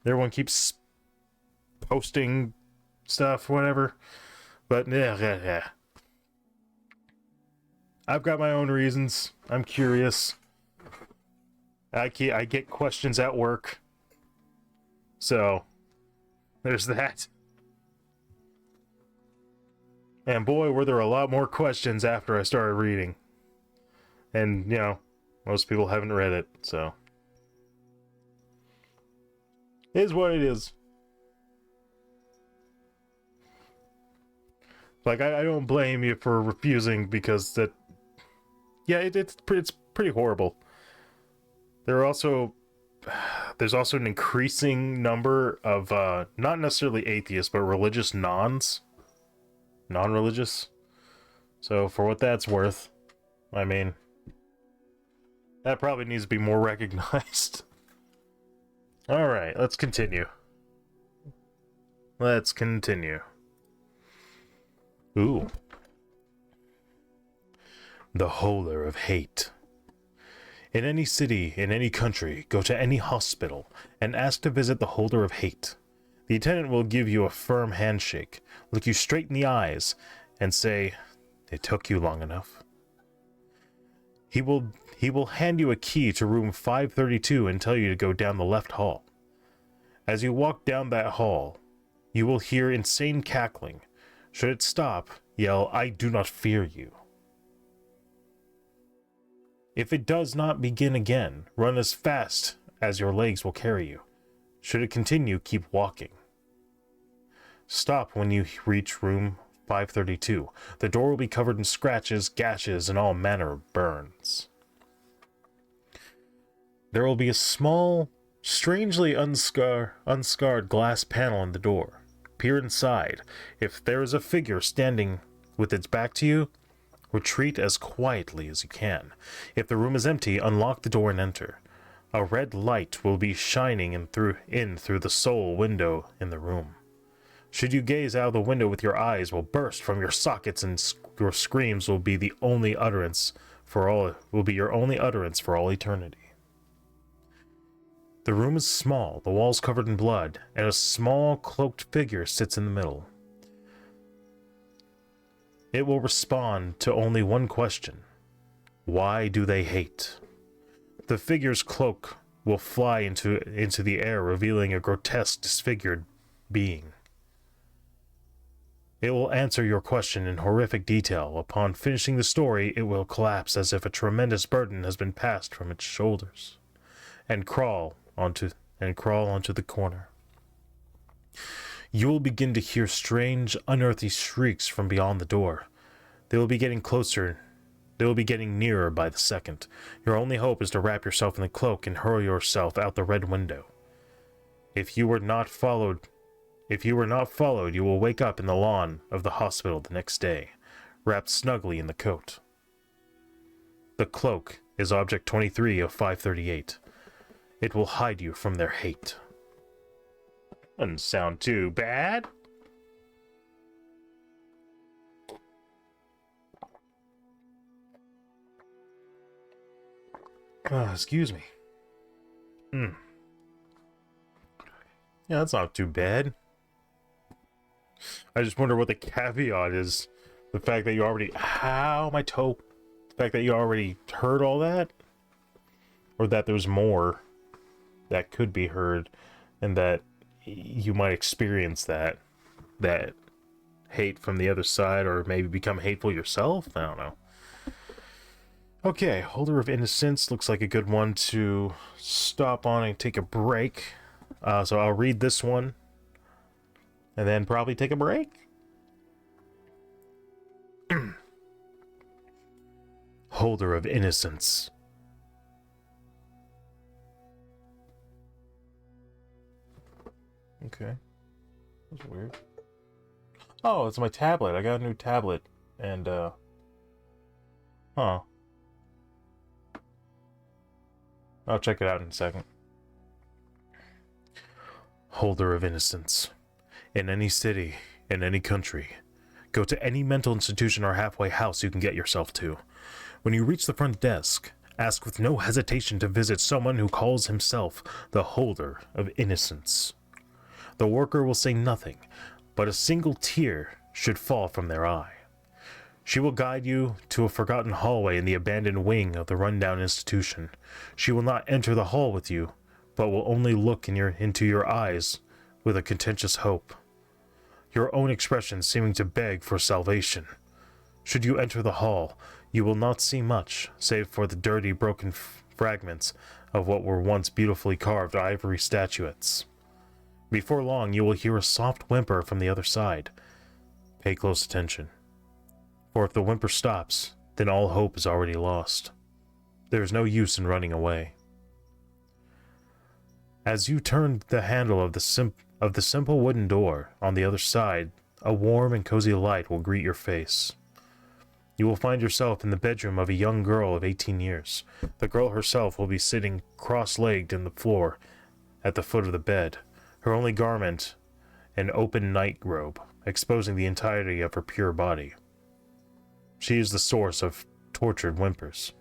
Everyone keeps posting stuff, whatever. But, yeah. I've got my own reasons. I'm curious. I get questions at work. So, there's that. And boy, were there a lot more questions after I started reading. And, you know, most people haven't read it, so. It is what it is. Like, I don't blame you for refusing, because that... Yeah, it's pretty horrible. There's also an increasing number of, not necessarily atheists, but religious non-religious. So for what that's worth, I mean, that probably needs to be more recognized. All right, let's continue. Ooh. The Holder of Hate. In any city, in any country, go to any hospital and ask to visit the Holder of Hate. The attendant will give you a firm handshake, look you straight in the eyes, and say, "It took you long enough." He will hand you a key to room 532 and tell you to go down the left hall. As you walk down that hall, you will hear insane cackling. Should it stop, yell, "I do not fear you." If it does not begin again, run as fast as your legs will carry you. Should it continue, keep walking. Stop when you reach room 532. The door will be covered in scratches, gashes, and all manner of burns. There will be a small, strangely unscarred glass panel on the door. Peer inside. If there is a figure standing with its back to you, retreat as quietly as you can. If the room is empty, unlock the door and enter. A red light will be shining in through the sole window in the room. Should you gaze out of the window with your eyes will burst from your sockets, and your screams will be your only utterance for all eternity. The room is small, the walls covered in blood, and a small cloaked figure sits in the middle. It will respond to only one question. Why do they hate? The figure's cloak will fly into the air, revealing a grotesque, disfigured being. It will answer your question in horrific detail. Upon finishing the story, it will collapse as if a tremendous burden has been passed from its shoulders, and crawl onto the corner. You will begin to hear strange, unearthly shrieks from beyond the door. They will be getting closer. They will be getting nearer by the second. Your only hope is to wrap yourself in the cloak and hurl yourself out the red window. If you were not followed, you will wake up in the lawn of the hospital the next day, wrapped snugly in the coat. The cloak is Object 23 of 538. It will hide you from their hate. Doesn't sound too bad. Excuse me. Yeah, that's not too bad. I just wonder what the caveat is. The fact that you already... Ow, my toe. The fact that you already heard all that? Or that there's more that could be heard, and that you might experience that hate from the other side, or maybe become hateful yourself? I don't know. Okay, Holder of Innocence looks like a good one to stop on and take a break. So I'll read this one, and then probably take a break. Holder of Innocence. Okay. That's weird. Oh, it's my tablet. I got a new tablet. And, huh. I'll check it out in a second. Holder of Innocence. In any city, in any country, go to any mental institution or halfway house you can get yourself to. When you reach the front desk, ask with no hesitation to visit someone who calls himself the Holder of Innocence. The worker will say nothing, but a single tear should fall from their eye. She will guide you to a forgotten hallway in the abandoned wing of the rundown institution. She will not enter the hall with you, but will only look into your eyes with a contentious hope, your own expression seeming to beg for salvation. Should you enter the hall, you will not see much, save for the dirty, broken fragments of what were once beautifully carved ivory statuettes. Before long, you will hear a soft whimper from the other side. Pay close attention, for if the whimper stops, then all hope is already lost. There is no use in running away. As you turn the handle of the simple wooden door on the other side, a warm and cozy light will greet your face. You will find yourself in the bedroom of a young girl of 18 years. The girl herself will be sitting cross-legged in the floor at the foot of the bed, her only garment an open night robe, exposing the entirety of her pure body. She is the source of tortured whimpers,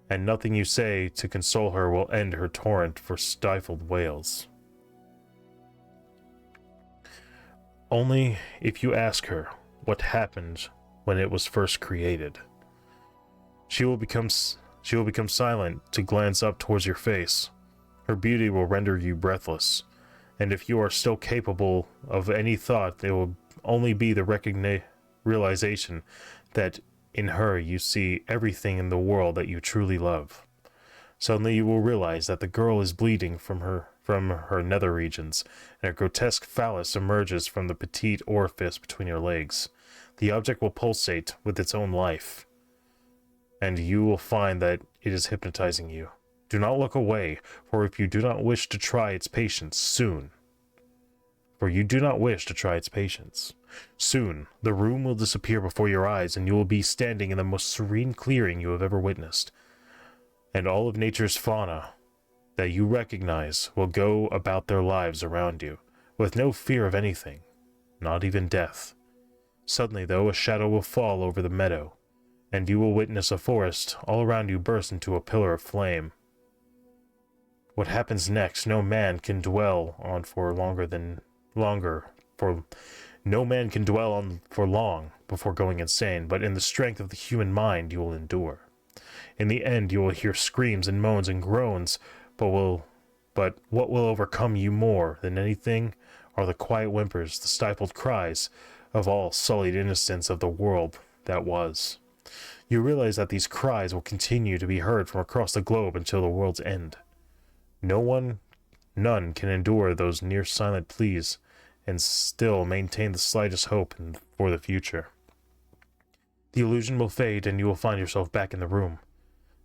and nothing you say to console her will end her torrent for stifled wails. Only if you ask her what happened when it was first created. She will become silent to glance up towards your face. Her beauty will render you breathless, and if you are still capable of any thought, it will only be the realization that in her you see everything in the world that you truly love. Suddenly you will realize that the girl is bleeding from her nether regions, and a grotesque phallus emerges from the petite orifice between your legs. The object will pulsate with its own life, and you will find that it is hypnotizing you. Do not look away, for you do not wish to try its patience soon. Soon, the room will disappear before your eyes, and you will be standing in the most serene clearing you have ever witnessed. And all of nature's fauna that you recognize will go about their lives around you, with no fear of anything, not even death. Suddenly, though, a shadow will fall over the meadow, and you will witness a forest all around you burst into a pillar of flame. What happens next, no man can dwell on for long before going insane, but in the strength of the human mind you will endure. In the end, you will hear screams and moans and groans, but what will overcome you more than anything are the quiet whimpers, the stifled cries of all sullied innocence of the world that was. You realize that these cries will continue to be heard from across the globe until the world's end. None can endure those near silent pleas and still maintain the slightest hope for the future. The illusion will fade, and you will find yourself back in the room.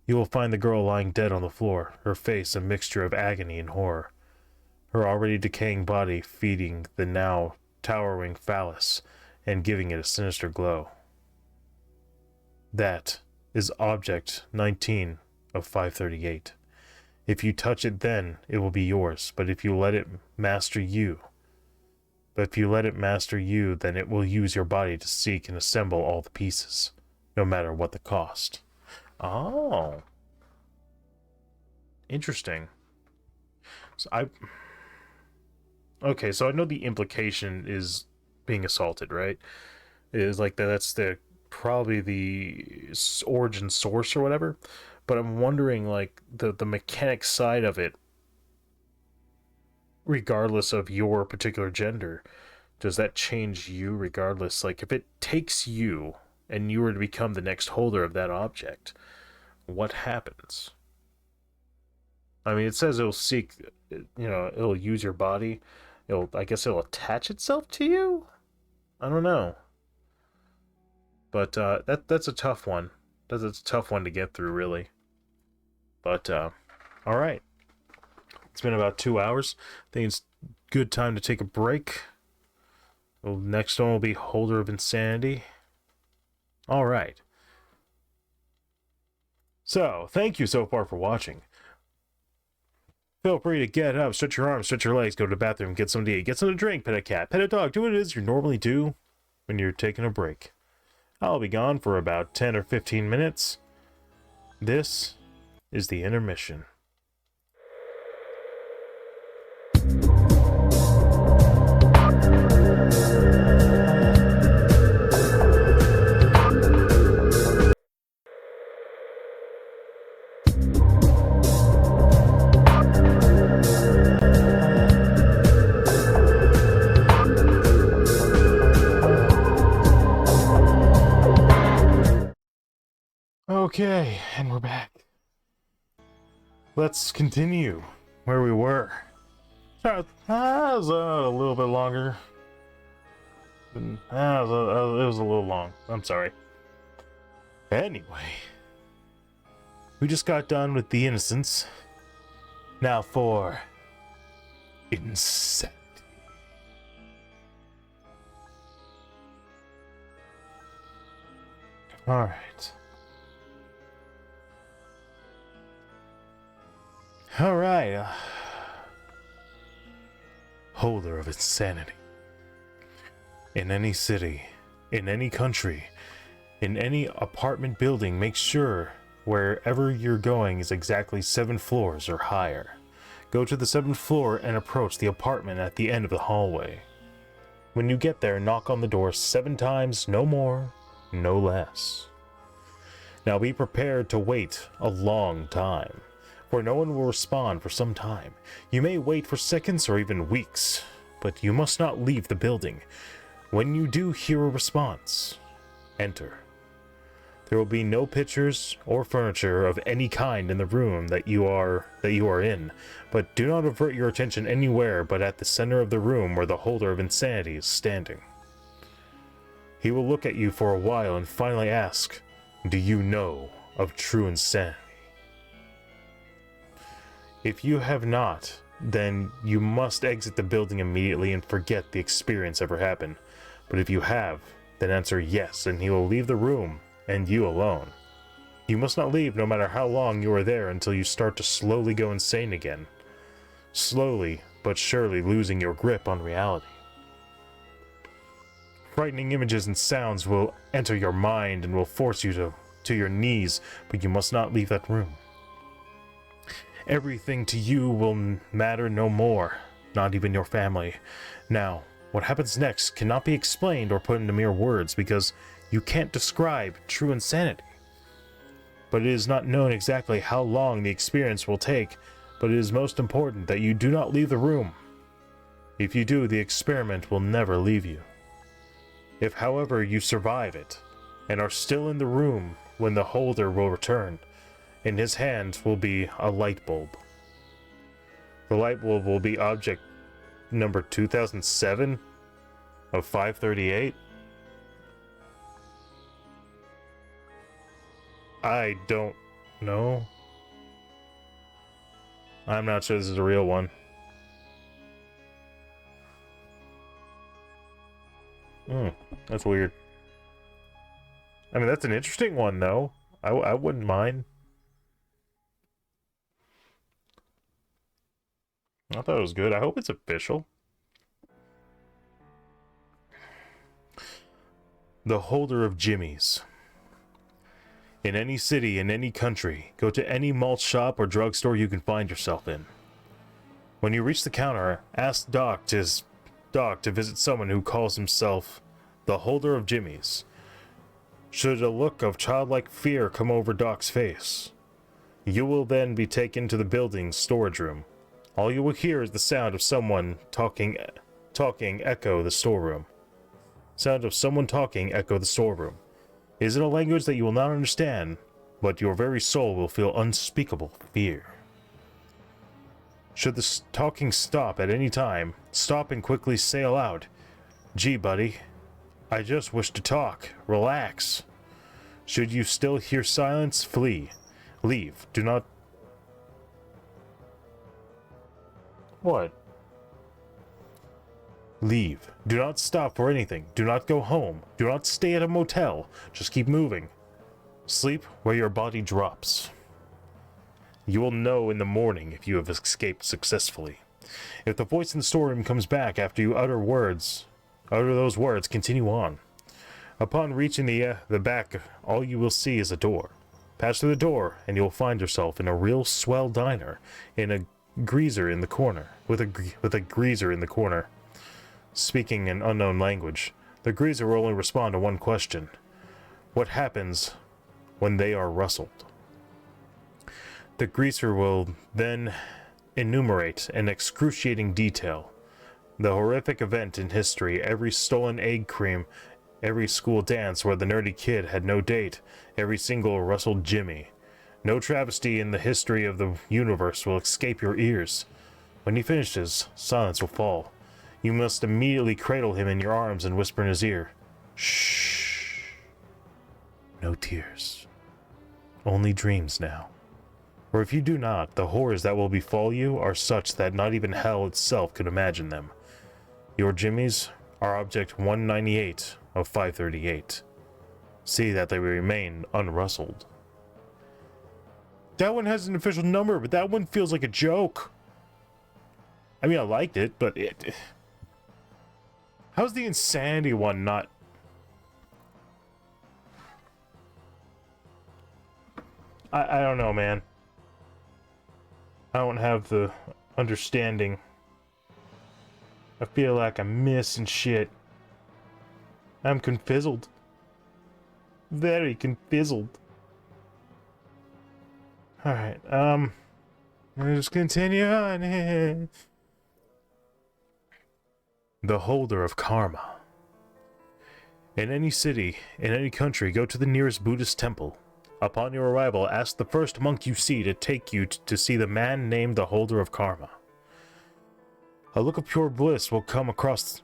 You will find the girl lying dead on the floor, her face a mixture of agony and horror, her already decaying body feeding the now towering phallus and giving it a sinister glow. That is object 19 of 538. If you touch it then, it will be yours, but if you let it master you, then it will use your body to seek and assemble all the pieces, no matter what the cost. Oh. Interesting. Okay, so I know the implication is being assaulted, right? Is like that's probably the origin source or whatever. But I'm wondering, like, the mechanic side of it, regardless of your particular gender, does that change you regardless? Like, if it takes you and you were to become the next holder of that object, what happens? I mean, it says it'll seek, it'll use your body. I guess it'll attach itself to you? I don't know. But that's a tough one. That's a tough one to get through, really. But, alright. It's been about 2 hours. I think it's good time to take a break. Well, next one will be Holder of Insanity. Alright. So, thank you so far for watching. Feel free to get up, stretch your arms, stretch your legs, go to the bathroom, get something to eat, get something to drink, pet a cat, pet a dog, do what it is you normally do when you're taking a break. I'll be gone for about 10 or 15 minutes. This is the intermission. Okay, and we're back. Let's continue where we were. That was a little bit longer. It was a little long. I'm sorry. Anyway, we just got done with the innocence. Now for insanity. All right. Alright, holder of insanity. In any city, in any country, in any apartment building, make sure wherever you're going is exactly 7 floors or higher. Go to the 7th floor and approach the apartment at the end of the hallway. When you get there, knock on the door 7 times, no more, no less. Now be prepared to wait a long time, for no one will respond for some time. You may wait for seconds or even weeks, but you must not leave the building. When you do hear a response, enter. There will be no pictures or furniture of any kind in the room that you are in, but do not avert your attention anywhere but at the center of the room where the holder of insanity is standing. He will look at you for a while and finally ask, "Do you know of true insanity?" If you have not, then you must exit the building immediately and forget the experience ever happened. But if you have, then answer yes, and he will leave the room, and you alone. You must not leave no matter how long you are there until you start to slowly go insane again. Slowly, but surely losing your grip on reality. Frightening images and sounds will enter your mind and will force you to your knees, but you must not leave that room. Everything to you will matter no more, not even your family. Now, what happens next cannot be explained or put into mere words because you can't describe true insanity. But it is not known exactly how long the experience will take, but it is most important that you do not leave the room. If you do, the experiment will never leave you. If, however, you survive it, and are still in the room when the holder will return, in his hand will be a light bulb. The light bulb will be object number 2007 of 538. I don't know. I'm not sure this is a real one. That's weird. I mean, that's an interesting one, though. I wouldn't mind. I thought it was good. I hope it's official. The holder of jimmies. In any city, in any country, go to any malt shop or drugstore you can find yourself in. When you reach the counter, ask Doc to visit someone who calls himself the holder of jimmies. Should a look of childlike fear come over Doc's face, you will then be taken to the building's storage room. All you will hear is the sound of someone talking echo the storeroom. Sound of someone talking echo the storeroom. It is in a language that you will not understand, but your very soul will feel unspeakable fear. Should the talking stop at any time, stop and quickly say aloud, "Gee, buddy, I just wish to talk. Relax." Should you still hear silence, flee. Leave. Do not... What? Leave. Do not stop for anything. Do not go home. Do not stay at a motel. Just keep moving. Sleep where your body drops. You will know in the morning if you have escaped successfully. If the voice in the storeroom comes back after you utter those words, continue on. Upon reaching the back, all you will see is a door. Pass through the door, and you will find yourself in a real swell diner, in a greaser in the corner, with a greaser in the corner. Speaking an unknown language, the greaser will only respond to one question. What happens when they are rustled? The greaser will then enumerate in excruciating detail the horrific event in history, every stolen egg cream, every school dance where the nerdy kid had no date, every single rustled jimmy. No travesty in the history of the universe will escape your ears. When he finishes, silence will fall. You must immediately cradle him in your arms and whisper in his ear, "Shh. No tears. Only dreams now." For if you do not, the horrors that will befall you are such that not even hell itself could imagine them. Your jimmies are Object 198 of 538. See that they remain unrustled. That one has an official number, but that one feels like a joke. I mean, I liked it, but it... How's the insanity one not... I don't know, man. I don't have the understanding. I feel like I'm missing shit. I'm confizzled. Very confizzled. Alright, let's continue on. The holder of karma. In any city, in any country, go to the nearest Buddhist temple. Upon your arrival, ask the first monk you see to take you to see the man named the holder of karma. A look of pure bliss will cross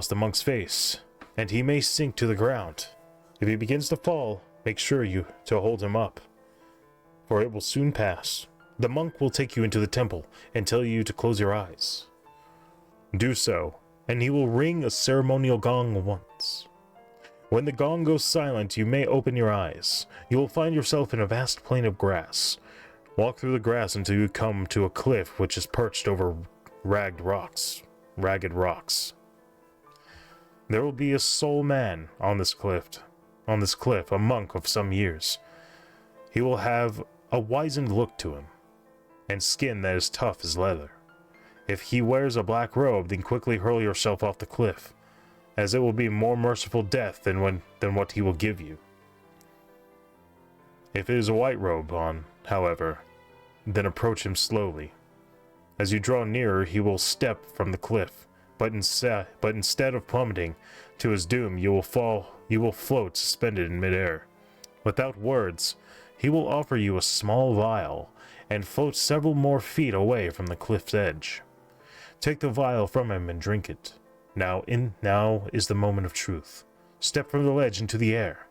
the monk's face, and he may sink to the ground. If he begins to fall, make sure to hold him up, for it will soon pass. The monk will take you into the temple and tell you to close your eyes. Do so, and he will ring a ceremonial gong once. When the gong goes silent, you may open your eyes. You will find yourself in a vast plain of grass. Walk through the grass until you come to a cliff which is perched over ragged rocks. There will be a sole man on this cliff, a monk of some years. He will have a wizened look to him, and skin that is tough as leather. If he wears a black robe, then quickly hurl yourself off the cliff, as it will be more merciful death than what he will give you. If it is a white robe on, however, then approach him slowly. As you draw nearer, he will step from the cliff, but instead of plummeting to his doom, you will float suspended in midair. Without words, he will offer you a small vial and float several more feet away from the cliff's edge. Take the vial from him and drink it. Now is the moment of truth. Step from the ledge into the air.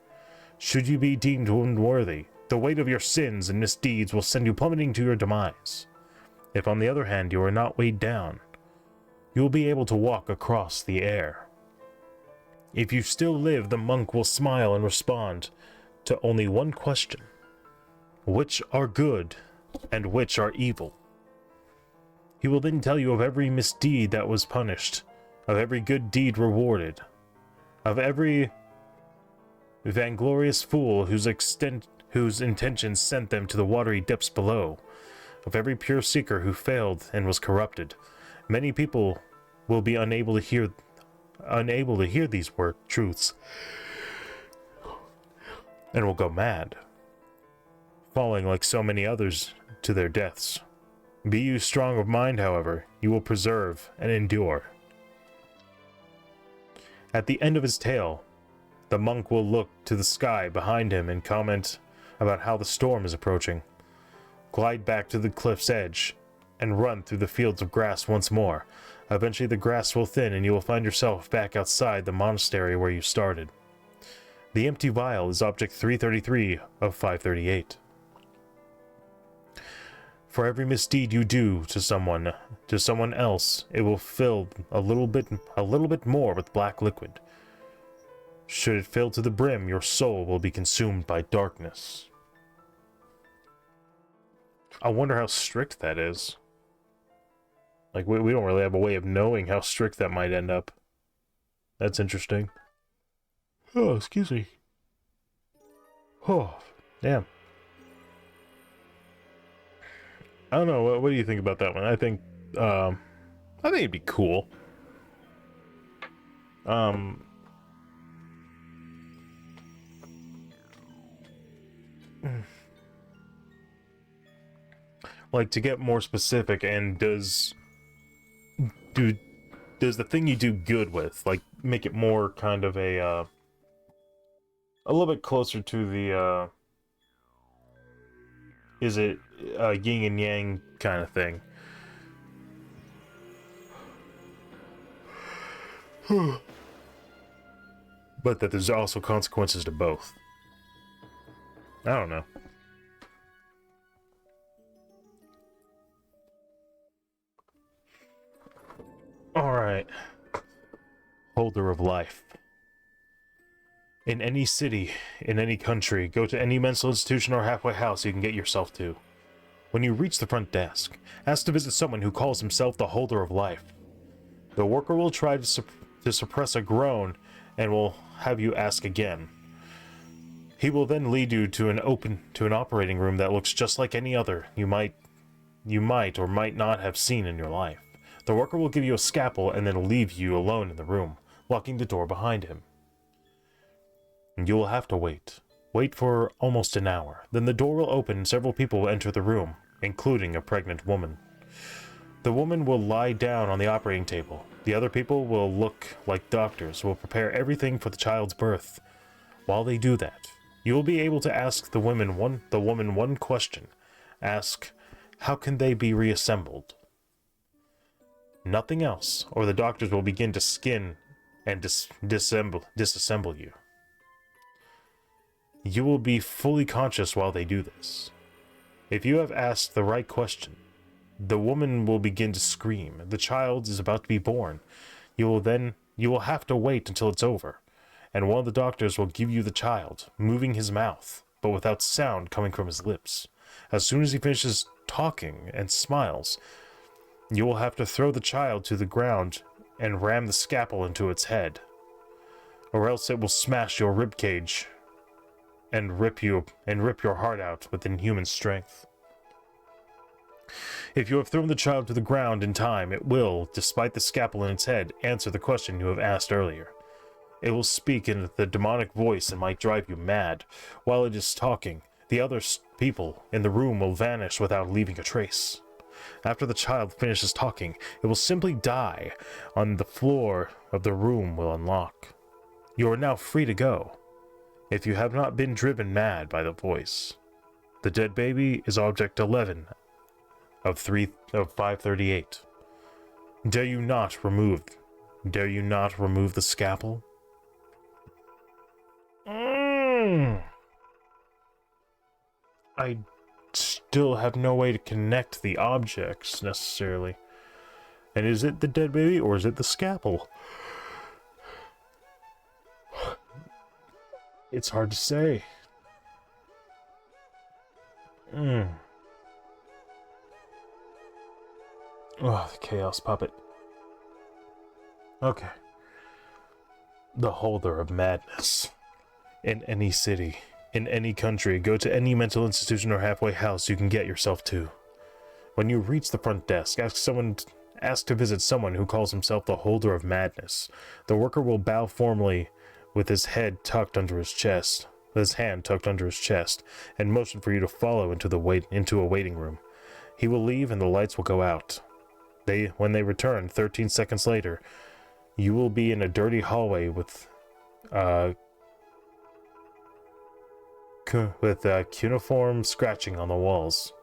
Should you be deemed unworthy, the weight of your sins and misdeeds will send you plummeting to your demise. If on the other hand you are not weighed down, you will be able to walk across the air. If you still live, the monk will smile and respond, to only one question: which are good and which are evil? He will then tell you of every misdeed that was punished, of every good deed rewarded, of every vainglorious fool whose intentions sent them to the watery depths below, of every pure seeker who failed and was corrupted. Many people will be unable to hear these truths, and will go mad, falling like so many others to their deaths. Be you strong of mind, however, you will persevere and endure. At the end of his tale, the monk will look to the sky behind him and comment about how the storm is approaching, glide back to the cliff's edge, and run through the fields of grass once more. Eventually the grass will thin and you will find yourself back outside the monastery where you started. The empty vial is object 333 of 538. For every misdeed you do to someone else, it will fill a little bit more with black liquid. Should it fill to the brim, your soul will be consumed by darkness. I wonder how strict that is. Like, we don't really have a way of knowing how strict that might end up. That's interesting. Oh, excuse me. Oh, damn. I don't know. What do you think about that one? I think it'd be cool. Like, to get more specific, and does the thing you do good with, like, make it more kind of a little bit closer to the is it a yin and yang kind of thing? But that there's also consequences to both. I don't know. Alright. Holder of life. In any city, in any country, go to any mental institution or halfway house you can get yourself to. When you reach the front desk, ask to visit someone who calls himself the Holder of Life. The worker will try to suppress a groan and will have you ask again. He will then lead you to an operating room that looks just like any other you might or might not have seen in your life. The worker will give you a scalpel and then leave you alone in the room, locking the door behind him. You will have to wait. Wait for almost an hour. Then the door will open and several people will enter the room, including a pregnant woman. The woman will lie down on the operating table. The other people will look like doctors, will prepare everything for the child's birth. While they do that, you will be able to ask the woman one question. Ask, how can they be reassembled? Nothing else, or the doctors will begin to skin and disassemble you. You will be fully conscious while they do this. If you have asked the right question, the woman will begin to scream. The child is about to be born. You will have to wait until it's over, and one of the doctors will give you the child, moving his mouth, but without sound coming from his lips. As soon as he finishes talking and smiles, you will have to throw the child to the ground and ram the scalpel into its head, or else it will smash your rib cage and rip your heart out with inhuman strength. If you have thrown the child to the ground in time, it will, despite the scalpel in its head, answer the question you have asked earlier. It will speak in the demonic voice and might drive you mad. While it is talking, the other people in the room will vanish without leaving a trace. After the child finishes talking, it will simply die, and the floor of the room will unlock. You are now free to go, if you have not been driven mad by the voice. The dead baby is object 11 of 538. Dare you not remove the scalpel? I still have no way to connect the objects, necessarily. And is it the dead baby, or is it the scalpel? It's hard to say. Oh, the chaos puppet. Okay. The holder of madness. In any city, in any country, go to any mental institution or halfway house you can get yourself to. When you reach the front desk, ask to visit someone who calls himself the holder of madness. The worker will bow formally with his head tucked under his chest, with his hand tucked under his chest, and motion for you to follow into a waiting room. He will leave and the lights will go out. When they return 13 seconds later, you will be in a dirty hallway with cuneiform scratching on the walls.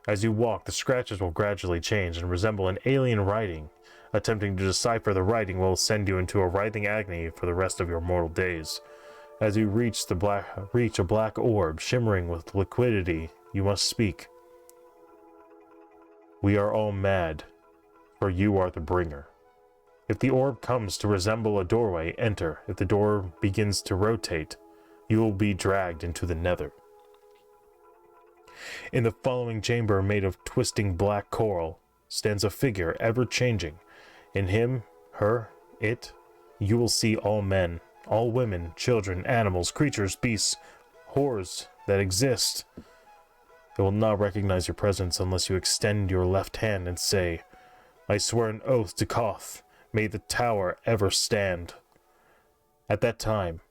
As you walk, the scratches will gradually change and resemble an alien writing. Attempting to decipher the writing will send you into a writhing agony for the rest of your mortal days. As you reach a black orb shimmering with liquidity, you must speak. We are all mad, for you are the bringer. If the orb comes to resemble a doorway, enter. If the door begins to rotate, you will be dragged into the nether. In the following chamber, made of twisting black coral, stands a figure ever-changing. In him, her, it, you will see all men, all women, children, animals, creatures, beasts, horrors that exist. It will not recognize your presence unless you extend your left hand and say, I swear an oath to Koth, may the tower ever stand. At that time,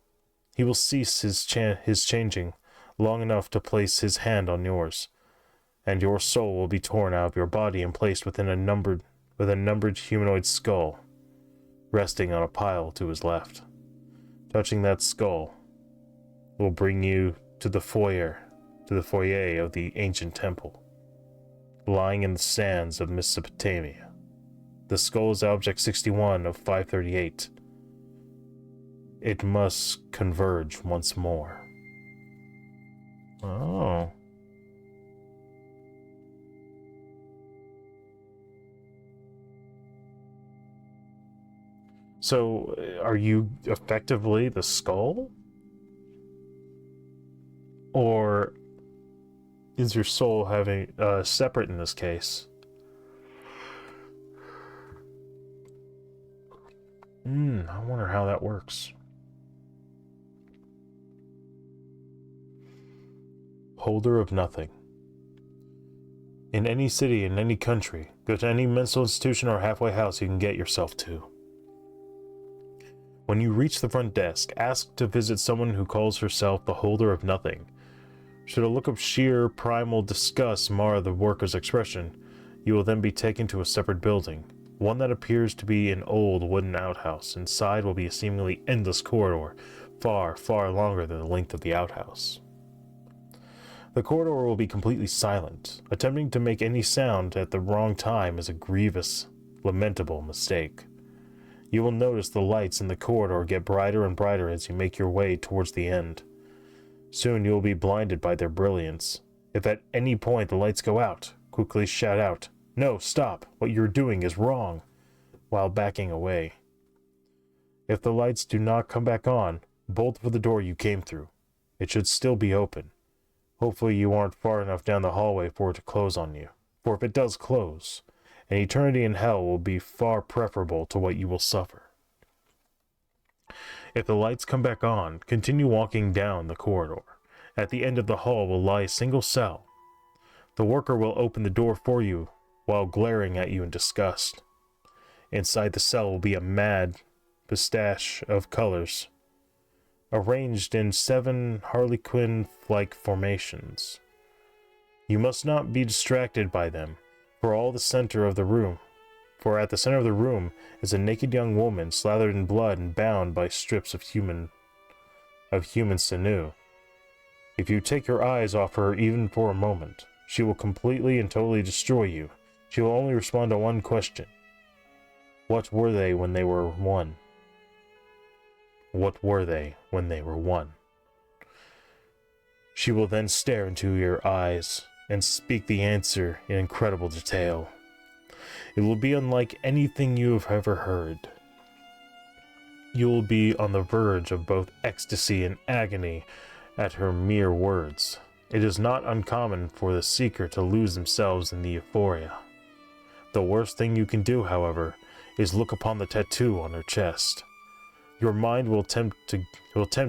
he will cease his changing long enough to place his hand on yours, and your soul will be torn out of your body and placed with a numbered humanoid skull, resting on a pile to his left. Touching that skull will bring you to the foyer of the ancient temple, lying in the sands of Mesopotamia. The skull is Object 61 of 538. It must converge once more. Oh. So, are you effectively the skull? Or is your soul having separate in this case? I wonder how that works. Holder of nothing. In any city, in any country, go to any mental institution or halfway house you can get yourself to. When you reach the front desk, ask to visit someone who calls herself the holder of nothing. Should a look of sheer primal disgust mar the worker's expression, you will then be taken to a separate building, one that appears to be an old wooden outhouse. Inside will be a seemingly endless corridor, far, far longer than the length of the outhouse. The corridor will be completely silent. Attempting to make any sound at the wrong time is a grievous, lamentable mistake. You will notice the lights in the corridor get brighter and brighter as you make your way towards the end. Soon you will be blinded by their brilliance. If at any point the lights go out, quickly shout out, "No, stop, what you're doing is wrong," while backing away. If the lights do not come back on, bolt for the door you came through. It should still be open. Hopefully you aren't far enough down the hallway for it to close on you. For if it does close, an eternity in hell will be far preferable to what you will suffer. If the lights come back on, continue walking down the corridor. At the end of the hall will lie a single cell. The worker will open the door for you while glaring at you in disgust. Inside the cell will be a mad pistache of colors, arranged in 7 harlequin-like formations. You must not be distracted by them, for at the center of the room is a naked young woman slathered in blood and bound by strips of human sinew. If you take your eyes off her even for a moment, she will completely and totally destroy you. She will only respond to one question. What were they when they were one? What were they when they were one? She will then stare into your eyes and speak the answer in incredible detail. It will be unlike anything you have ever heard. You will be on the verge of both ecstasy and agony at her mere words. It is not uncommon for the seeker to lose themselves in the euphoria. The worst thing you can do, however, is look upon the tattoo on her chest. Your mind will tempt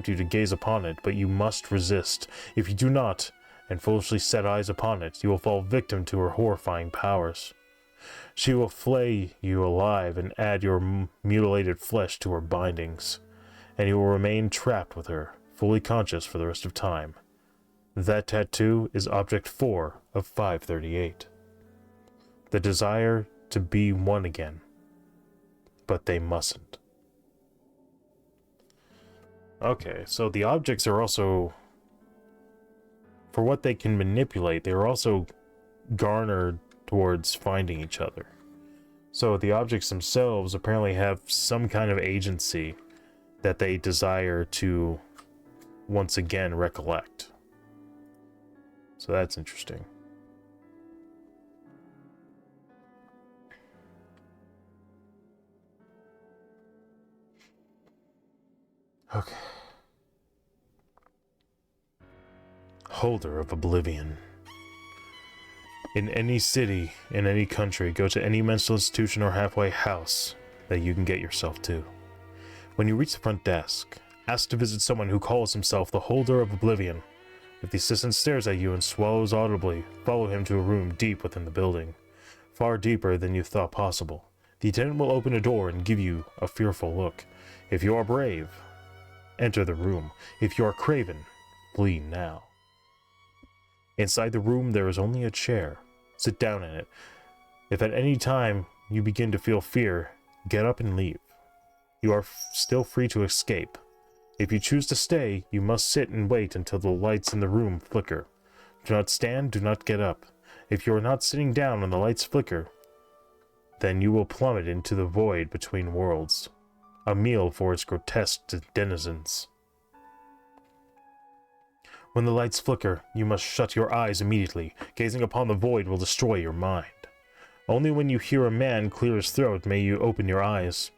you to gaze upon it, but you must resist. If you do not, and foolishly set eyes upon it, you will fall victim to her horrifying powers. She will flay you alive and add your mutilated flesh to her bindings, and you will remain trapped with her, fully conscious for the rest of time. That tattoo is Object 4 of 538. The desire to be one again. But they mustn't. Okay, so the objects are also, for what they can manipulate, they're also garnered towards finding each other. So the objects themselves apparently have some kind of agency that they desire to once again recollect. So that's interesting. Okay. Holder of Oblivion. In any city, in any country, go to any mental institution or halfway house that you can get yourself to. When you reach the front desk, ask to visit someone who calls himself the Holder of Oblivion. If the assistant stares at you and swallows audibly, follow him to a room deep within the building, far deeper than you thought possible. The attendant will open a door and give you a fearful look. If you are brave, enter the room. If you are craven, flee now. Inside the room there is only a chair. Sit down in it. If at any time you begin to feel fear, get up and leave. You are still free to escape. If you choose to stay, you must sit and wait until the lights in the room flicker. Do not stand, do not get up. If you are not sitting down when the lights flicker, then you will plummet into the void between worlds, a meal for its grotesque denizens. When the lights flicker, you must shut your eyes immediately. Gazing upon the void will destroy your mind. Only when you hear a man clear his throat may you open your eyes.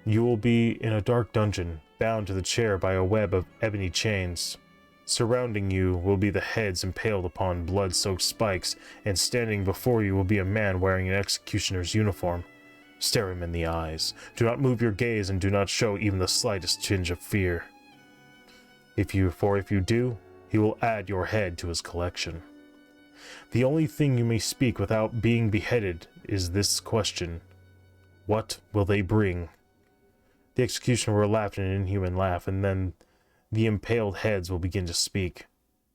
You will be in a dark dungeon, bound to the chair by a web of ebony chains. Surrounding you will be the heads impaled upon blood-soaked spikes, and standing before you will be a man wearing an executioner's uniform. Stare him in the eyes. Do not move your gaze and do not show even the slightest tinge of fear. If you do, he will add your head to his collection. The only thing you may speak without being beheaded is this question: what will they bring? The executioner will laugh an inhuman laugh, and then the impaled heads will begin to speak.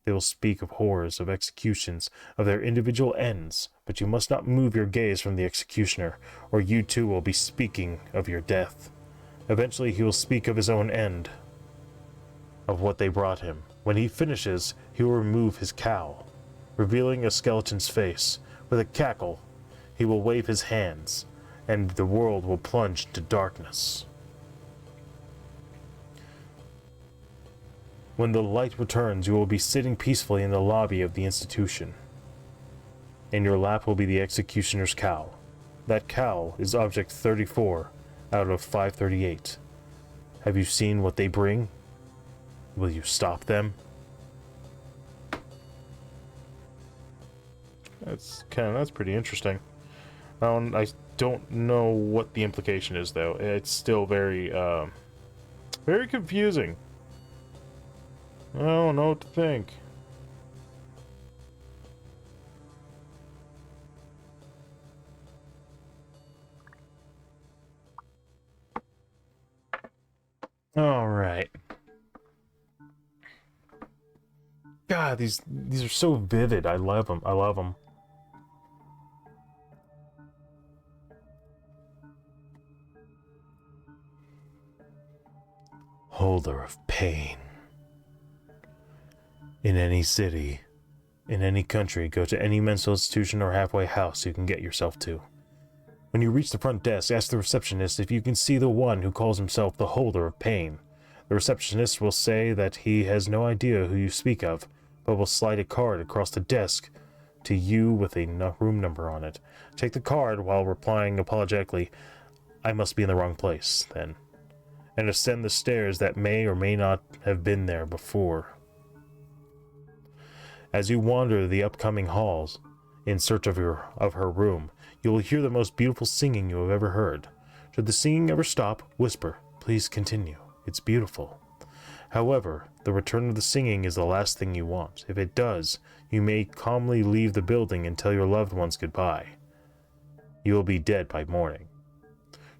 They will speak of horrors, of executions, of their individual ends, but you must not move your gaze from the executioner, or you too will be speaking of your death. Eventually he will speak of his own end, of what they brought him. When he finishes, he will remove his cowl, revealing a skeleton's face. With a cackle, he will wave his hands, and the world will plunge into darkness. When the light returns, you will be sitting peacefully in the lobby of the institution. In your lap will be the executioner's cowl. That cowl is Object 34 out of 538. Have you seen what they bring? Will you stop them? That's pretty interesting. I don't know what the implication is, though. It's still very confusing. I don't know what to think. All right. God, these are so vivid. I love them. I love them. Holder of pain. In any city, in any country, go to any mental institution or halfway house you can get yourself to. When you reach the front desk, ask the receptionist if you can see the one who calls himself the Holder of Pain. The receptionist will say that he has no idea who you speak of, but will slide a card across the desk to you with a room number on it. Take the card while replying apologetically, "I must be in the wrong place," then. and ascend the stairs that may or may not have been there before. As you wander the upcoming halls in search of her room, you will hear the most beautiful singing you have ever heard. Should the singing ever stop, whisper, "Please continue. It's beautiful." However, the return of the singing is the last thing you want. If it does, you may calmly leave the building and tell your loved ones goodbye. You will be dead by morning.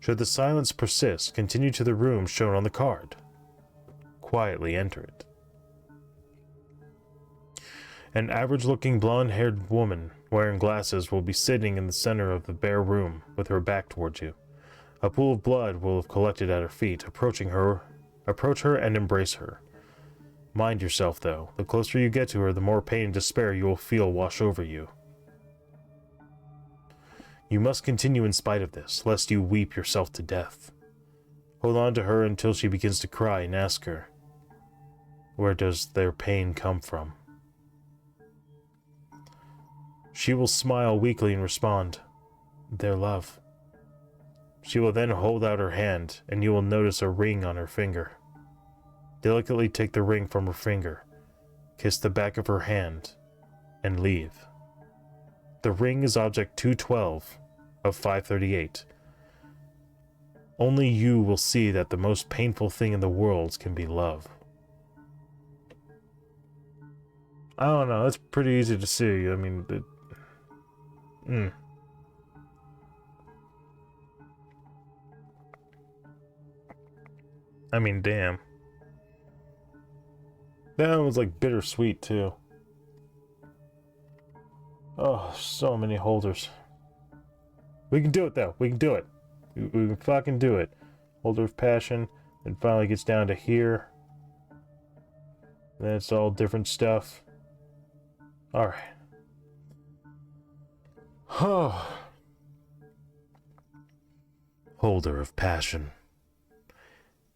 Should the silence persist, continue to the room shown on the card. Quietly enter it. An average-looking blonde-haired woman wearing glasses will be sitting in the center of the bare room with her back towards you. A pool of blood will have collected at her feet. Approach her and embrace her. Mind yourself, though. The closer you get to her, the more pain and despair you will feel wash over you. You must continue in spite of this, lest you weep yourself to death. Hold on to her until she begins to cry and ask her, where does their pain come from? She will smile weakly and respond, their love. She will then hold out her hand, and you will notice a ring on her finger. Delicately take the ring from her finger, kiss the back of her hand, and leave. The ring is object 212 of 538. Only you will see that the most painful thing in the world can be love. I don't know, that's pretty easy to see. I mean, I mean, damn. That was like bittersweet too. Oh, so many holders. We can do it though. We can do it. We can fucking do it. Holder of passion. Then finally gets down to here. Then it's all different stuff. Alright. Holder of passion.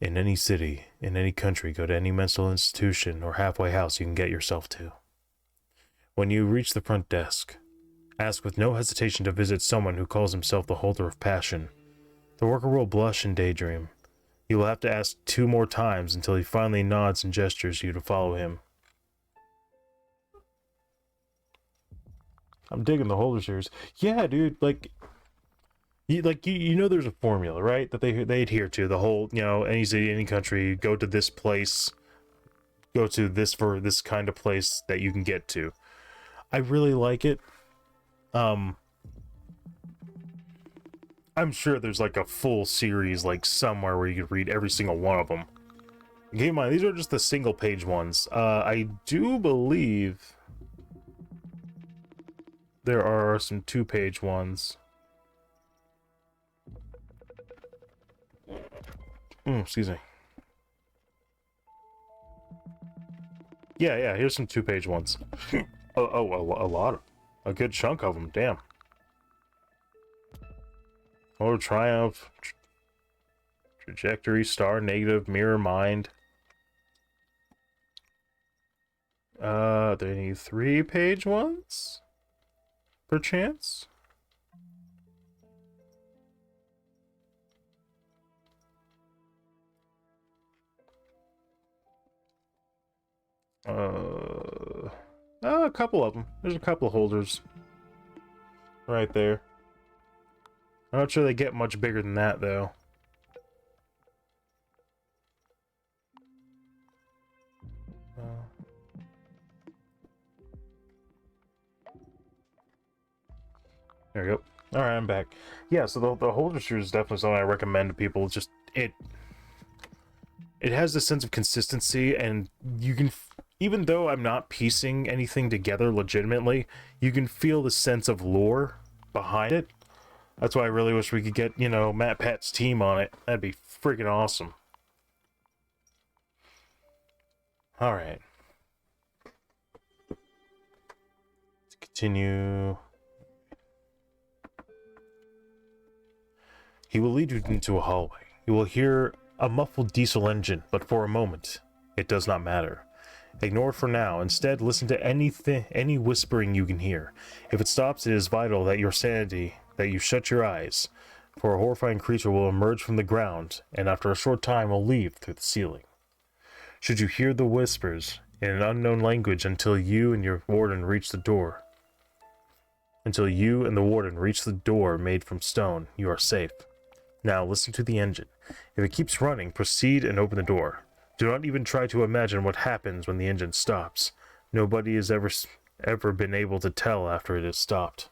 In any city, in any country, go to any mental institution or halfway house you can get yourself to. When you reach the front desk, ask with no hesitation to visit someone who calls himself the Holder of Passion. The worker will blush and daydream. You will have to ask 2 more times until he finally nods and gestures you to follow him. I'm digging the Holder series. Yeah, dude, you know there's a formula, right? That they adhere to. The whole, any city, any country, go to this place, go to this for this kind of place that you can get to. I really like it. I'm sure there's like a full series like somewhere where you could read every single one of them. Keep in mind, these are just the single page ones. I do believe there are some 2-page ones. Excuse me. Yeah, here's some 2-page ones. a lot of, a good chunk of them, damn. Or Triumph, Trajectory, Star, Negative, Mirror, Mind. Are there any 3-page ones? Perchance? A couple of them. There's a couple of holders right there. I'm not sure they get much bigger than that, though. There we go. Alright, I'm back. Yeah, so the holder series is definitely something I recommend to people. It's just, it has this sense of consistency, and you can, even though I'm not piecing anything together legitimately, you can feel the sense of lore behind it. That's why I really wish we could get, Matt Pat's team on it. That'd be freaking awesome. Alright. Let's continue. He will lead you into a hallway. You will hear a muffled diesel engine, but for a moment, it does not matter. Ignore it for now. Instead, listen to any whispering you can hear. If it stops, it is vital that your sanity, that you shut your eyes. for a horrifying creature will emerge from the ground and after a short time will leave through the ceiling. Should you hear the whispers in an unknown language until you and the warden reach the door made from stone, you are safe. Now listen to the engine. If it keeps running, proceed and open the door. Do not even try to imagine what happens when the engine stops. Nobody has ever been able to tell after it has stopped.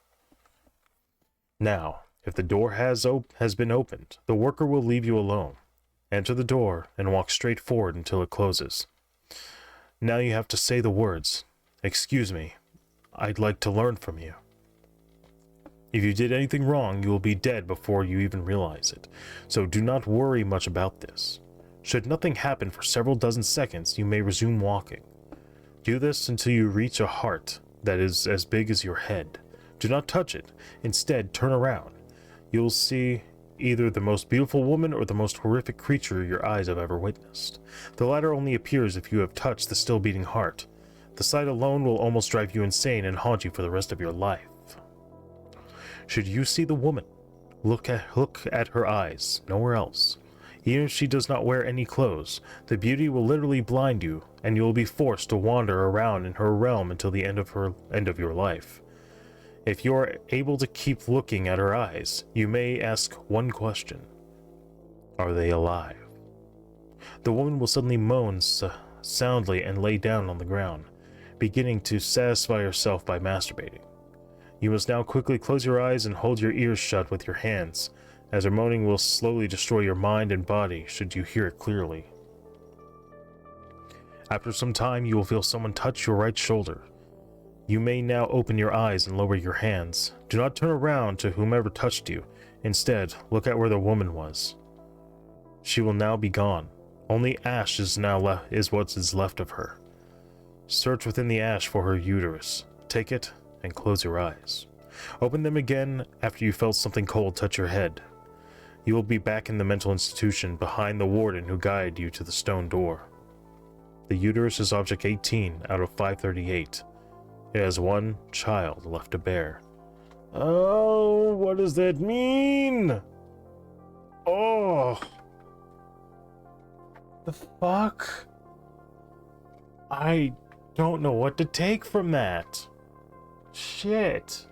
Now, if the door has been opened, the worker will leave you alone. Enter the door and walk straight forward until it closes. Now you have to say the words, "Excuse me, I'd like to learn from you." If you did anything wrong, you will be dead before you even realize it, so do not worry much about this. Should nothing happen for several dozen seconds, you may resume walking. Do this until you reach a heart that is as big as your head. Do not touch it. Instead, turn around. You will see either the most beautiful woman or the most horrific creature your eyes have ever witnessed. The latter only appears if you have touched the still beating heart. The sight alone will almost drive you insane and haunt you for the rest of your life. Should you see the woman, look at her eyes, nowhere else. Even if she does not wear any clothes, the beauty will literally blind you, and you will be forced to wander around in her realm until the end of your life. If you are able to keep looking at her eyes, you may ask one question. Are they alive? The woman will suddenly moan soundly and lay down on the ground, beginning to satisfy herself by masturbating. You must now quickly close your eyes and hold your ears shut with your hands, as her moaning will slowly destroy your mind and body should you hear it clearly. After some time, you will feel someone touch your right shoulder. You may now open your eyes and lower your hands. Do not turn around to whomever touched you. Instead, look at where the woman was. She will now be gone. Only ash is what is left of her. Search within the ash for her uterus. Take it and close your eyes. Open them again after you felt something cold touch your head. You will be back in the mental institution behind the warden who guided you to the stone door. The uterus is object 18 out of 538. It has one child left to bear. Oh, what does that mean? Oh. The fuck? I don't know what to take from that. Shit.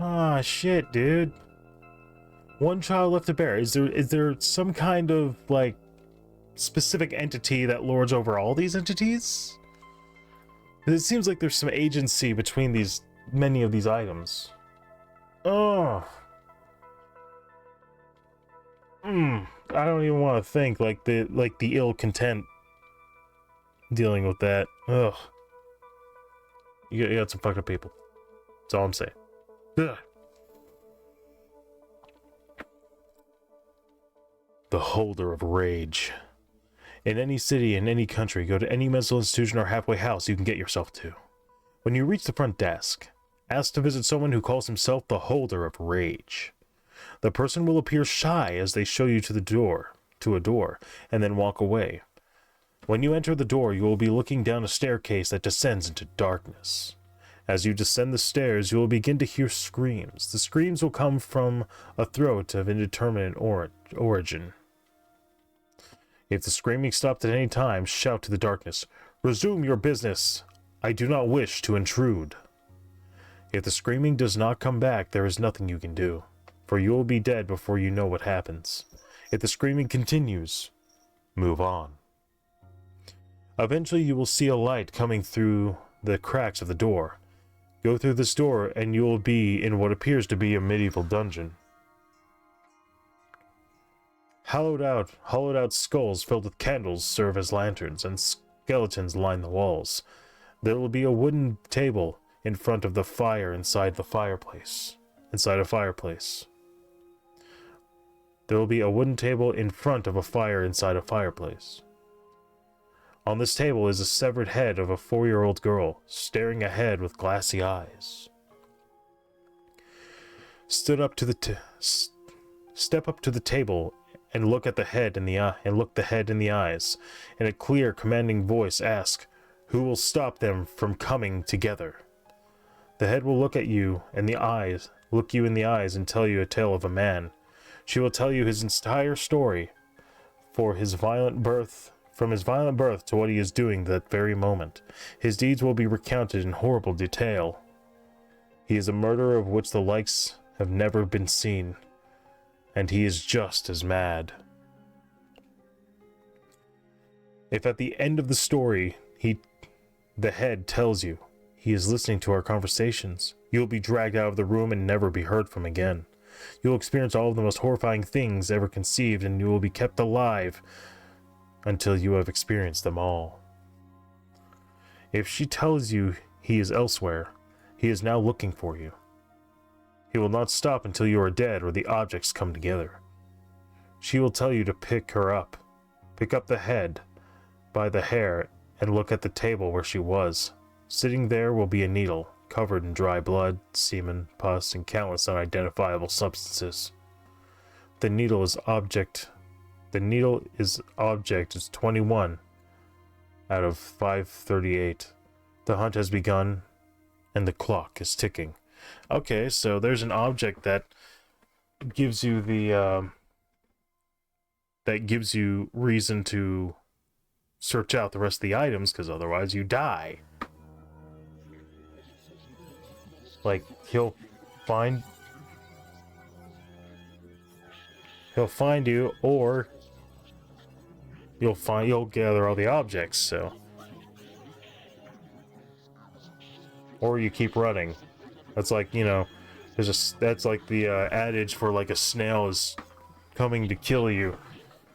Ah, shit, dude. One child left to bear. Is there some kind of, like, specific entity that lords over all these entities? It seems like there's some agency between many of these items. Oh. I don't even want to think like the ill content dealing with that. Ugh. You got some fucked up people. That's all I'm saying. Ugh. The holder of rage. In any city, in any country, go to any mental institution or halfway house you can get yourself to. When you reach the front desk, ask to visit someone who calls himself the holder of rage. The person will appear shy as they show you to a door, and then walk away. When you enter the door, you will be looking down a staircase that descends into darkness. As you descend the stairs, you will begin to hear screams. The screams will come from a throat of indeterminate origin. If the screaming stopped at any time, shout to the darkness, "Resume your business! I do not wish to intrude." If the screaming does not come back, there is nothing you can do, for you will be dead before you know what happens. If the screaming continues, move on. Eventually you will see a light coming through the cracks of the door. Go through this door and you will be in what appears to be a medieval dungeon. Hollowed out skulls filled with candles serve as lanterns, and skeletons line the walls. There will be a wooden table in front of the fire inside a fireplace. There will be a wooden table in front of a fire inside a fireplace. On this table is a severed head of a 4-year-old girl, staring ahead with glassy eyes. Step up to the table and look the head in the eyes. In a clear, commanding voice, ask, "Who will stop them from coming together?" The head will look at you, and the eyes look you in the eyes, and tell you a tale of a man. She will tell you his entire story, from his violent birth to what he is doing that very moment. His deeds will be recounted in horrible detail. He is a murderer of which the likes have never been seen, and he is just as mad. If at the end of the story, the head tells you he is listening to our conversations, you will be dragged out of the room and never be heard from again. You will experience all of the most horrifying things ever conceived, and you will be kept alive until you have experienced them all. If she tells you he is elsewhere, he is now looking for you. He will not stop until you are dead or the objects come together. She will tell you to pick her up. Pick up the head by the hair and look at the table where she was. Sitting there will be a needle, covered in dry blood, semen, pus, and countless unidentifiable substances. The needle is object is 21 out of 538. The hunt has begun, and the clock is ticking. Okay, so there's an object that gives you reason to search out the rest of the items, because otherwise you die. Like, he'll find you, or you'll gather all the objects, so. Or you keep running. That's like, that's like the adage for like a snail is coming to kill you.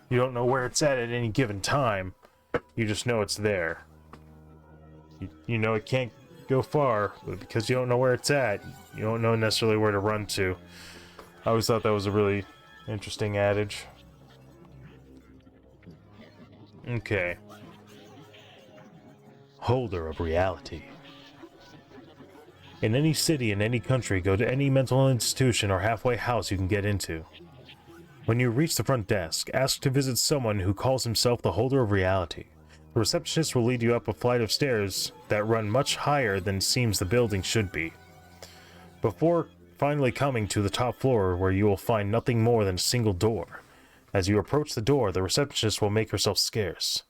You don't know where it's at any given time. You just know it's there. You know it can't go far, but because you don't know where it's at, you don't know necessarily where to run to. I always thought that was a really interesting adage. Okay. Holder of reality. In any city, in any country, go to any mental institution or halfway house you can get into. When you reach the front desk, ask to visit someone who calls himself the Holder of Reality. The receptionist will lead you up a flight of stairs that run much higher than it seems the building should be, before finally coming to the top floor, where you will find nothing more than a single door. As you approach the door, the receptionist will make herself scarce.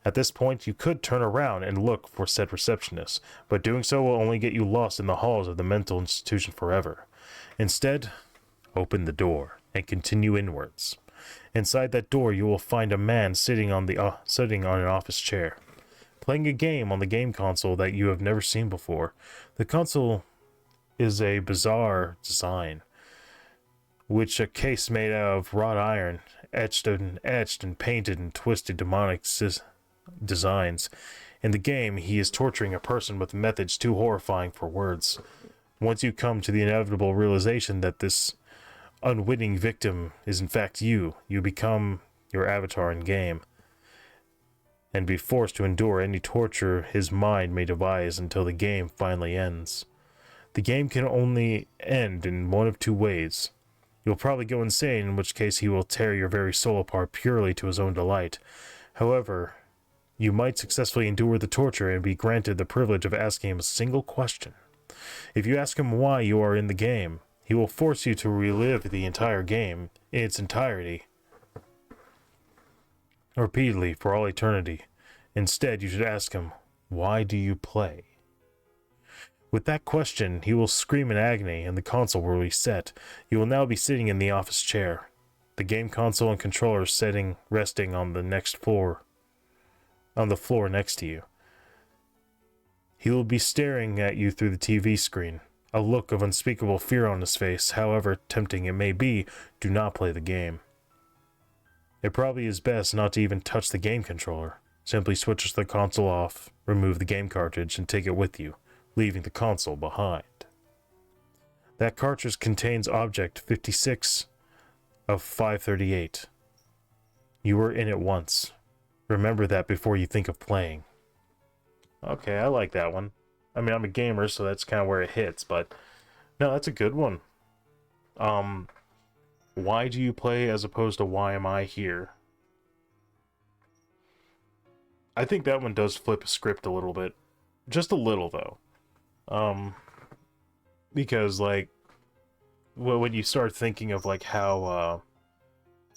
At this point, you could turn around and look for said receptionist, but doing so will only get you lost in the halls of the mental institution forever. Instead, open the door and continue inwards. Inside that door, you will find a man sitting on an office chair, playing a game on the game console that you have never seen before. The console is a bizarre design, which a case made out of wrought iron, etched and painted in twisted demonic designs. In the game, he is torturing a person with methods too horrifying for words. Once you come to the inevitable realization that this unwitting victim is in fact you become your avatar in game, and be forced to endure any torture his mind may devise until the game finally ends. The game can only end in one of two ways. You'll probably go insane, in which case he will tear your very soul apart purely to his own delight. However, you might successfully endure the torture and be granted the privilege of asking him a single question. If you ask him why you are in the game, he will force you to relive the entire game in its entirety, repeatedly for all eternity. Instead, you should ask him, why do you play? With that question, he will scream in agony and the console will reset. You will now be sitting in the office chair, the game console and controller resting on the floor next to you. He will be staring at you through the TV screen, a look of unspeakable fear on his face. However tempting it may be, do not play the game. It probably is best not to even touch the game controller. Simply switch the console off, remove the game cartridge, and take it with you, leaving the console behind. That cartridge contains object 56 of 538. You were in it once. Remember that before you think of playing. Okay, I like that one. I mean, I'm a gamer, so that's kind of where it hits, but no, that's a good one. Why do you play as opposed to why am I here? I think that one does flip a script a little bit. Just a little, though. Because, like, when you start thinking of like how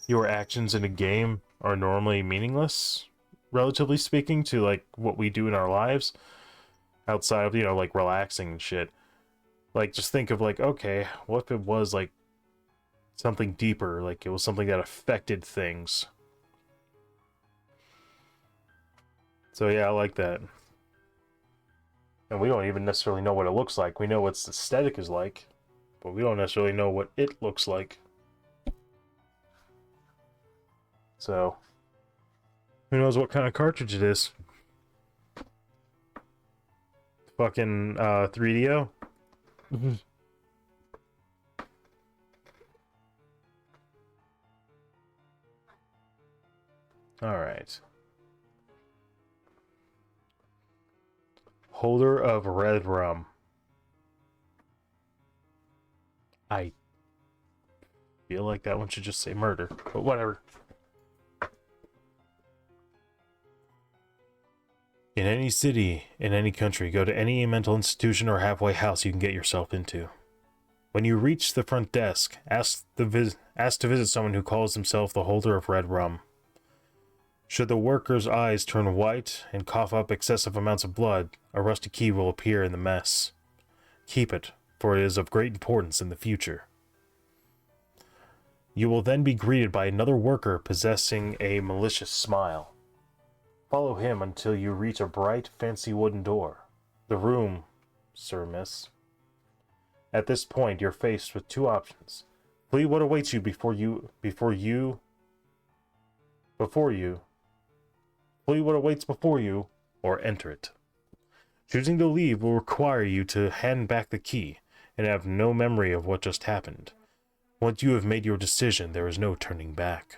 your actions in a game are normally meaningless, relatively speaking, to like what we do in our lives outside of, you know, like relaxing and shit. Like, just think of like, okay, what if it was like something deeper, like it was something that affected things. So yeah, I like that. And we don't even necessarily know what it looks like. We know what its aesthetic is like, but we don't necessarily know what it looks like. So, who knows what kind of cartridge it is? Fucking 3DO? Alright. Holder of red rum. I feel like that one should just say murder, but whatever. In any city, in any country, go to any mental institution or halfway house you can get yourself into. When you reach the front desk, ask to visit someone who calls himself the holder of red rum. Should the worker's eyes turn white and cough up excessive amounts of blood, a rusty key will appear in the mess. Keep it, for it is of great importance in the future. You will then be greeted by another worker possessing a malicious smile. Follow him until you reach a bright, fancy wooden door. The room, sir, miss. At this point, you're faced with two options. Flee what awaits you flee what awaits before you, or enter it. Choosing to leave will require you to hand back the key and have no memory of what just happened. Once you have made your decision, there is no turning back.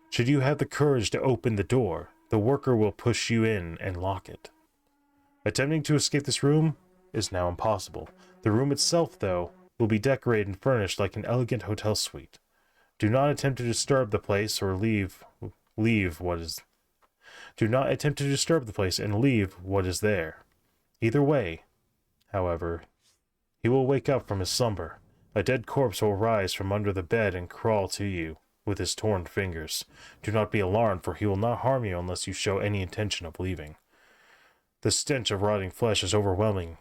Should you have the courage to open the door, the worker will push you in and lock it. Attempting to escape this room is now impossible. The room itself, though, will be decorated and furnished like an elegant hotel suite. Do not attempt to disturb the place or leave what is. Do not attempt to disturb the place and leave what is there. Either way, however, he will wake up from his slumber. A dead corpse will rise from under the bed and crawl to you with his torn fingers. Do not be alarmed, for he will not harm you unless you show any intention of leaving. The stench of rotting flesh is overwhelming,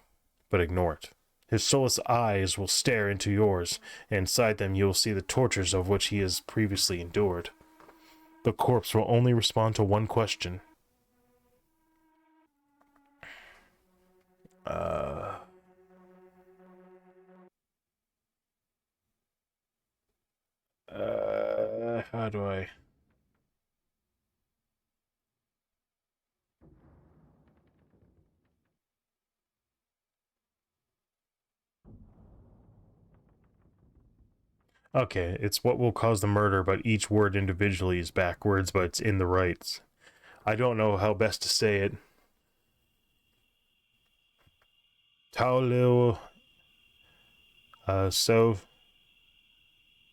but ignore it. His soulless eyes will stare into yours, and inside them you will see the tortures of which he has previously endured. The corpse will only respond to one question. How do I... Okay, it's what will cause the murder, but each word individually is backwards, but it's in the rights. I don't know how best to say it. Taulil...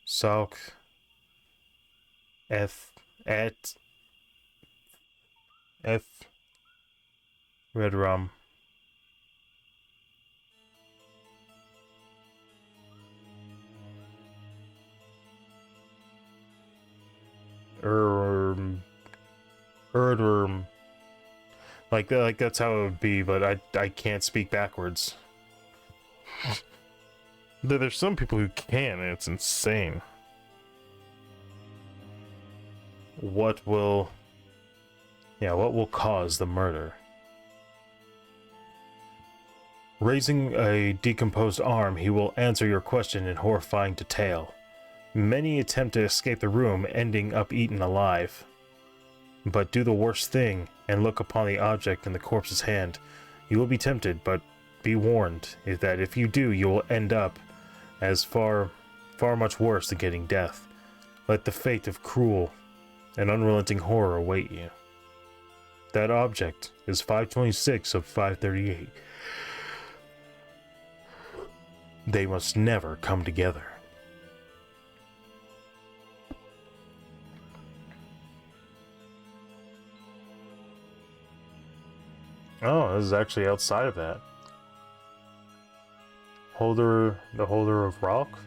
Salk... F... Red rum. Erdworm. Like that's how it would be, but I can't speak backwards. There's some people who can, and it's insane. What will cause the murder? Raising a decomposed arm, he will answer your question in horrifying detail. Many attempt to escape the room, ending up eaten alive. But do the worst thing and look upon the object in the corpse's hand. You will be tempted, but be warned that if you do, you will end up as far much worse than getting death. Let the fate of cruel and unrelenting horror await you. That object is 526 of 538. They must never come together. Oh, this is actually outside of that. The holder of rock?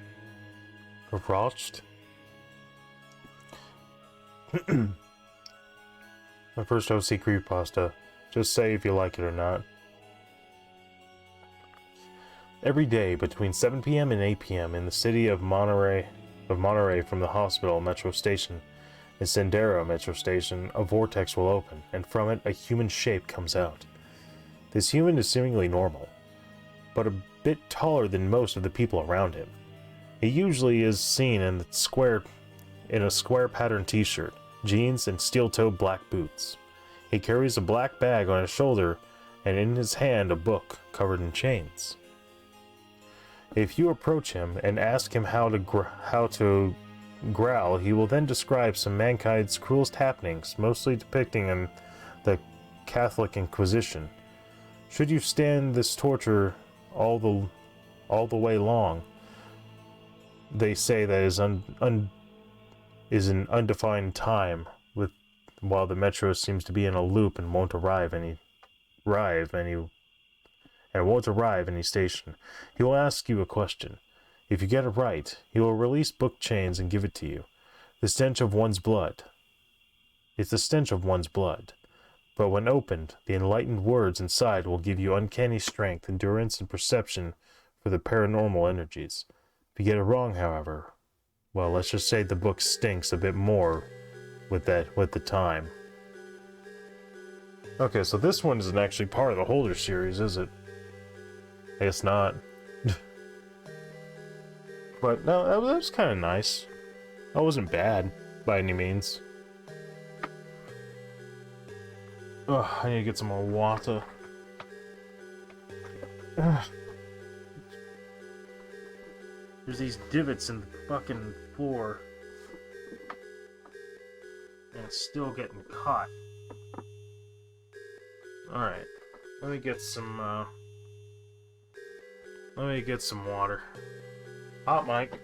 Approached? My first OC Creepypasta. Just say if you like it or not. Every day between 7 p.m. and 8 p.m. in the city of Monterey from the hospital metro station and Sendero metro station, a vortex will open, and from it a human shape comes out. This human is seemingly normal, but a bit taller than most of the people around him. He usually is seen in a square patterned t-shirt, jeans, and steel-toed black boots. He carries a black bag on his shoulder and in his hand a book covered in chains. If you approach him and ask him how to growl, he will then describe some mankind's cruelest happenings, mostly depicting in the Catholic Inquisition. Should you stand this torture all the way long, they say that is an undefined time, while the metro seems to be in a loop and won't arrive any station. He will ask you a question. If you get it right, he will release book chains and give it to you. The stench of one's blood. It's the stench of one's blood. But when opened, the enlightened words inside will give you uncanny strength, endurance, and perception for the paranormal energies. If you get it wrong, however, well, let's just say the book stinks a bit more with the time. Okay, so this one isn't actually part of the Holder series, is it? I guess not. But no, that was kind of nice. That wasn't bad by any means. Ugh, I need to get some more water. Ugh. There's these divots in the fucking floor. And it's still getting caught. Alright. Let me get some water. Hot mic.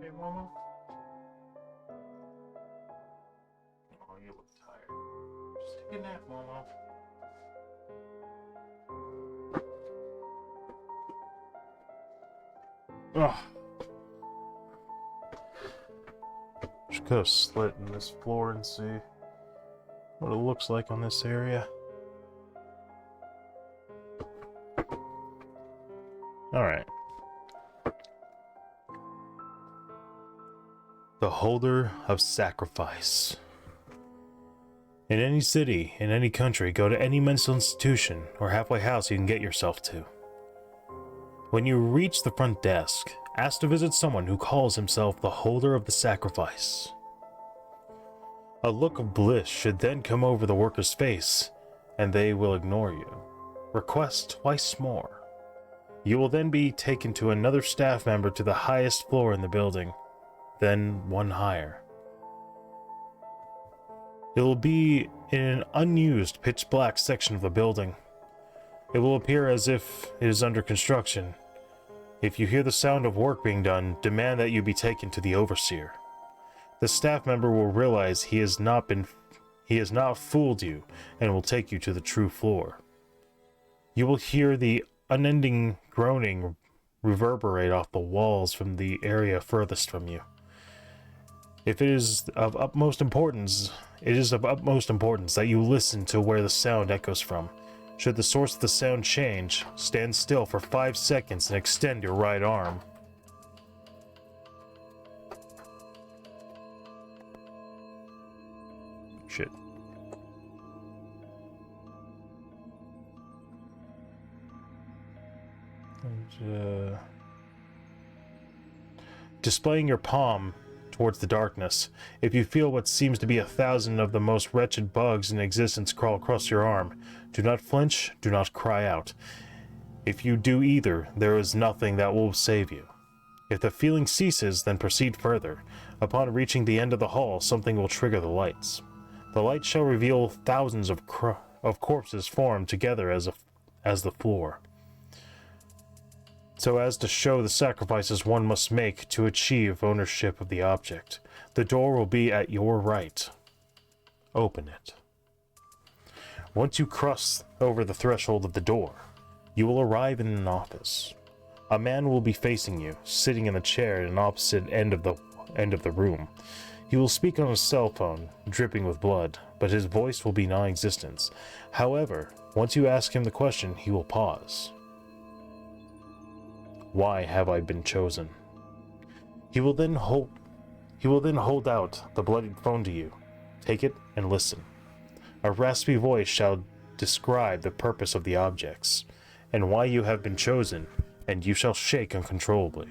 Hey, Mama? Oh, you look tired. Just take a nap, Mama. Ugh. Just cut a slit in this floor and see what it looks like on this area. Alright. The Holder of Sacrifice. In any city, in any country, go to any mental institution or halfway house you can get yourself to. When you reach the front desk, ask to visit someone who calls himself the Holder of the Sacrifice. A look of bliss should then come over the worker's face, and they will ignore you. Request twice more. You will then be taken to another staff member to the highest floor in the building, then one higher. It will be in an unused pitch black section of the building. It will appear as if it is under construction, If you hear the sound of work being done, demand that you be taken to the overseer. The staff member will realize he has not fooled you and will take you to the true floor. You will hear the unending groaning reverberate off the walls from the area furthest from you. It is of utmost importance that you listen to where the sound echoes from. Should the source of the sound change, stand still for 5 seconds and extend your right arm. Shit. And, displaying your palm towards the darkness. If you feel what seems to be 1,000 of the most wretched bugs in existence crawl across your arm, do not flinch, do not cry out. If you do either, there is nothing that will save you. If the feeling ceases, then proceed further. Upon reaching the end of the hall, something will trigger the lights. The light shall reveal thousands of corpses formed together as the floor, so as to show the sacrifices one must make to achieve ownership of the object. The door will be at your right. Open it. Once you cross over the threshold of the door, you will arrive in an office. A man will be facing you, sitting in a chair at an opposite end of the room. He will speak on his cell phone, dripping with blood, but his voice will be non-existent. However, once you ask him the question, he will pause. Why have I been chosen? He will then hold out the bloodied phone to you. Take it and listen. A raspy voice shall describe the purpose of the objects, and why you have been chosen, and you shall shake uncontrollably.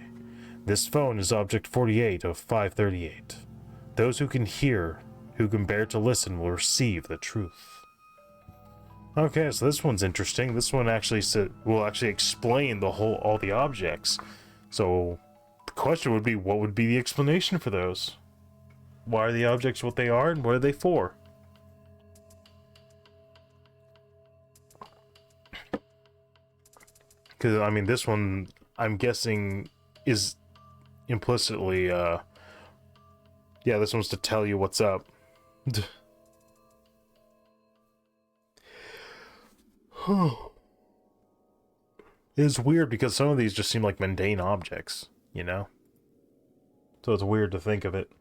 This phone is Object 48 of 538. Those who can hear, who can bear to listen, will receive the truth. Okay, so this one's interesting. This one will actually explain all the objects. So the question would be, what would be the explanation for those? Why are the objects what they are, and what are they for? Because, I mean, this one, I'm guessing, is implicitly, yeah, this one's to tell you what's up. It's weird because some of these just seem like mundane objects, you know? So it's weird to think of it.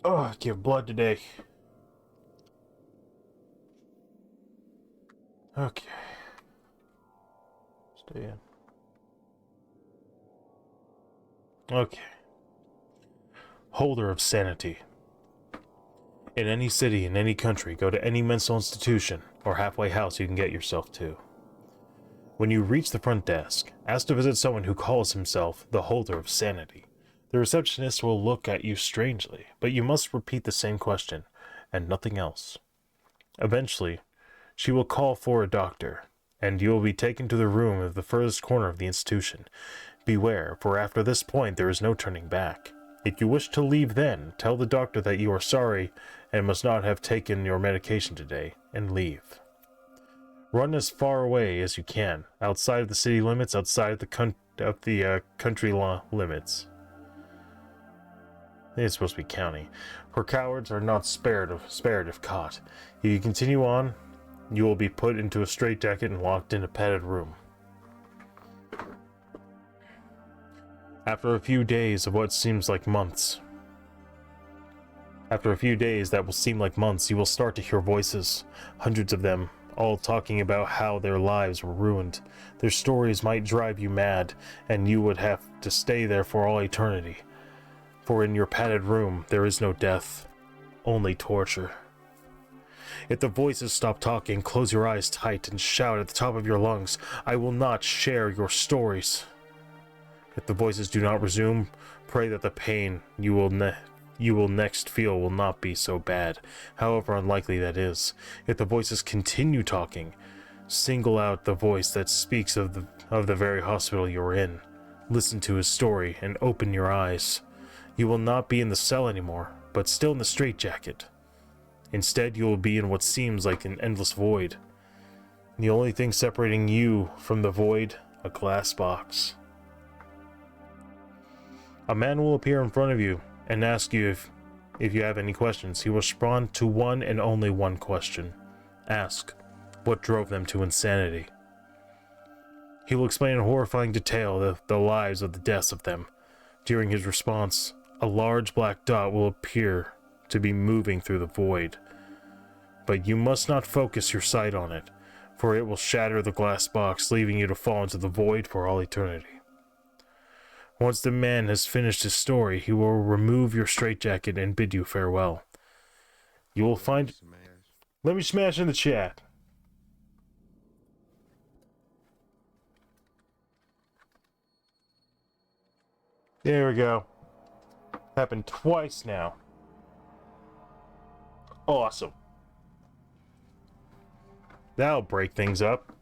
Oh, give blood today. Okay. Stay in. Okay. Holder of sanity. In any city, in any country, go to any mental institution or halfway house you can get yourself to. When you reach the front desk, ask to visit someone who calls himself the Holder of Sanity. The receptionist will look at you strangely, but you must repeat the same question, and nothing else. Eventually, she will call for a doctor, and you will be taken to the room of the furthest corner of the institution. Beware, for after this point there is no turning back. If you wish to leave then, tell the doctor that you are sorry and must not have taken your medication today, and leave. Run as far away as you can, outside of the city limits, outside of the country limits. It's supposed to be county. For cowards are not spared if caught. If you continue on, you will be put into a straitjacket and locked in a padded room. After a few days that will seem like months, you will start to hear voices, hundreds of them, all talking about how their lives were ruined. Their stories might drive you mad, and you would have to stay there for all eternity. For in your padded room, there is no death, only torture. If the voices stop talking, close your eyes tight and shout at the top of your lungs, "I will not share your stories." If the voices do not resume, pray that the pain you will next feel will not be so bad, however unlikely that is. If the voices continue talking, single out the voice that speaks of the very hospital you are in. listen to his story, and open your eyes. You will not be in the cell anymore, but still in the straitjacket. Instead, you will be in what seems like an endless void. The only thing separating you from the void, a glass box. A man will appear in front of you and ask you if you have any questions. He will respond to one and only one question. Ask, what drove them to insanity? He will explain in horrifying detail the lives of the deaths of them. During his response, a large black dot will appear to be moving through the void. But you must not focus your sight on it, for it will shatter the glass box, leaving you to fall into the void for all eternity. Once the man has finished his story, he will remove your straitjacket and bid you farewell. You will find... Let me smash in the chat. There we go. Happened twice now. Awesome. That'll break things up.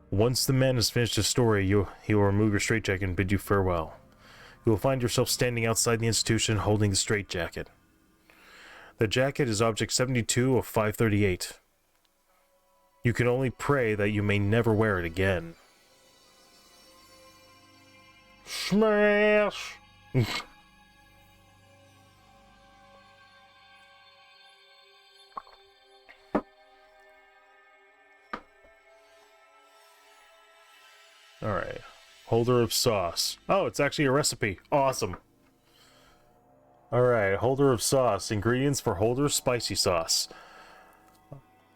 Once the man has finished his story, he will remove your straitjacket and bid you farewell. You will find yourself standing outside the institution holding the straitjacket. The jacket is Object 72 of 538. You can only pray that you may never wear it again. Smash! Alright. Holder of sauce. Oh, it's actually a recipe. Awesome. Alright, holder of sauce. Ingredients for holder of spicy sauce.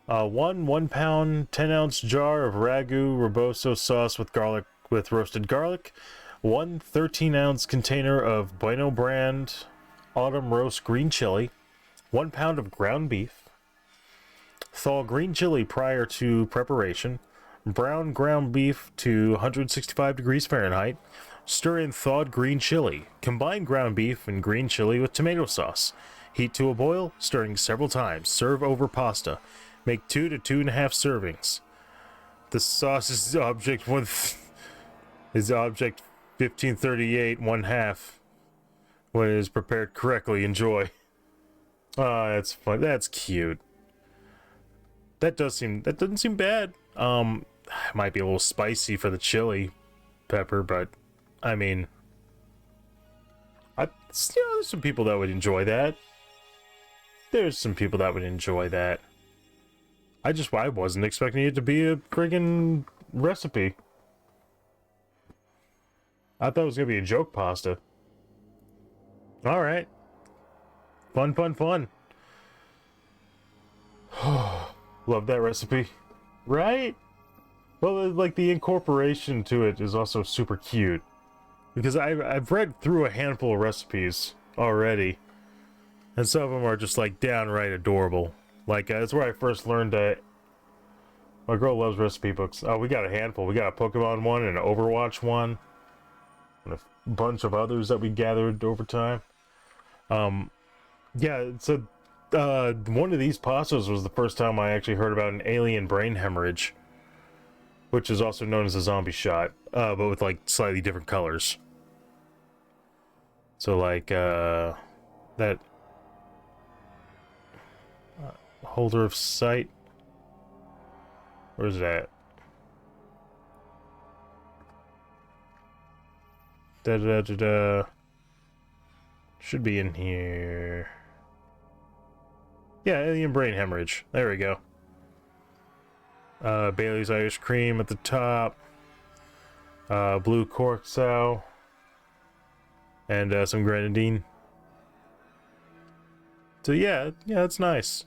1 pound 10-ounce jar of ragu rebozo sauce with roasted garlic. 1 13-ounce container of Bueno brand autumn roast green chili. 1 pound of ground beef. Thaw green chili prior to preparation. Brown ground beef to 165 degrees Fahrenheit. Stir in thawed green chili. Combine ground beef and green chili with tomato sauce. Heat to a boil, stirring several times. Serve over pasta. Make 2 to 2.5 servings. The sauce is object 1538 1/2. When it is prepared correctly, enjoy. Ah, that's fun. That's cute. That doesn't seem bad. Might be a little spicy for the chili pepper, but I mean, there's some people that would enjoy that. There's some people that would enjoy that. I wasn't expecting it to be a friggin' recipe. I thought it was gonna be a joke pasta. Alright. Fun, fun, fun. Love that recipe. Right? Well, like, the incorporation to it is also super cute. Because I've read through a handful of recipes already. And some of them are just, like, downright adorable. Like, that's where I first learned that. My girl loves recipe books. Oh, we got a handful. We got a Pokemon one and an Overwatch one. And a bunch of others that we gathered over time. Yeah, so one of these pastas was the first time I actually heard about an alien brain hemorrhage, which is also known as a zombie shot, but with like slightly different colors. So like that holder of sight. Where's that? Da da da da. Should be in here. Yeah, alien brain hemorrhage. There we go. Bailey's Irish cream at the top. Blue Corksow. And some grenadine. So yeah, it's nice.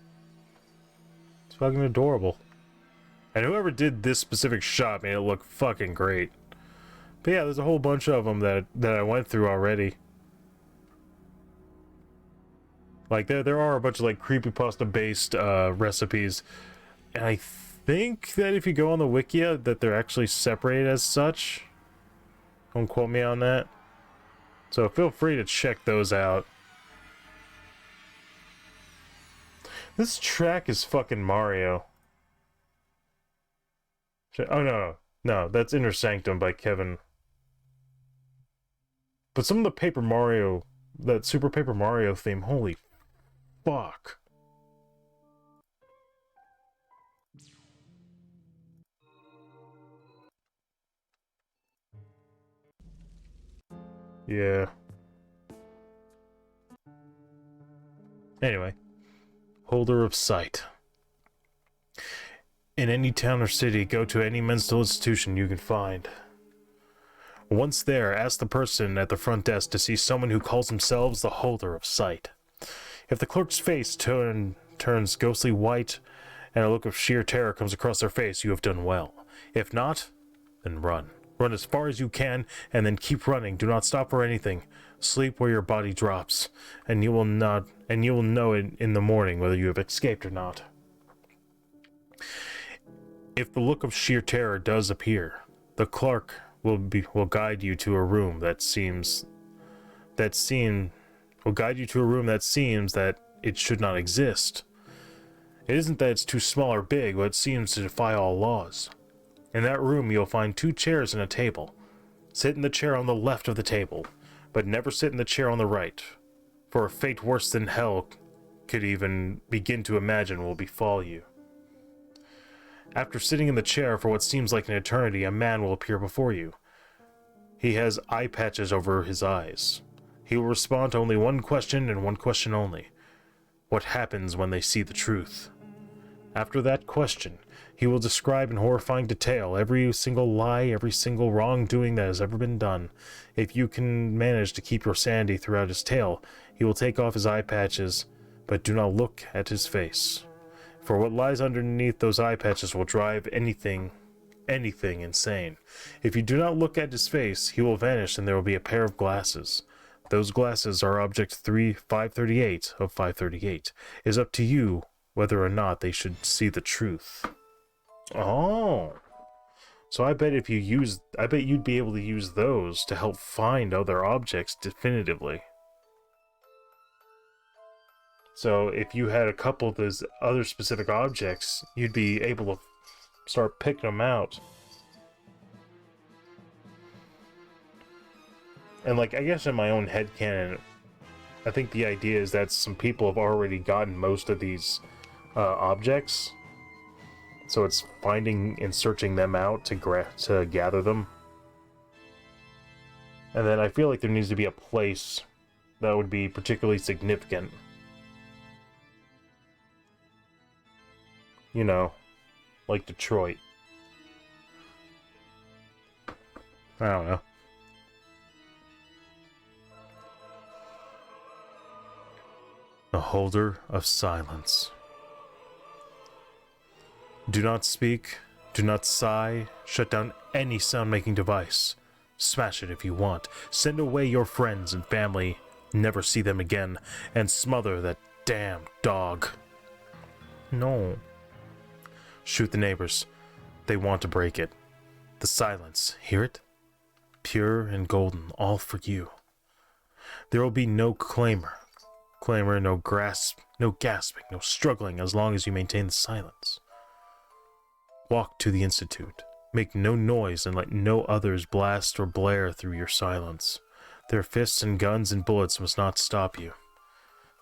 It's fucking adorable. And whoever did this specific shot made it look fucking great. But yeah, there's a whole bunch of them that I went through already. Like, there are a bunch of, like, creepypasta-based recipes. And I think that if you go on the Wikia, that they're actually separated as such. Don't quote me on that. So feel free to check those out. This track is fucking Mario. Oh no, no, that's Inner Sanctum by Kevin. But some of the Paper Mario, that Super Paper Mario theme, holy fuck. Yeah. Anyway, Holder of Sight. In any town or city, go to any mental institution you can find. Once there, ask the person at the front desk to see someone who calls themselves the Holder of Sight. If the clerk's face turns ghostly white and a look of sheer terror comes across their face, you have done well. If not, then run. Run as far as you can, and then keep running. Do not stop for anything. Sleep where your body drops, and you will know it in the morning whether you have escaped or not. If the look of sheer terror does appear, the clerk will guide you to a room that seems that it should not exist. It isn't that it's too small or big, but it seems to defy all laws. In that room you'll find 2 chairs and a table. Sit in the chair on the left of the table, but never sit in the chair on the right, for a fate worse than hell could even begin to imagine will befall you. After sitting in the chair for what seems like an eternity, a man will appear before you. He has eye patches over his eyes. He will respond to only one question and one question only. What happens when they see the truth? After that question, he will describe in horrifying detail every single lie, every single wrongdoing that has ever been done. If you can manage to keep your sanity throughout his tale, he will take off his eye patches, but do not look at his face. For what lies underneath those eye patches will drive anything insane. If you do not look at his face, he will vanish and there will be a pair of glasses. Those glasses are object 538 of 538. It is up to you whether or not they should see the truth. Oh. So I bet you'd be able to use those to help find other objects definitively. So if you had a couple of those other specific objects, you'd be able to start picking them out. And like, I guess in my own headcanon, I think the idea is that some people have already gotten most of these objects. So it's finding and searching them out to gather them. And then I feel like there needs to be a place that would be particularly significant. You know, like Detroit. I don't know. The Holder of Silence. Do not speak, do not sigh, shut down any sound-making device. Smash it if you want. Send away your friends and family, never see them again, and smother that damn dog. No. Shoot the neighbors. They want to break it. The silence, hear it? Pure and golden, all for you. There will be no clamor, no gasping, no struggling as long as you maintain the silence. Walk to the Institute. Make no noise and let no others blast or blare through your silence. Their fists and guns and bullets must not stop you.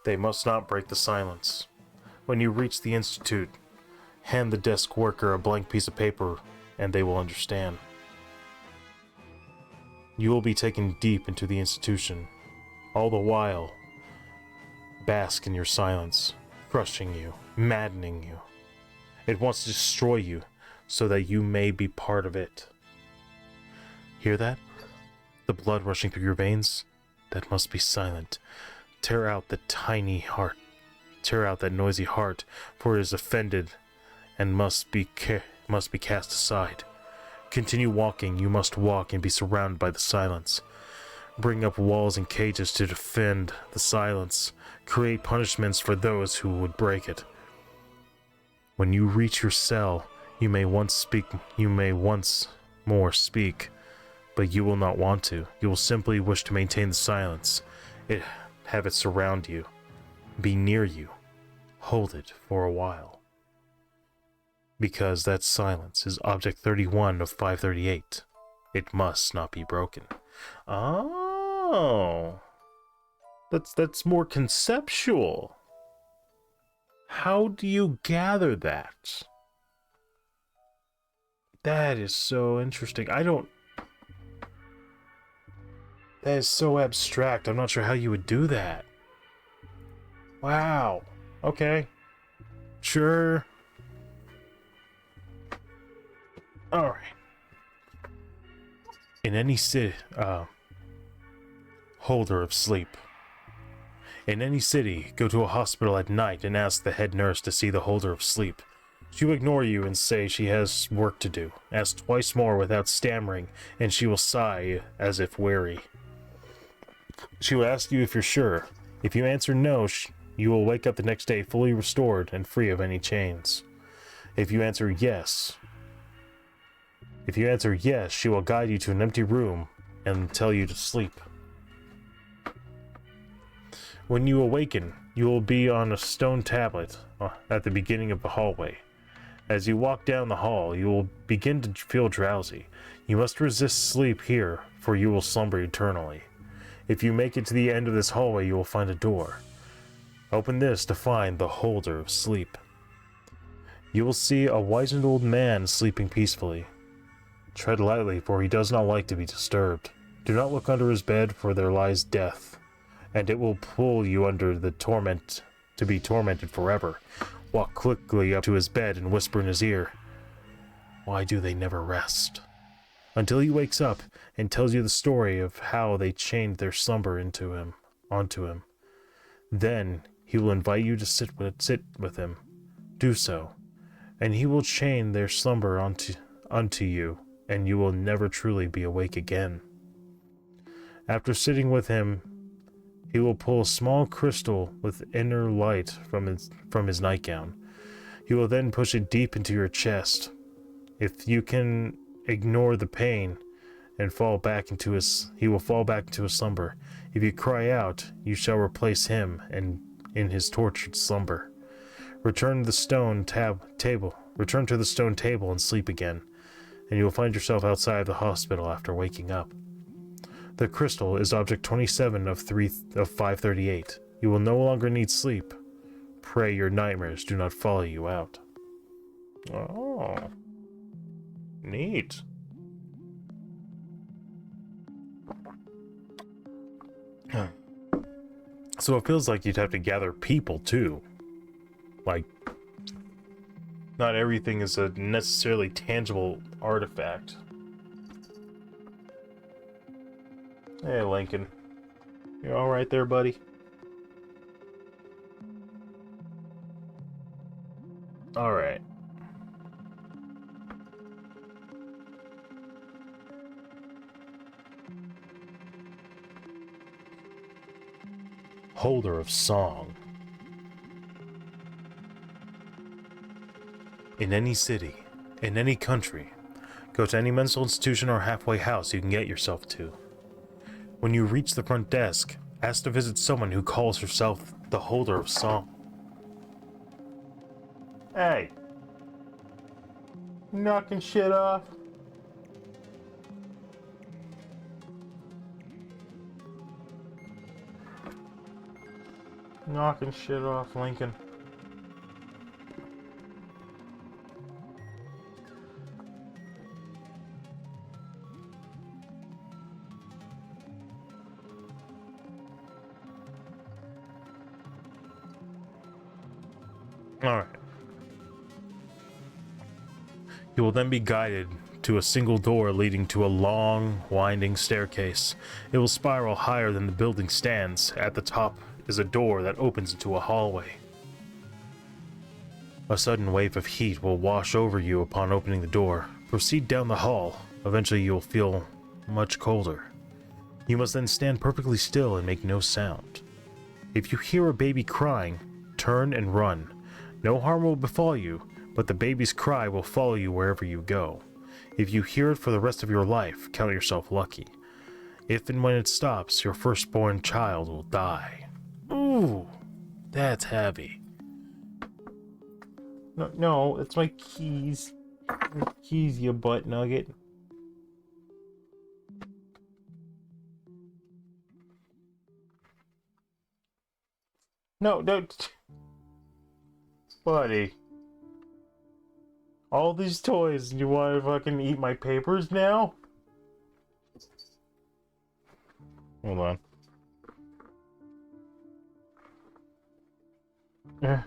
They must not break the silence. When you reach the Institute, hand the desk worker a blank piece of paper and they will understand. You will be taken deep into the institution. All the while, bask in your silence, crushing you, maddening you. It wants to destroy you so that you may be part of it. Hear that? The blood rushing through your veins? That must be silent. Tear out the tiny heart. Tear out that noisy heart, for it is offended and must be cast aside. Continue walking. You must walk and be surrounded by the silence. Bring up walls and cages to defend the silence. Create punishments for those who would break it. When you reach your cell, you may once more speak, but you will not want to. You will simply wish to maintain the silence. Have it surround you, be near you, hold it for a while. Because that silence is object 31 of 538. It must not be broken. Oh. That's more conceptual. How do you gather that? That is so interesting. That is so abstract. I'm not sure how you would do that. Wow. Okay. Sure. Alright. In any city, holder of sleep. In any city, go to a hospital at night and ask the head nurse to see the holder of sleep. She will ignore you and say she has work to do. Ask twice more without stammering, and she will sigh as if weary. She will ask you if you're sure. If you answer no, you will wake up the next day fully restored and free of any chains. If you answer yes, she will guide you to an empty room and tell you to sleep. When you awaken, you will be on a stone tablet at the beginning of the hallway. As you walk down the hall, you will begin to feel drowsy. You must resist sleep here, for you will slumber eternally. If you make it to the end of this hallway, you will find a door. Open this to find the holder of sleep. You will see a wizened old man sleeping peacefully. Tread lightly, for he does not like to be disturbed. Do not look under his bed, for there lies death, and it will pull you under the torment to be tormented forever. Walk quickly up to his bed and whisper in his ear, "Why do they never rest?" Until he wakes up and tells you the story of how they chained their slumber onto him. Then he will invite you to sit with him. Do so, and he will chain their slumber unto you, and you will never truly be awake again. After sitting with him, he will pull a small crystal with inner light from his nightgown. He will then push it deep into your chest. If you can ignore the pain and he will fall back into a slumber. If you cry out, you shall replace him in his tortured slumber. Return to the stone table and sleep again, and you will find yourself outside the hospital after waking up. The crystal is object 27 of 538. You will no longer need sleep. Pray your nightmares do not follow you out. Oh. Neat. So it feels like you'd have to gather people too. Like, not everything is a necessarily tangible artifact. Hey, Lincoln. You alright there, buddy? Alright. Holder of song. In any city, in any country, go to any mental institution or halfway house you can get yourself to. When you reach the front desk, ask to visit someone who calls herself the holder of song. Hey! Knocking shit off? Knocking shit off, Lincoln. Alright. You will then be guided to a single door leading to a long, winding staircase. It will spiral higher than the building stands. At the top is a door that opens into a hallway. A sudden wave of heat will wash over you upon opening the door. Proceed down the hall. Eventually you will feel much colder. You must then stand perfectly still and make no sound. If you hear a baby crying, turn and run. No harm will befall you, but the baby's cry will follow you wherever you go. If you hear it for the rest of your life, count yourself lucky. If and when it stops, your firstborn child will die. Ooh, that's heavy. No, no, it's my keys. Keys, you butt nugget. No, don't. Buddy. All these toys, you want to fucking eat my papers now? Hold on. Yeah.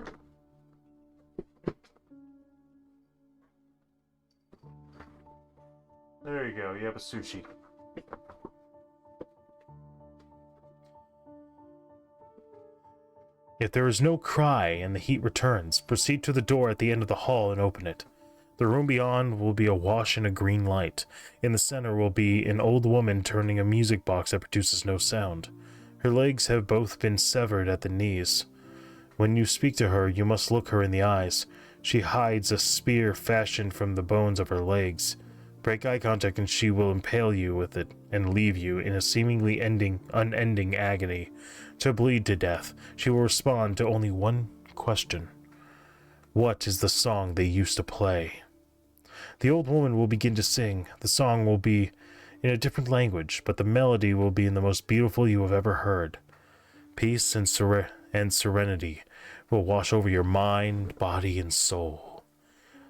There you go, you have a sushi. If there is no cry and the heat returns, proceed to the door at the end of the hall and open it. The room beyond will be awash in a green light. In the center will be an old woman turning a music box that produces no sound. Her legs have both been severed at the knees. When you speak to her, you must look her in the eyes. She hides a spear fashioned from the bones of her legs. Break eye contact and she will impale you with it and leave you in a seemingly unending agony. To bleed to death, she will respond to only one question. What is the song they used to play? The old woman will begin to sing. The song will be in a different language, but the melody will be in the most beautiful you have ever heard. Peace and serenity will wash over your mind, body, and soul.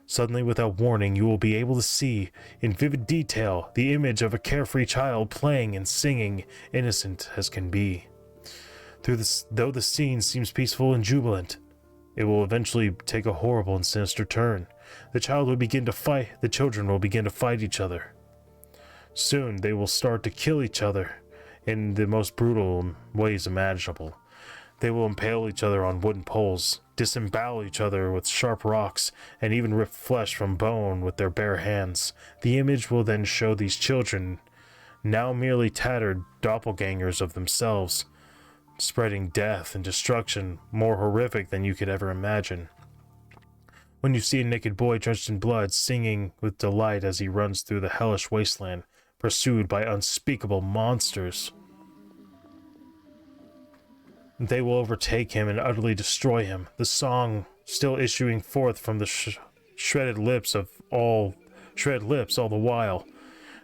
Suddenly, without warning, you will be able to see, in vivid detail, the image of a carefree child playing and singing, innocent as can be. Though the scene seems peaceful and jubilant, it will eventually take a horrible and sinister turn. The children will begin to fight each other. Soon they will start to kill each other in the most brutal ways imaginable. They will impale each other on wooden poles, disembowel each other with sharp rocks, and even rip flesh from bone with their bare hands. The image will then show these children, now merely tattered doppelgangers of themselves, spreading death and destruction more horrific than you could ever imagine. When you see a naked boy drenched in blood, singing with delight as he runs through the hellish wasteland, pursued by unspeakable monsters, they will overtake him and utterly destroy him, the song still issuing forth from the shredded lips all the while.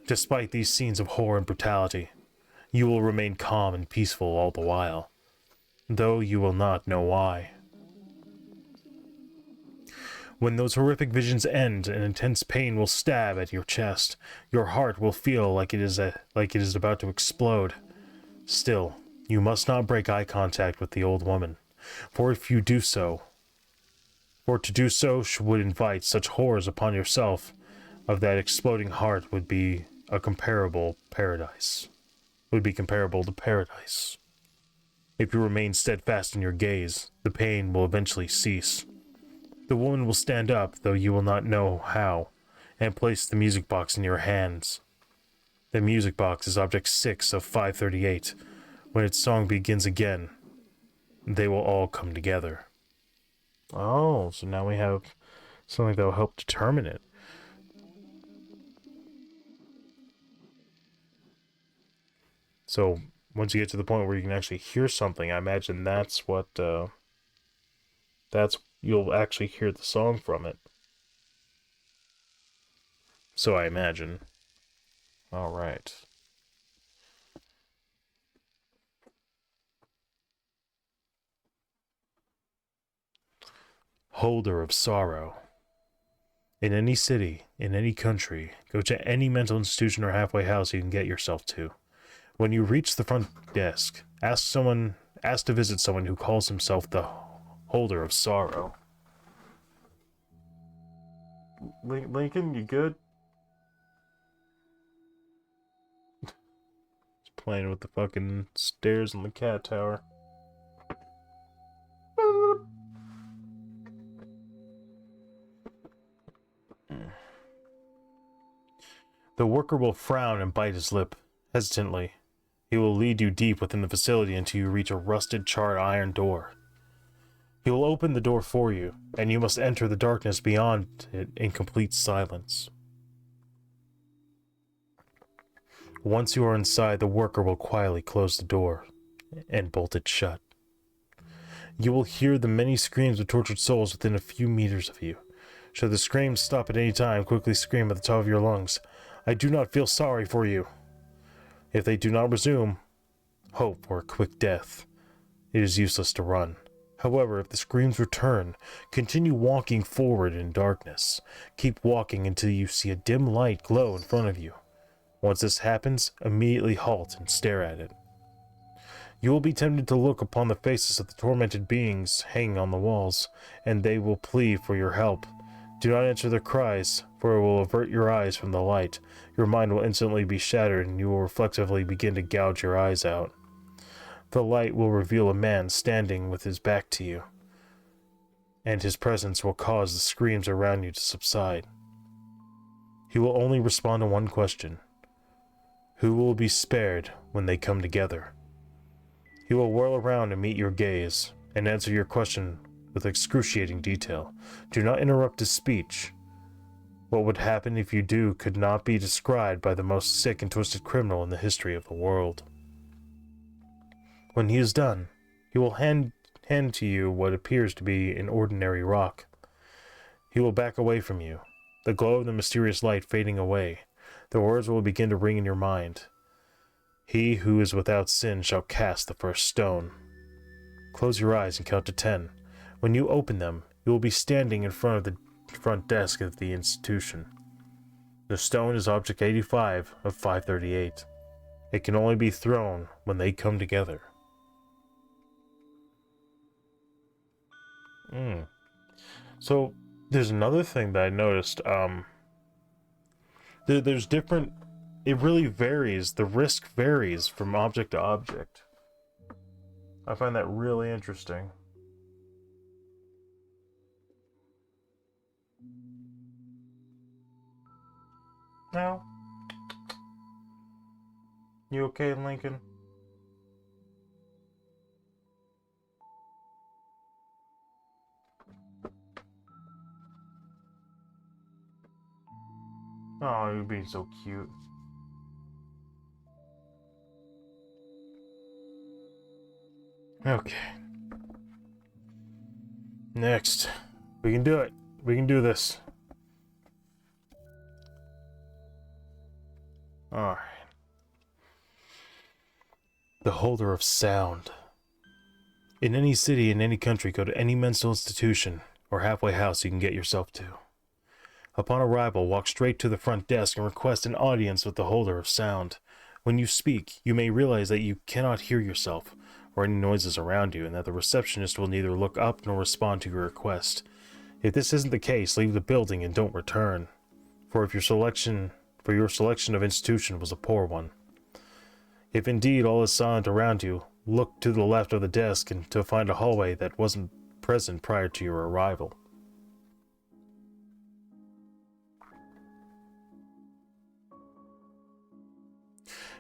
Despite these scenes of horror and brutality, you will remain calm and peaceful all the while, though you will not know why. When those horrific visions end, an intense pain will stab at your chest. Your heart will feel like it is about to explode. Still, you must not break eye contact with the old woman, for to do so would invite such horrors upon yourself of that exploding heart would be comparable to paradise. If you remain steadfast in your gaze, the pain will eventually cease. The woman will stand up, though you will not know how, and place the music box in your hands. The music box is object 6 of 538. When its song begins again, they will all come together. Oh, so now we have something that will help determine it. So, once you get to the point where you can actually hear something, I imagine that's what, you'll actually hear the song from it. So I imagine. Alright. Holder of sorrow. In any city, in any country, go to any mental institution or halfway house you can get yourself to. When you reach the front desk, ask to visit someone who calls himself the Holder of Sorrow. Lincoln, you good? Just playing with the fucking stairs in the cat tower. The worker will frown and bite his lip, hesitantly. He will lead you deep within the facility until you reach a rusted, charred iron door. He will open the door for you, and you must enter the darkness beyond it in complete silence. Once you are inside, the worker will quietly close the door and bolt it shut. You will hear the many screams of tortured souls within a few meters of you. Should the screams stop at any time, quickly scream at the top of your lungs, "I do not feel sorry for you." If they do not resume, hope for a quick death. It is useless to run. However, if the screams return, continue walking forward in darkness. Keep walking until you see a dim light glow in front of you. Once this happens, immediately halt and stare at it. You will be tempted to look upon the faces of the tormented beings hanging on the walls, and they will plead for your help. Do not answer their cries, for it will avert your eyes from the light. Your mind will instantly be shattered, and you will reflexively begin to gouge your eyes out. The light will reveal a man standing with his back to you, and his presence will cause the screams around you to subside. He will only respond to one question: who will be spared when they come together? He will whirl around and meet your gaze, and answer your question with excruciating detail. Do not interrupt his speech. What would happen if you do could not be described by the most sick and twisted criminal in the history of the world. When he is done, he will hand to you what appears to be an ordinary rock. He will back away from you, the glow of the mysterious light fading away. The words will begin to ring in your mind. He who is without sin shall cast the first stone. Close your eyes and count to 10. When you open them, you will be standing in front of the front desk of the institution. The stone is object 85 of 538. It can only be thrown when they come together. So there's another thing that I noticed. There's different. It really varies. The risk varies from object to object. I find that really interesting. Now, you okay, Lincoln? Oh, you're being so cute. Okay. Next. We can do it. We can do this. Alright. The holder of sound. In any city, in any country, go to any mental institution or halfway house you can get yourself to. Upon arrival, walk straight to the front desk and request an audience with the holder of sound. When you speak, you may realize that you cannot hear yourself or any noises around you, and that the receptionist will neither look up nor respond to your request. If this isn't the case, leave the building and don't return. For your selection of institution was a poor one. If indeed all is silent around you, look to the left of the desk and to find a hallway that wasn't present prior to your arrival.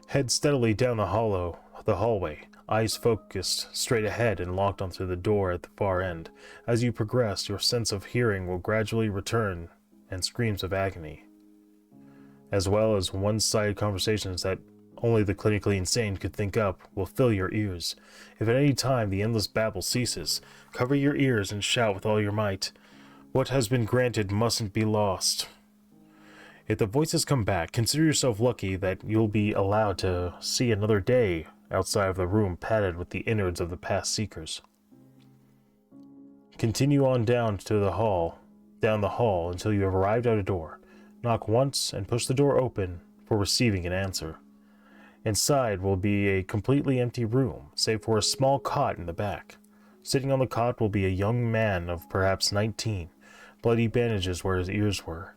Head steadily down the hallway, eyes focused straight ahead and locked onto the door at the far end. As you progress, your sense of hearing will gradually return, and screams of agony, as well as one-sided conversations that only the clinically insane could think up, will fill your ears. If at any time the endless babble ceases, cover your ears and shout with all your might, "What has been granted mustn't be lost." If the voices come back, consider yourself lucky that you'll be allowed to see another day outside of the room padded with the innards of the past seekers. Continue on down the hall until you have arrived at a door. Knock once and push the door open for receiving an answer. Inside will be a completely empty room, save for a small cot in the back. Sitting on the cot will be a young man of perhaps 19, bloody bandages where his ears were.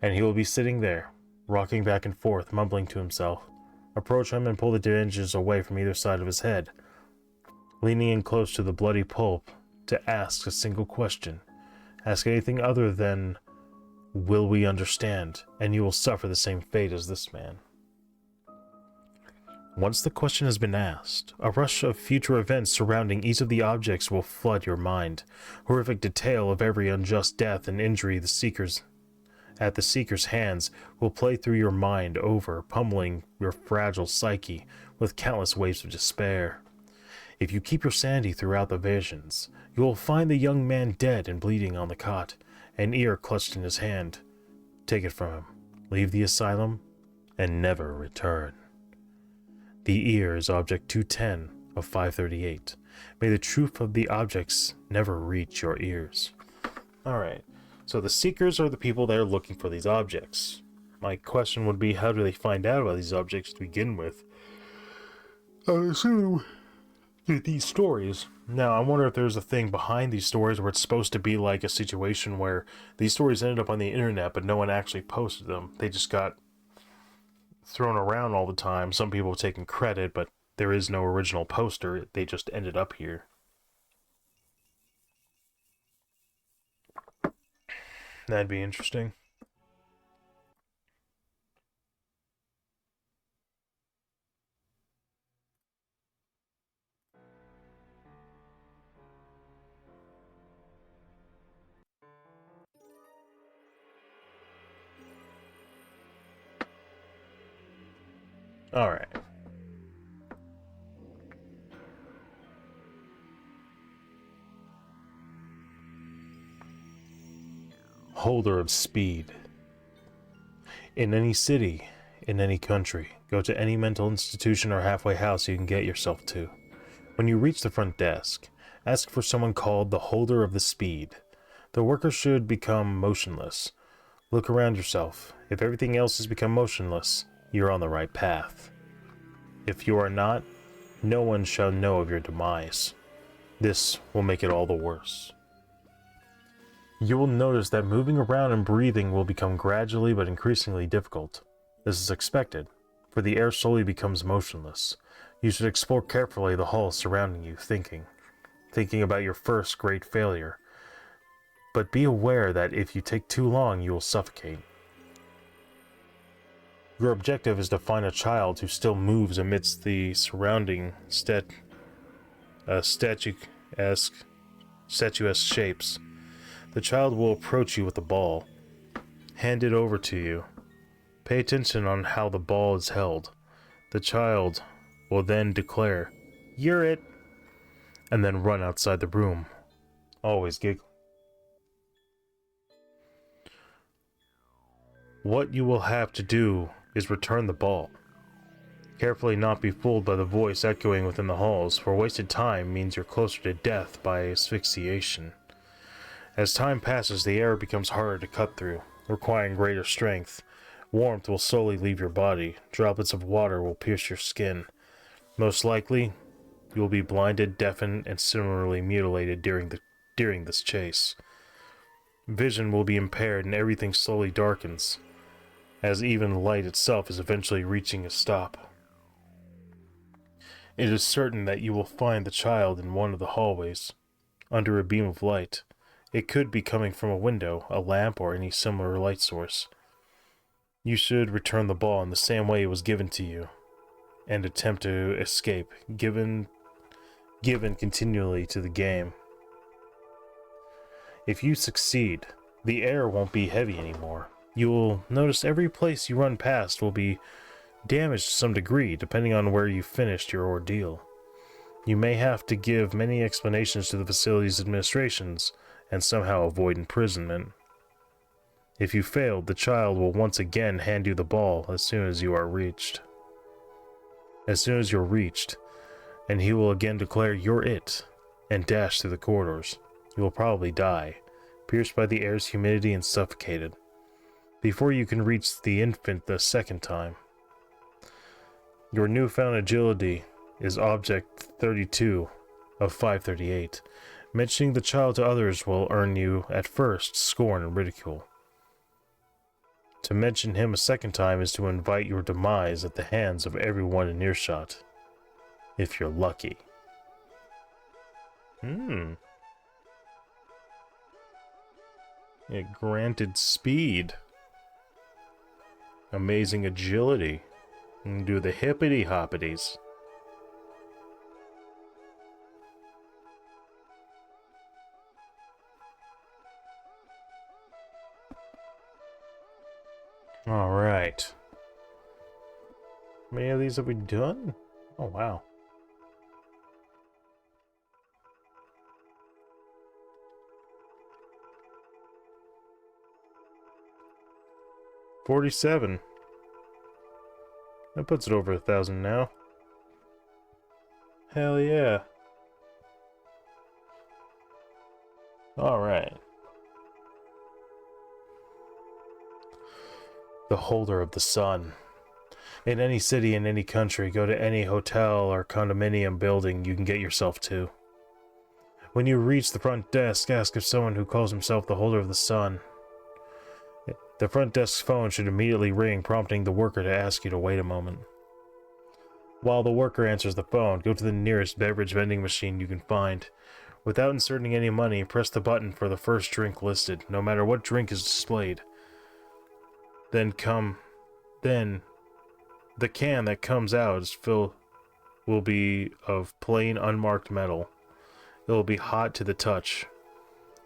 And he will be sitting there, rocking back and forth, mumbling to himself. Approach him and pull the bandages away from either side of his head, leaning in close to the bloody pulp to ask a single question. Ask anything other than, "Will we understand?" and you will suffer the same fate as this man. Once the question has been asked, a rush of future events surrounding each of the objects will flood your mind. Horrific detail of every unjust death and injury at the seeker's hands will play through your mind over, pummeling your fragile psyche with countless waves of despair. If you keep your sanity throughout the visions, you will find the young man dead and bleeding on the cot, an ear clutched in his hand. Take it from him. Leave the asylum and never return. The ear is object 210 of 538. May the truth of the objects never reach your ears. Alright, so the seekers are the people that are looking for these objects. My question would be, how do they find out about these objects to begin with? I assume through these stories. Now, I wonder if there's a thing behind these stories where it's supposed to be like a situation where these stories ended up on the internet, but no one actually posted them. They just got thrown around all the time. Some people have taken credit, but there is no original poster. They just ended up here. That'd be interesting. Alright. Holder of speed. In any city, in any country, go to any mental institution or halfway house you can get yourself to. When you reach the front desk, ask for someone called the Holder of the Speed. The worker should become motionless. Look around yourself. If everything else has become motionless, you're on the right path. If you are not, no one shall know of your demise. This will make it all the worse. You will notice that moving around and breathing will become gradually but increasingly difficult. This is expected, for the air slowly becomes motionless. You should explore carefully the halls surrounding you, thinking about your first great failure. But be aware that if you take too long, you will suffocate. Your objective is to find a child who still moves amidst the surrounding statuesque shapes. The child will approach you with the ball. Hand it over to you. Pay attention on how the ball is held. The child will then declare, "You're it," and then run outside the room, always giggling. What you will have to do is return the ball. Carefully not be fooled by the voice echoing within the halls, for wasted time means you're closer to death by asphyxiation. As time passes, the air becomes harder to cut through, requiring greater strength. Warmth will slowly leave your body. Droplets of water will pierce your skin. Most likely, you will be blinded, deafened, and similarly mutilated during this chase. Vision will be impaired and everything slowly darkens, as even light itself is eventually reaching a stop. It is certain that you will find the child in one of the hallways, under a beam of light. It could be coming from a window, a lamp, or any similar light source. You should return the ball in the same way it was given to you, and attempt to escape, given continually to the game. If you succeed, the air won't be heavy anymore. You will notice every place you run past will be damaged to some degree, depending on where you finished your ordeal. You may have to give many explanations to the facility's administrations, and somehow avoid imprisonment. If you failed, the child will once again hand you the ball as soon as you're reached, and he will again declare you're it, and dash through the corridors. You will probably die, pierced by the air's humidity and suffocated, before you can reach the infant the second time. Your newfound agility is object 32 of 538. Mentioning the child to others will earn you, at first, scorn and ridicule. To mention him a second time is to invite your demise at the hands of everyone in earshot. If you're lucky. It granted speed. Amazing agility. And do the hippity hoppities. Alright. How many of these have we done? Oh, wow. 47. That puts it over 1,000 now. Hell yeah. Alright. The holder of the sun. In any city, in any country, go to any hotel or condominium building you can get yourself to. When you reach the front desk, ask if someone who calls himself the holder of the sun. The front desk's phone should immediately ring, prompting the worker to ask you to wait a moment. While the worker answers the phone, go to the nearest beverage vending machine you can find. Without inserting any money, press the button for the first drink listed, no matter what drink is displayed. Then the can that comes out will be of plain unmarked metal. It will be hot to the touch.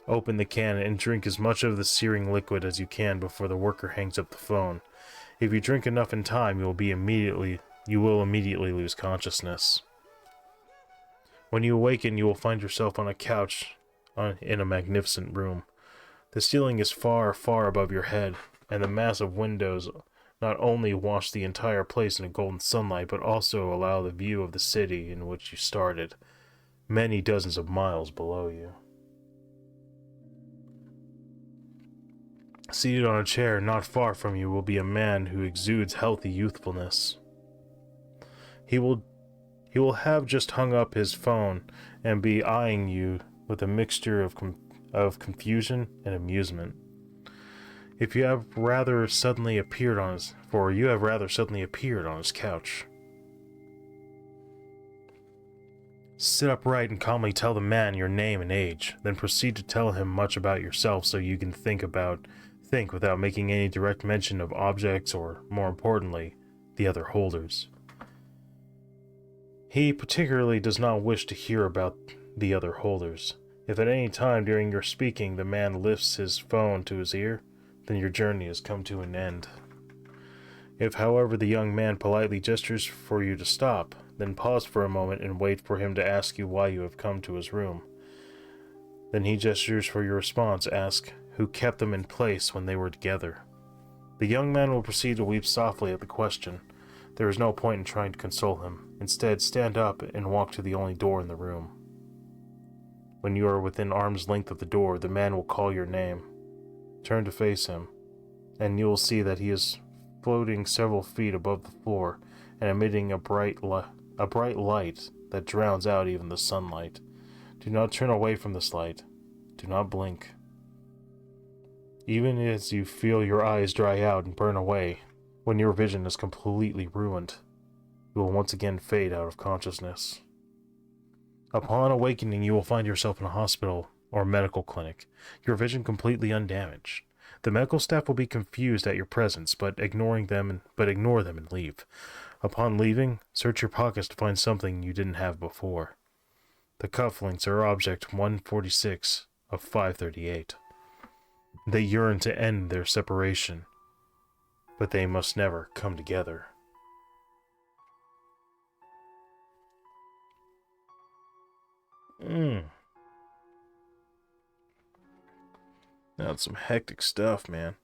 Open the can and drink as much of the searing liquid as you can before the worker hangs up the phone. If you drink enough in time, you will immediately lose consciousness. When you awaken, you will find yourself on a couch in a magnificent room. The ceiling is far, far above your head, and the massive windows not only wash the entire place in a golden sunlight, but also allow the view of the city in which you started, many dozens of miles below you. Seated on a chair not far from you will be a man who exudes healthy youthfulness. He will have just hung up his phone and be eyeing you with a mixture of confusion and amusement. You have rather suddenly appeared on his couch. Sit upright and calmly tell the man your name and age, then proceed to tell him much about yourself so you can think without making any direct mention of objects or, more importantly, the other holders. He particularly does not wish to hear about the other holders. If at any time during your speaking the man lifts his phone to his ear, then your journey has come to an end. If, however, the young man politely gestures for you to stop, then pause for a moment and wait for him to ask you why you have come to his room. Then he gestures for your response, ask who kept them in place when they were together. The young man will proceed to weep softly at the question. There is no point in trying to console him. Instead, stand up and walk to the only door in the room. When you are within arm's length of the door, the man will call your name. Turn to face him, and you will see that he is floating several feet above the floor and emitting a bright light that drowns out even the sunlight. Do not turn away from this light. Do not blink. Even as you feel your eyes dry out and burn away, when your vision is completely ruined, you will once again fade out of consciousness. Upon awakening, you will find yourself in a hospital or medical clinic, your vision completely undamaged. The medical staff will be confused at your presence, but ignore them and leave. Upon leaving, search your pockets to find something you didn't have before. The cufflinks are object 146 of 538. They yearn to end their separation, but they must never come together. That's some hectic stuff, man.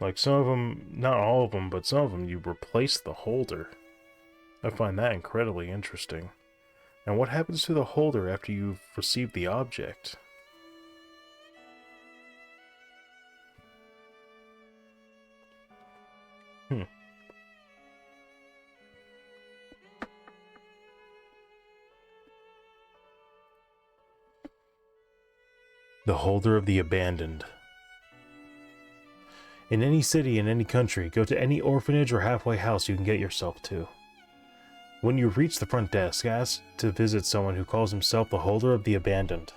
Like some of them, not all of them, but some of them you replace the holder. I find that incredibly interesting. And what happens to the holder after you've received the object? The holder of the abandoned. In any city, in any country, go to any orphanage or halfway house you can get yourself to. When you reach the front desk, ask to visit someone who calls himself the holder of the abandoned.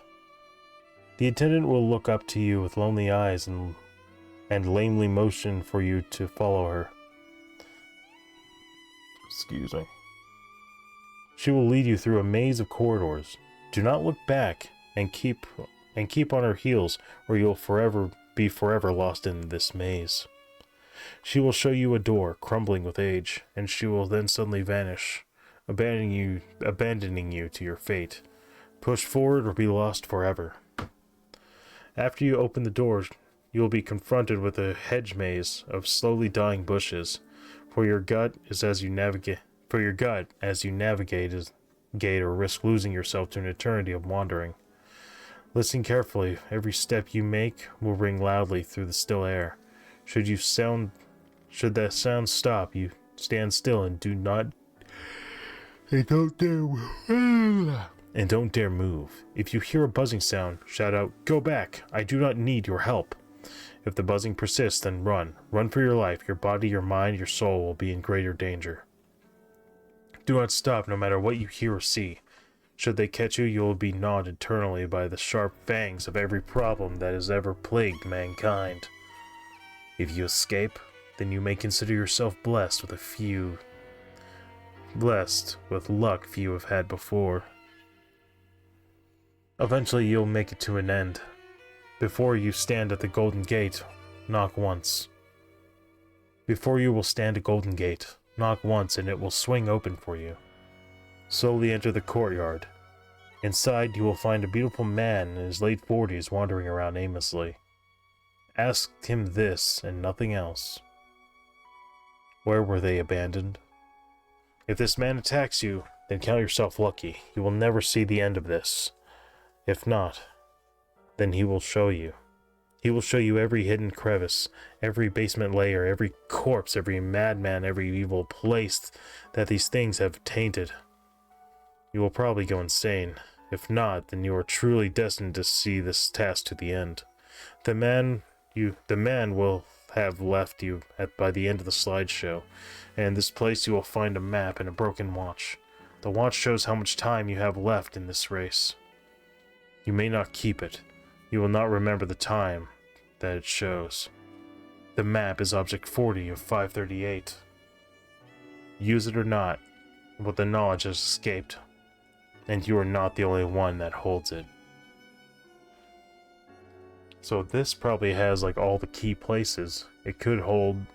The attendant will look up to you with lonely eyes and lamely motion for you to follow her. Excuse me. She will lead you through a maze of corridors. Do not look back and keep on her heels, or you'll be forever lost in this maze. She will show you a door, crumbling with age, and she will then suddenly vanish, abandoning you to your fate. Push forward or be lost forever. After you open the door, you will be confronted with a hedge maze of slowly dying bushes. For your gut, as you navigate or risk losing yourself to an eternity of wandering. Listen carefully. Every step you make will ring loudly through the still air. Should that sound stop, you stand still and don't dare move. If you hear a buzzing sound, shout out, "Go back! I do not need your help." If the buzzing persists, then run. Run for your life. Your body, your mind, your soul will be in greater danger. Do not stop, no matter what you hear or see. Should they catch you, you will be gnawed eternally by the sharp fangs of every problem that has ever plagued mankind. If you escape, then you may consider yourself blessed with luck few have had before. Eventually you'll make it to an end. Before you stand at the Golden Gate, knock once. Before you will stand at Golden Gate, knock once and it will swing open for you. Slowly enter the courtyard. Inside you will find a beautiful man in his late 40s wandering around aimlessly. Ask him this and nothing else. Where were they abandoned? If this man attacks you, then count yourself lucky. You will never see the end of this. If not, then he will show you. He will show you every hidden crevice, every basement layer, every corpse, every madman, every evil place that these things have tainted. You will probably go insane. If not, then you are truly destined to see this task to the end. The man will have left you by the end of the slideshow, and in this place you will find a map and a broken watch. The watch shows how much time you have left in this race. You may not keep it. You will not remember the time that it shows. The map is Object 40 of 538. Use it or not, but the knowledge has escaped, and you are not the only one that holds it. So this probably has like all the key places. It could hold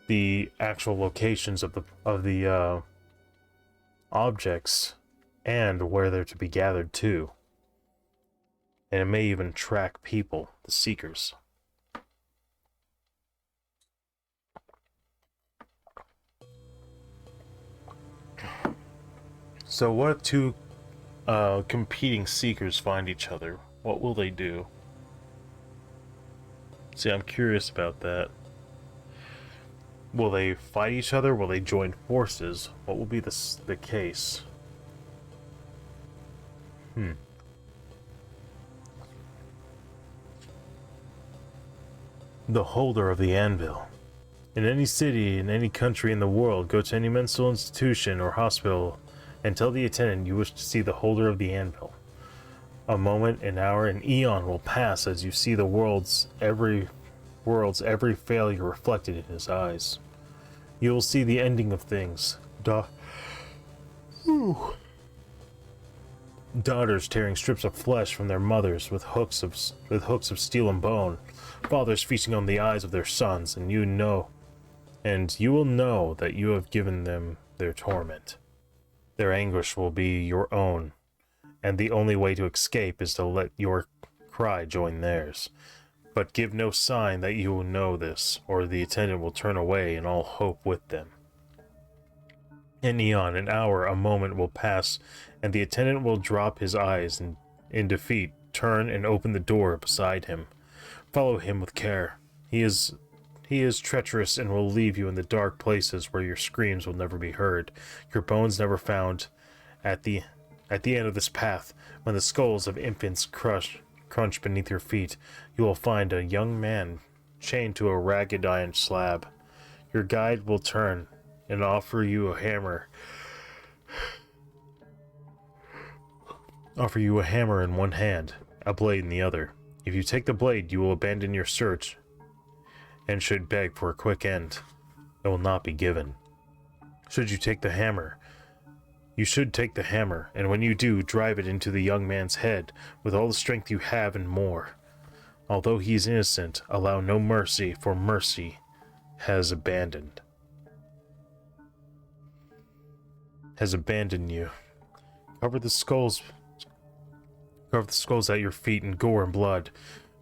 the actual locations of the objects and where they're to be gathered to. And it may even track people, the seekers. So what if two competing seekers find each other? What will they do? See, I'm curious about that. Will they fight each other? Will they join forces? What will be the case? The holder of the anvil. In any city, in any country in the world, go to any mental institution or hospital and tell the attendant you wish to see the holder of the anvil. A moment, an hour, an eon will pass as you see the world's every failure reflected in his eyes. You will see the ending of things. Daughters tearing strips of flesh from their mothers with hooks of steel and bone. Fathers feasting on the eyes of their sons, and you will know that you have given them their torment. Their anguish will be your own, and the only way to escape is to let your cry join theirs. But give no sign that you will know this, or the attendant will turn away and all hope with them. An eon, an hour, a moment will pass, and the attendant will drop his eyes and, in defeat, turn and open the door beside him. Follow him with care. He is treacherous and will leave you in the dark places where your screams will never be heard, your bones never found. At the end of this path, when the skulls of infants crunch beneath your feet, you will find a young man chained to a ragged iron slab. Your guide will turn and offer you a hammer. Offer you a hammer in one hand, a blade in the other. If you take the blade, you will abandon your search and should beg for a quick end. It will not be given. You should take the hammer, and when you do, drive it into the young man's head with all the strength you have and more. Although he is innocent, allow no mercy, for mercy has abandoned you. Cover the Carve the skulls at your feet in gore and blood.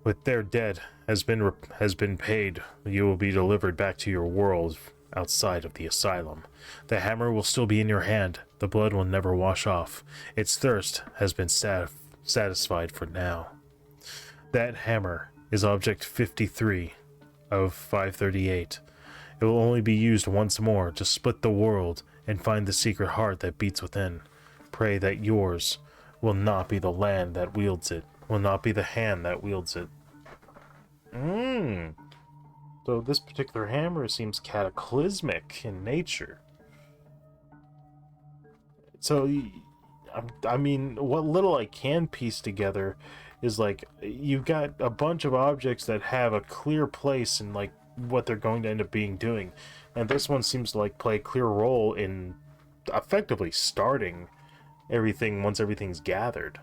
With their dead has been paid, you will be delivered back to your world outside of the asylum. The hammer will still be in your hand. The blood will never wash off. Its thirst has been satisfied for now. That hammer is Object 53 of 538. It will only be used once more to split the world and find the secret heart that beats within. Pray that yours will not be the land that wields it, will not be the hand that wields it. So this particular hammer seems cataclysmic in nature. So, I mean, what little I can piece together is like, you've got a bunch of objects that have a clear place in like what they're going to end up doing. And this one seems to like play a clear role in effectively starting everything once everything's gathered.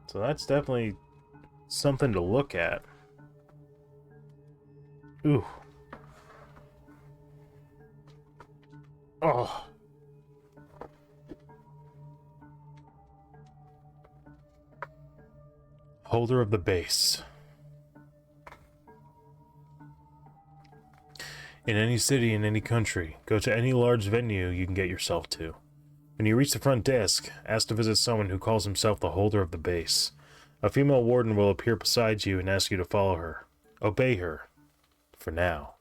So that's definitely something to look at. Ooh. Oh. Holder of the base. In any city, in any country, go to any large venue you can get yourself to. When you reach the front desk, ask to visit someone who calls himself the holder of the base. A female warden will appear beside you and ask you to follow her. Obey her. For now.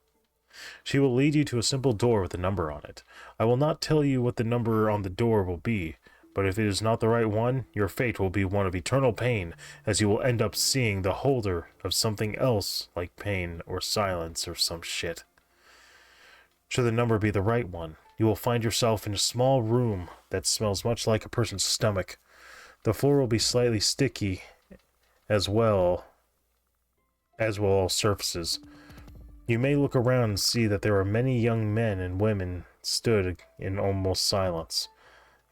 She will lead you to a simple door with a number on it. I will not tell you what the number on the door will be, but if it is not the right one, your fate will be one of eternal pain, as you will end up seeing the holder of something else like pain or silence or some shit. Should the number be the right one, you will find yourself in a small room that smells much like a person's stomach. The floor will be slightly sticky as well as will all surfaces. You may look around and see that there are many young men and women stood in almost silence.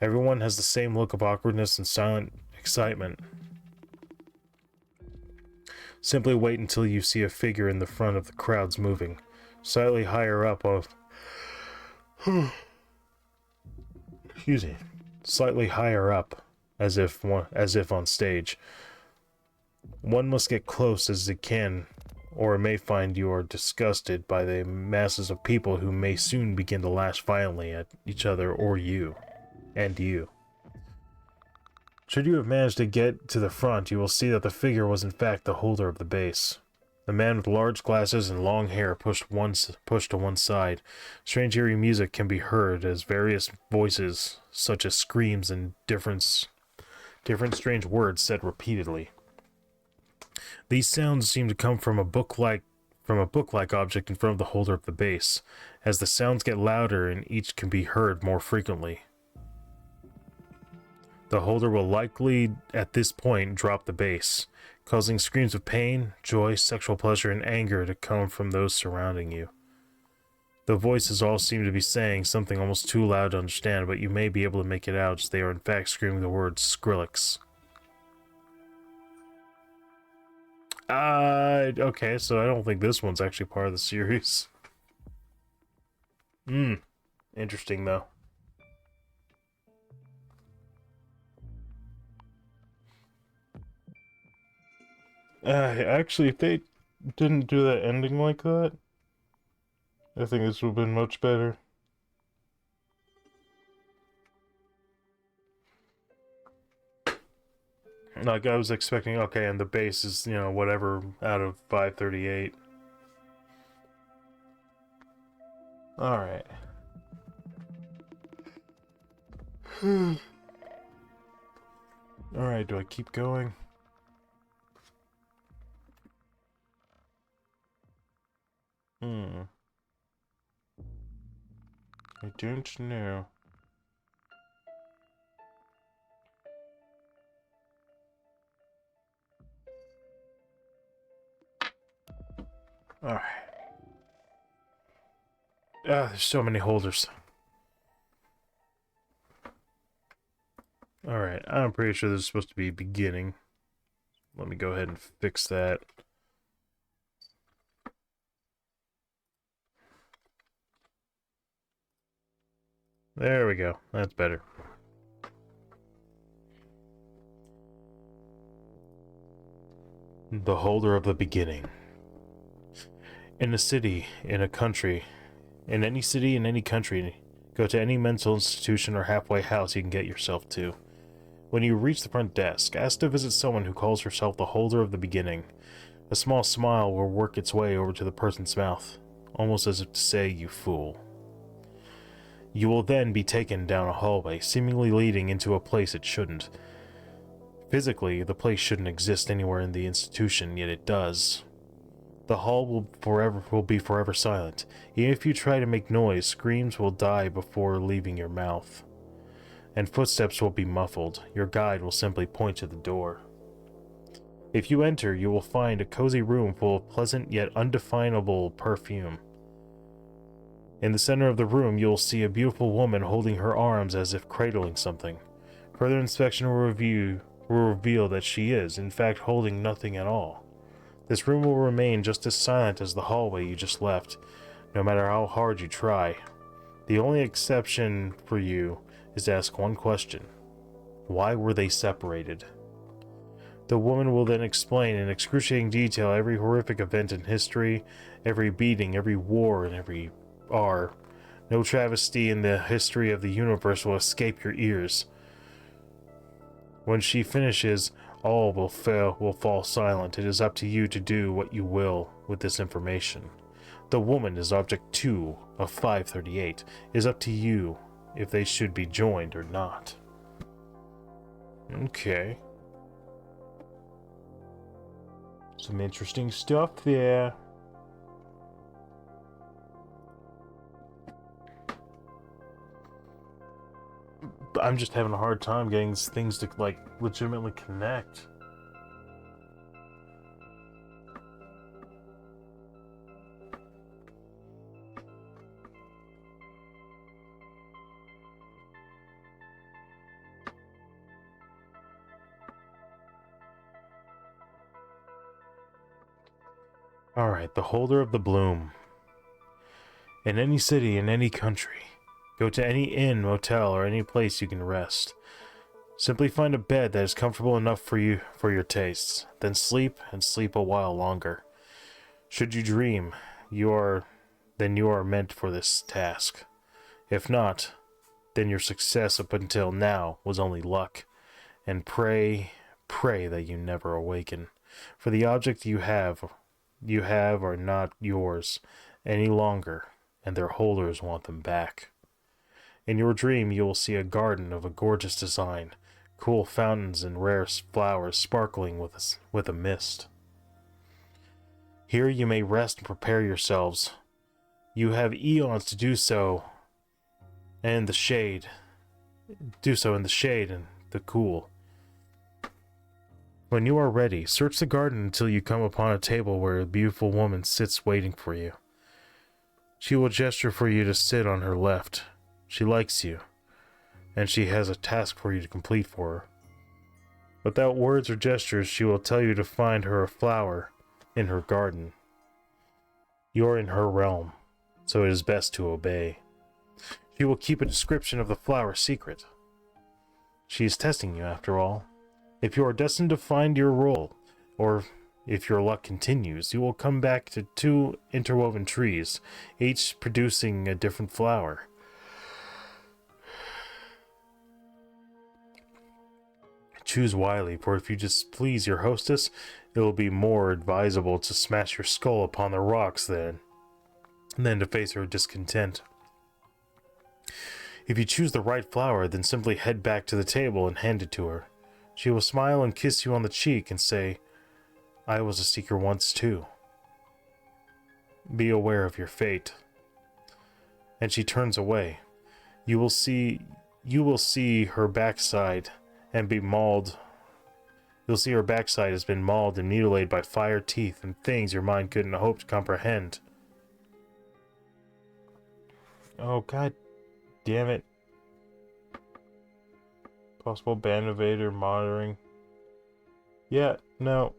Everyone has the same look of awkwardness and silent excitement. Simply wait until you see a figure in the front of the crowds moving, slightly higher up slightly higher up, as if on stage. One must get close as it can, or it may find you are disgusted by the masses of people who may soon begin to lash violently at each other or you. Should you have managed to get to the front, you will see that the figure was in fact the holder of the base. The man with large glasses and long hair pushed to one side. Strange eerie music can be heard as various voices, such as screams and different strange words said repeatedly. These sounds seem to come from a book-like object in front of the holder of the base. As the sounds get louder and each can be heard more frequently, the holder will likely, at this point, drop the base, causing screams of pain, joy, sexual pleasure, and anger to come from those surrounding you. The voices all seem to be saying something almost too loud to understand, but you may be able to make it out as they are in fact screaming the word Skrillex. Okay, so I don't think this one's actually part of the series. Interesting, though. Actually, if they didn't do that ending like that, I think this would have been much better. Like, I was expecting, okay, and the base is, whatever out of 538. Alright. Alright, do I keep going? I don't know. Alright. There's so many holders. Alright, I'm pretty sure this is supposed to be beginning. Let me go ahead and fix that. There we go. That's better. The holder of the beginning. In a city, in a country, in any city, in any country, go to any mental institution or halfway house you can get yourself to. When you reach the front desk, ask to visit someone who calls herself the holder of the beginning. A small smile will work its way over to the person's mouth, almost as if to say, "You fool." You will then be taken down a hallway, seemingly leading into a place it shouldn't. Physically, the place shouldn't exist anywhere in the institution, yet it does. The hall will be forever silent. Even if you try to make noise, screams will die before leaving your mouth, and footsteps will be muffled. Your guide will simply point to the door. If you enter, you will find a cozy room full of pleasant yet undefinable perfume. In the center of the room, you will see a beautiful woman holding her arms as if cradling something. Further inspection will reveal that she is, in fact, holding nothing at all. This room will remain just as silent as the hallway you just left, no matter how hard you try. The only exception for you is to ask one question. Why were they separated? The woman will then explain in excruciating detail every horrific event in history, every beating, every war, and every R. No travesty in the history of the universe will escape your ears. When she finishes, all will fall silent. It is up to you to do what you will with this information. The woman is object 2 of 538. It is up to you if they should be joined or not. Okay. Some interesting stuff there. I'm just having a hard time getting things to, like, legitimately connect. Alright, the holder of the bloom. In any city, in any country, go to any inn, motel, or any place you can rest. Simply find a bed that is comfortable enough for your tastes. Then sleep, and sleep a while longer. Should you dream, then you are meant for this task. If not, then your success up until now was only luck. And pray that you never awaken. For the object you have are not yours any longer, and their holders want them back. In your dream, you will see a garden of a gorgeous design, cool fountains and rare flowers sparkling with a mist. Here you may rest and prepare yourselves. You have eons to do so, and in the shade. Do so in the shade and the cool. When you are ready, search the garden until you come upon a table where a beautiful woman sits waiting for you. She will gesture for you to sit on her left. She likes you, and she has a task for you to complete for her. Without words or gestures, she will tell you to find her a flower in her garden. You are in her realm, so it is best to obey. She will keep a description of the flower secret. She is testing you, after all. If you are destined to find your role, or if your luck continues, you will come back to 2 interwoven trees, each producing a different flower. Choose wisely, for if you displease your hostess, it will be more advisable to smash your skull upon the rocks than to face her discontent. If you choose the right flower, then simply head back to the table and hand it to her. She will smile and kiss you on the cheek and say, "I was a seeker once too. Be aware of your fate." And she turns away. You will see her backside and be mauled. You'll see her backside has been mauled and mutilated by fire teeth and things your mind couldn't hope to comprehend. Oh, god damn it. Possible band invader monitoring. Yeah, no.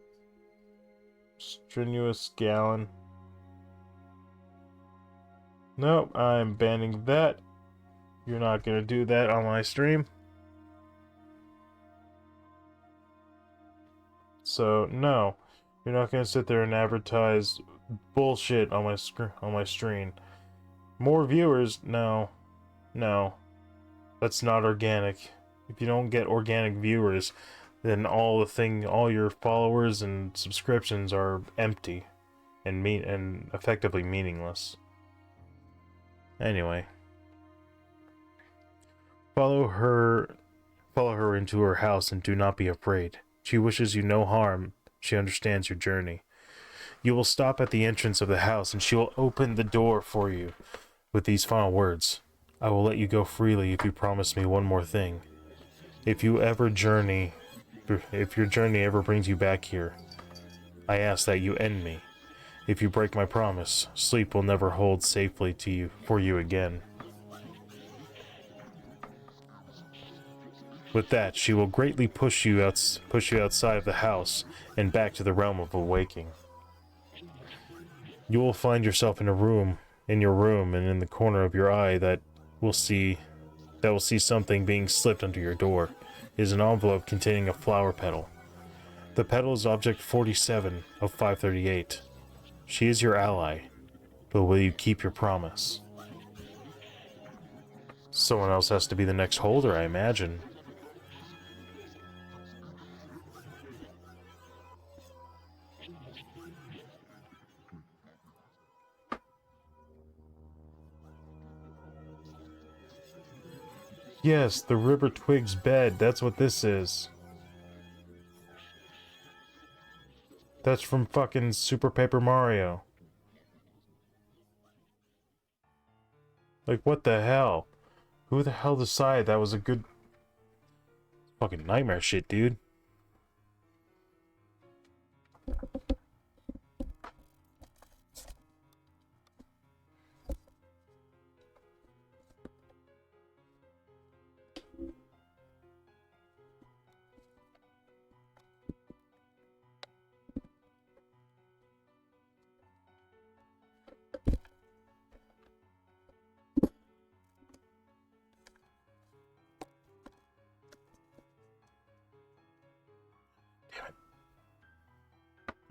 Strenuous gallon. Nope, I'm banning that. You're not gonna do that on my stream? So, no. You're not gonna sit there and advertise bullshit on my stream. More viewers? No. No. That's not organic. If you don't get organic viewers, then all your followers and subscriptions are empty and effectively meaningless. Anyway, follow her into her house and do not be afraid. She wishes you no harm. She understands your journey. You will stop at the entrance of the house and she will open the door for you with these final words. I will let you go freely if you promise me one more thing. If your journey ever brings you back here, I ask that you end me. If you break my promise, sleep will never hold safely for you again. With that, she will greatly push you outside of the house and back to the realm of awaking. You will find yourself in your room, and in the corner of your eye that will see something being slipped under your door. It is an envelope containing a flower petal. The petal is object 47 of 538. She is your ally, but will you keep your promise? Someone else has to be the next holder, I imagine. Yes, the River Twig's bed. That's what this is. That's from fucking Super Paper Mario. Like, what the hell? Who the hell decided that was a good... Fucking nightmare shit, dude.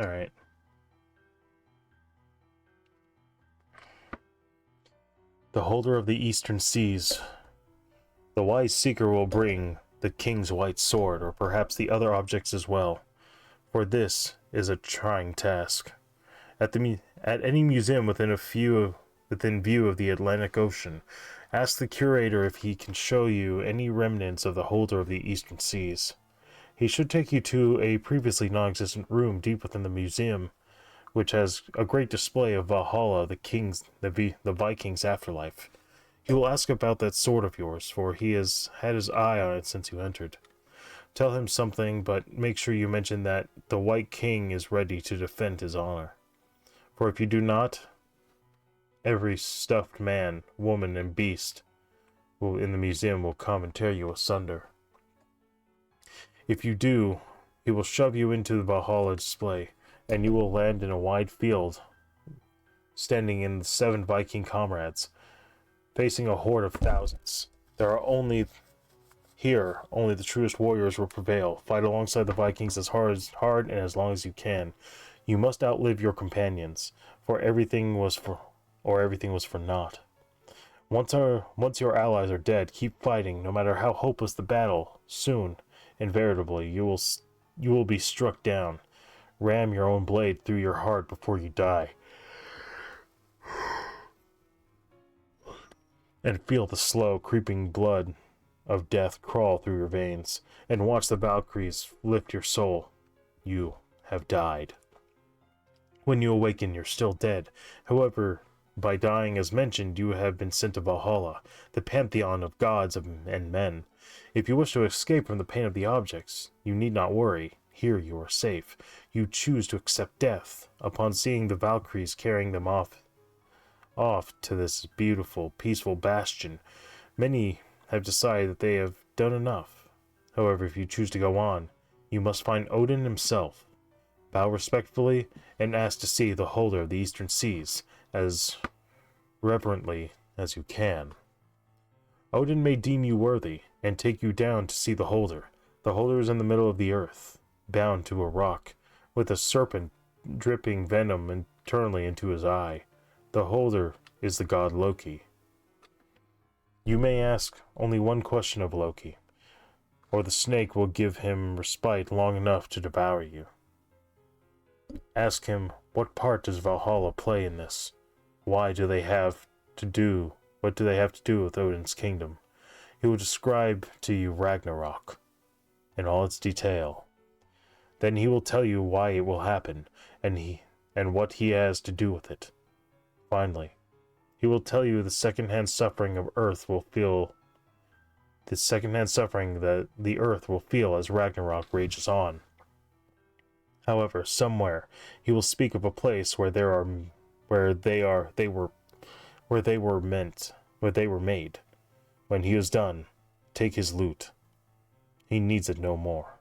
Alright. The holder of the Eastern Seas. The wise seeker will bring the king's white sword, or perhaps the other objects as well, for this is a trying task. At any museum within view of the Atlantic Ocean, ask the curator if he can show you any remnants of the holder of the Eastern Seas. He should take you to a previously non-existent room deep within the museum, which has a great display of Valhalla, the Vikings' afterlife. He will ask about that sword of yours, for he has had his eye on it since you entered. Tell him something, but make sure you mention that the White King is ready to defend his honor. For if you do not, every stuffed man, woman, and beast in the museum will come and tear you asunder. If you do, he will shove you into the Valhalla display, and you will land in a wide field, standing in 7 Viking comrades, facing a horde of thousands. Only the truest warriors will prevail. Fight alongside the Vikings as hard and as long as you can. You must outlive your companions, for everything was for naught. Once your allies are dead, keep fighting, no matter how hopeless the battle. Soon, invariably, you will be struck down. Ram your own blade through your heart before you die. And feel the slow, creeping blood of death crawl through your veins. And watch the Valkyries lift your soul. You have died. When you awaken, you're still dead. However, by dying as mentioned, you have been sent to Valhalla, the pantheon of gods and men. If you wish to escape from the pain of the objects, you need not worry. Here you are safe. You choose to accept death. Upon seeing the Valkyries carrying them off to this beautiful, peaceful bastion, many have decided that they have done enough. However, if you choose to go on, you must find Odin himself. Bow respectfully and ask to see the holder of the Eastern Seas as reverently as you can. Odin may deem you worthy, and take you down to see the holder. The holder is in the middle of the earth, bound to a rock, with a serpent dripping venom internally into his eye. The holder is the god Loki. You may ask only one question of Loki, or the snake will give him respite long enough to devour you. Ask him, what part does Valhalla play in this? What do they have to do with Odin's kingdom? He will describe to you Ragnarok in all its detail. Then he will tell you why it will happen, and what he has to do with it. Finally, he will tell you the secondhand suffering that the earth will feel as Ragnarok rages on. However, somewhere he will speak of a place where they were made. When he is done, take his loot. He needs it no more.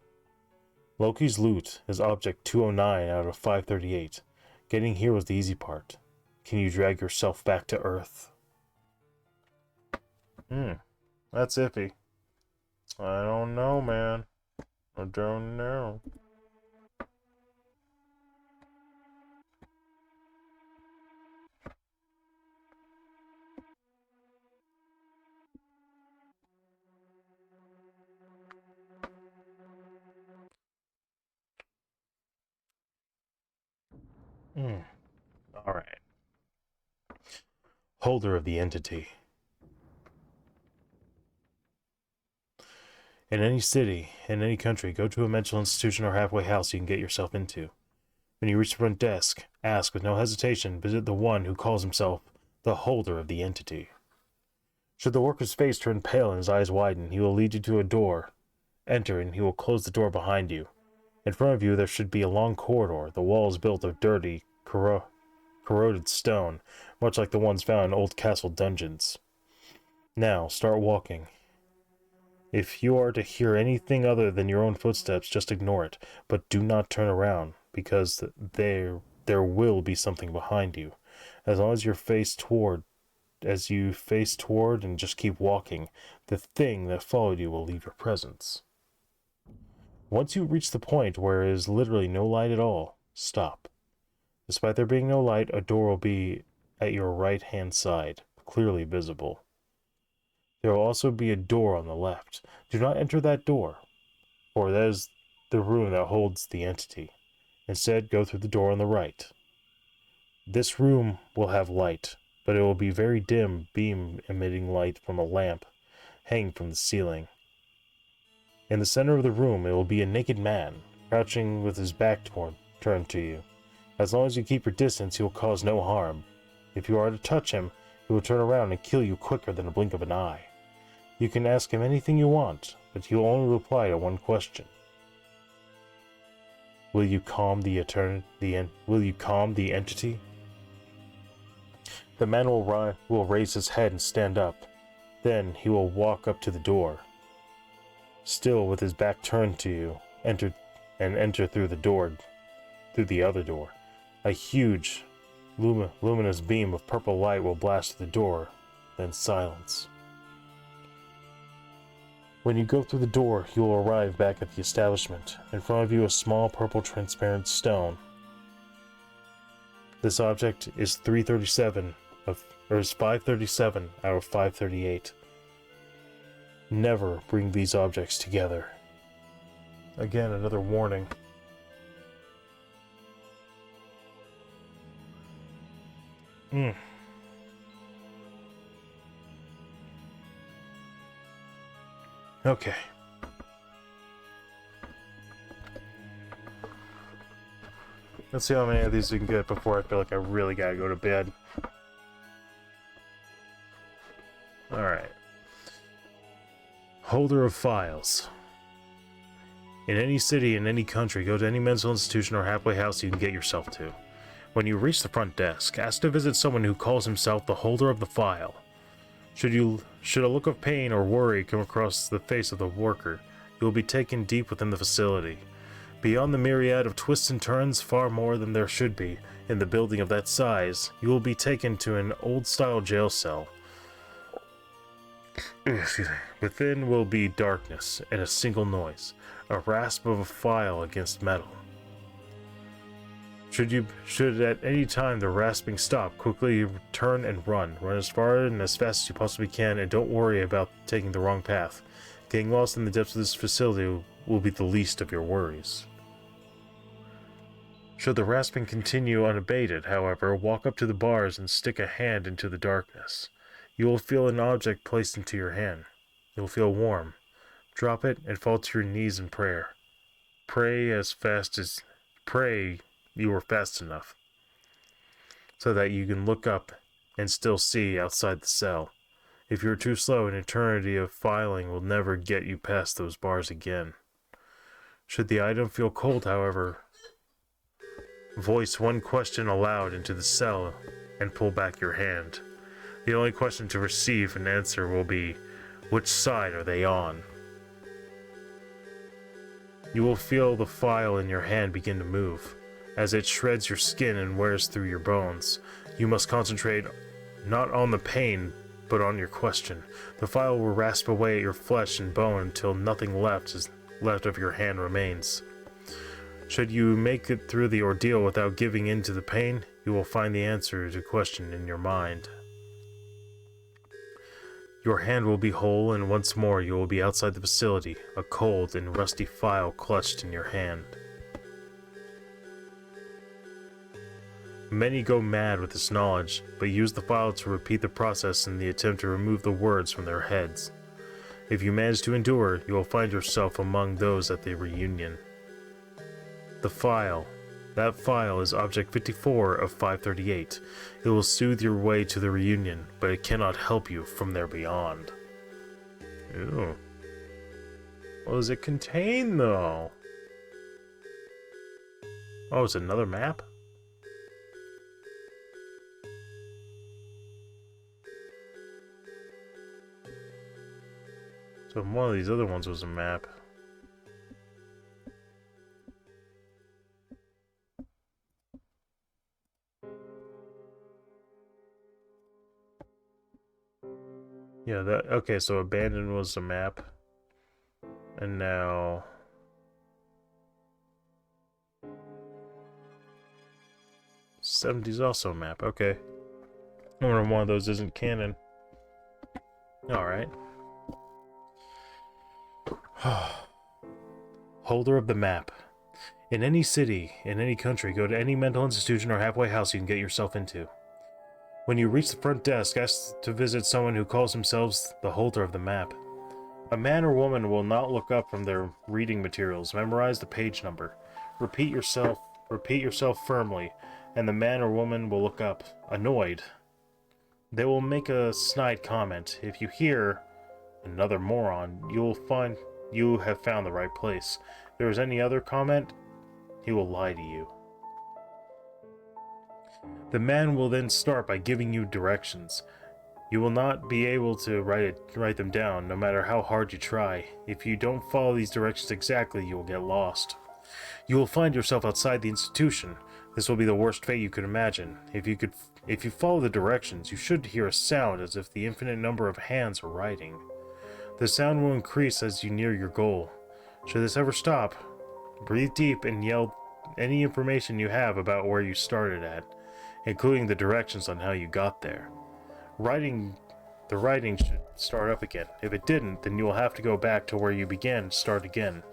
Loki's loot is object 209 out of 538. Getting here was the easy part. Can you drag yourself back to Earth? That's iffy. I don't know, man. I don't know. Alright. Holder of the entity. In any city, in any country, go to a mental institution or halfway house you can get yourself into. When you reach the front desk, ask with no hesitation, visit the one who calls himself the holder of the entity. Should the worker's face turn pale and his eyes widen, he will lead you to a door. Enter, and he will close the door behind you. In front of you there should be a long corridor, the walls built of dirty, corroded stone, much like the ones found in old castle dungeons. Now, start walking. If you are to hear anything other than your own footsteps, just ignore it, but do not turn around, because there will be something behind you. As long as you face toward and just keep walking, the thing that followed you will leave your presence. Once you reach the point where there is literally no light at all, stop. Despite there being no light, a door will be at your right-hand side, clearly visible. There will also be a door on the left. Do not enter that door, for that is the room that holds the entity. Instead, go through the door on the right. This room will have light, but it will be very dim beam emitting light from a lamp hanging from the ceiling. In the center of the room, it will be a naked man, crouching with his back turned to you. As long as you keep your distance, he will cause no harm. If you are to touch him, he will turn around and kill you quicker than a blink of an eye. You can ask him anything you want, but he will only reply to one question. Will you calm the entity? The man will raise his head and stand up. Then he will walk up to the door. Still with his back turned to you, enter through the other door. A huge, luminous beam of purple light will blast through the door, then silence. When you go through the door, you will arrive back at the establishment. In front of you, a small purple transparent stone. This object is 537 out of 538. Never bring these objects together. Again, another warning. Okay. Let's see how many of these we can get before I feel like I really gotta go to bed. Alright. Holder of files. In any city, in any country, go to any mental institution or halfway house you can get yourself to. When you reach the front desk, ask to visit someone who calls himself the holder of the file. Should a look of pain or worry come across the face of the worker, you will be taken deep within the facility. Beyond the myriad of twists and turns, far more than there should be in the building of that size, you will be taken to an old-style jail cell. Excuse me. Within will be darkness and a single noise, a rasp of a file against metal. Should at any time the rasping stop, quickly turn and run. Run as far and as fast as you possibly can, and don't worry about taking the wrong path. Getting lost in the depths of this facility will be the least of your worries. Should the rasping continue unabated, however, walk up to the bars and stick a hand into the darkness. You will feel an object placed into your hand. You will feel warm. Drop it and fall to your knees in prayer. Pray you are fast enough, so that you can look up and still see outside the cell. If you're too slow, an eternity of filing will never get you past those bars again. Should the item feel cold, however, voice one question aloud into the cell and pull back your hand. The only question to receive an answer will be, which side are they on? You will feel the file in your hand begin to move. As it shreds your skin and wears through your bones, you must concentrate not on the pain, but on your question. The file will rasp away at your flesh and bone until nothing left of your hand remains. Should you make it through the ordeal without giving in to the pain, you will find the answer to the question in your mind. Your hand will be whole, and once more you will be outside the facility, a cold and rusty file clutched in your hand. Many go mad with this knowledge, but use the file to repeat the process in the attempt to remove the words from their heads. If you manage to endure, you will find yourself among those at the reunion. That file is Object 54 of 538. It will soothe your way to the reunion, but it cannot help you from there beyond. Ew. What does it contain, though? Oh, it's another map? So one of these other ones was a map. Yeah, okay, so Abandoned was a map. And now 70's also a map, okay. I wonder if one of those isn't canon. Alright. Holder of the map. In any city, in any country, go to any mental institution or halfway house you can get yourself into. When you reach the front desk, ask to visit someone who calls themselves the holder of the map. A man or woman will not look up from their reading materials. Memorize the page number. Repeat yourself firmly, and the man or woman will look up, annoyed. They will make a snide comment. If you hear, another moron, you will find you have found the right place. If there is any other comment, he will lie to you. The man will then start by giving you directions. You will not be able to write them down, no matter how hard you try. If you don't follow these directions exactly, you will get lost. You will find yourself outside the institution. This will be the worst fate you could imagine. If you follow the directions, you should hear a sound as if the infinite number of hands are writing. The sound will increase as you near your goal. Should this ever stop, breathe deep and yell any information you have about where you started at, including the directions on how you got there. The writing should start up again. If it didn't, then you will have to go back to where you began and start again.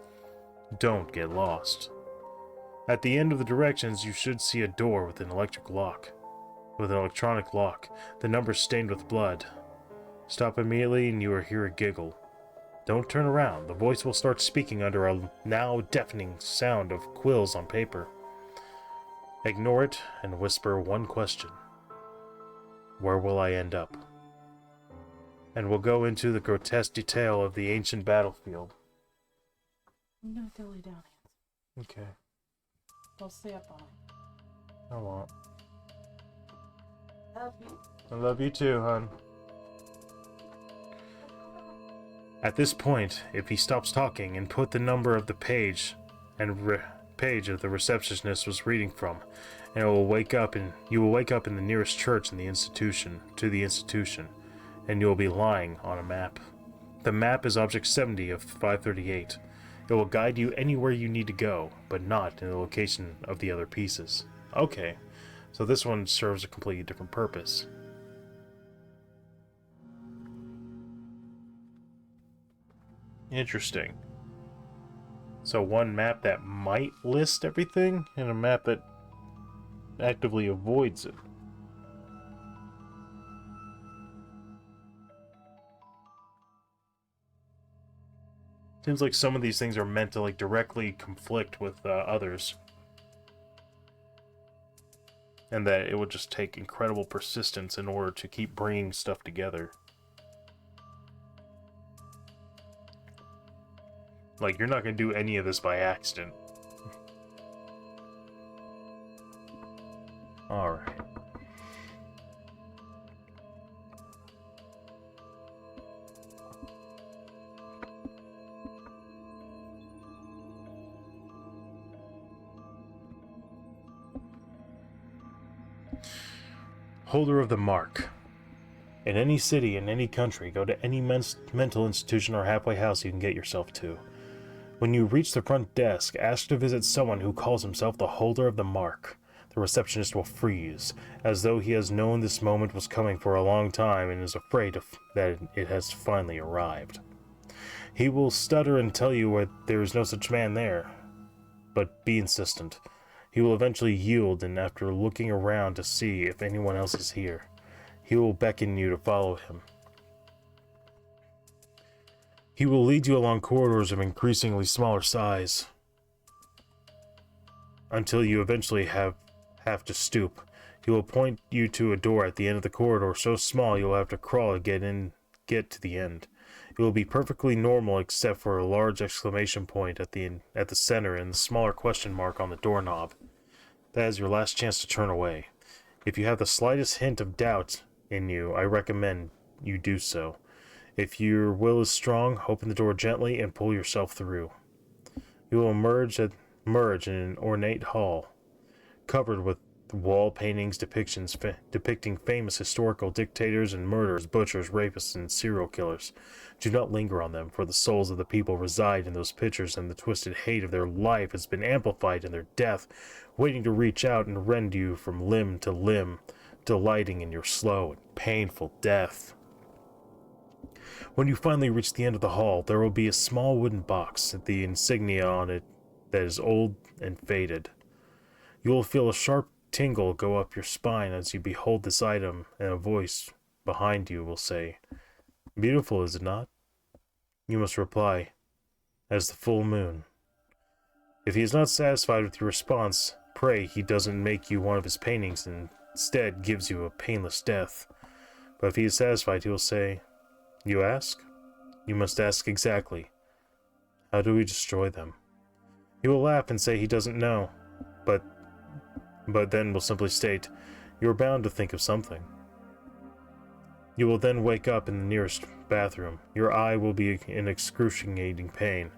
Don't get lost. At the end of the directions, you should see a door with an electronic lock. The number stained with blood. Stop immediately and you will hear a giggle. Don't turn around. The voice will start speaking under a now deafening sound of quills on paper. Ignore it and whisper one question. Where will I end up? And we'll go into the grotesque detail of the ancient battlefield. No, don't lay down, hands. Okay. Don't stay up on it. I won't. Love you. I love you too, hon. At this point, if he stops talking and put the number of the page of the receptionist was reading from, and you will wake up in the nearest church in the institution. and you'll be lying on a map. The map is Object 70 of 538. It will guide you anywhere you need to go, but not in the location of the other pieces. Okay, so this one serves a completely different purpose. Interesting. So one map that might list everything, and a map that actively avoids it. Seems like some of these things are meant to like directly conflict with others. And that it would just take incredible persistence in order to keep bringing stuff together. Like, you're not going to do any of this by accident. Alright. Holder of the Mark. In any city, in any country, go to any mental institution or halfway house you can get yourself to. When you reach the front desk, ask to visit someone who calls himself the Holder of the Mark. The receptionist will freeze, as though he has known this moment was coming for a long time and is afraid that it has finally arrived. He will stutter and tell you there is no such man there, but be insistent. He will eventually yield, and after looking around to see if anyone else is here, he will beckon you to follow him. He will lead you along corridors of increasingly smaller size, until you eventually have to stoop. He will point you to a door at the end of the corridor so small you'll have to crawl to get to the end. It will be perfectly normal except for a large exclamation point at the center and the smaller question mark on the doorknob. That is your last chance to turn away. If you have the slightest hint of doubt in you, I recommend you do so. If your will is strong, open the door gently and pull yourself through. You will emerge in an ornate hall, covered with wall paintings depicting famous historical dictators and murderers, butchers, rapists, and serial killers. Do not linger on them, for the souls of the people reside in those pictures, and the twisted hate of their life has been amplified in their death, waiting to reach out and rend you from limb to limb, delighting in your slow and painful death. When you finally reach the end of the hall, there will be a small wooden box with the insignia on it that is old and faded. You will feel a sharp tingle go up your spine as you behold this item, and a voice behind you will say, "Beautiful, is it not?" You must reply, "As the full moon." If he is not satisfied with your response, pray he doesn't make you one of his paintings and instead gives you a painless death. But if he is satisfied, he will say, "You ask? You must ask exactly. How do we destroy them?" He will laugh and say he doesn't know, but then will simply state, "You are bound to think of something." You will then wake up in the nearest bathroom. Your eye will be in excruciating pain,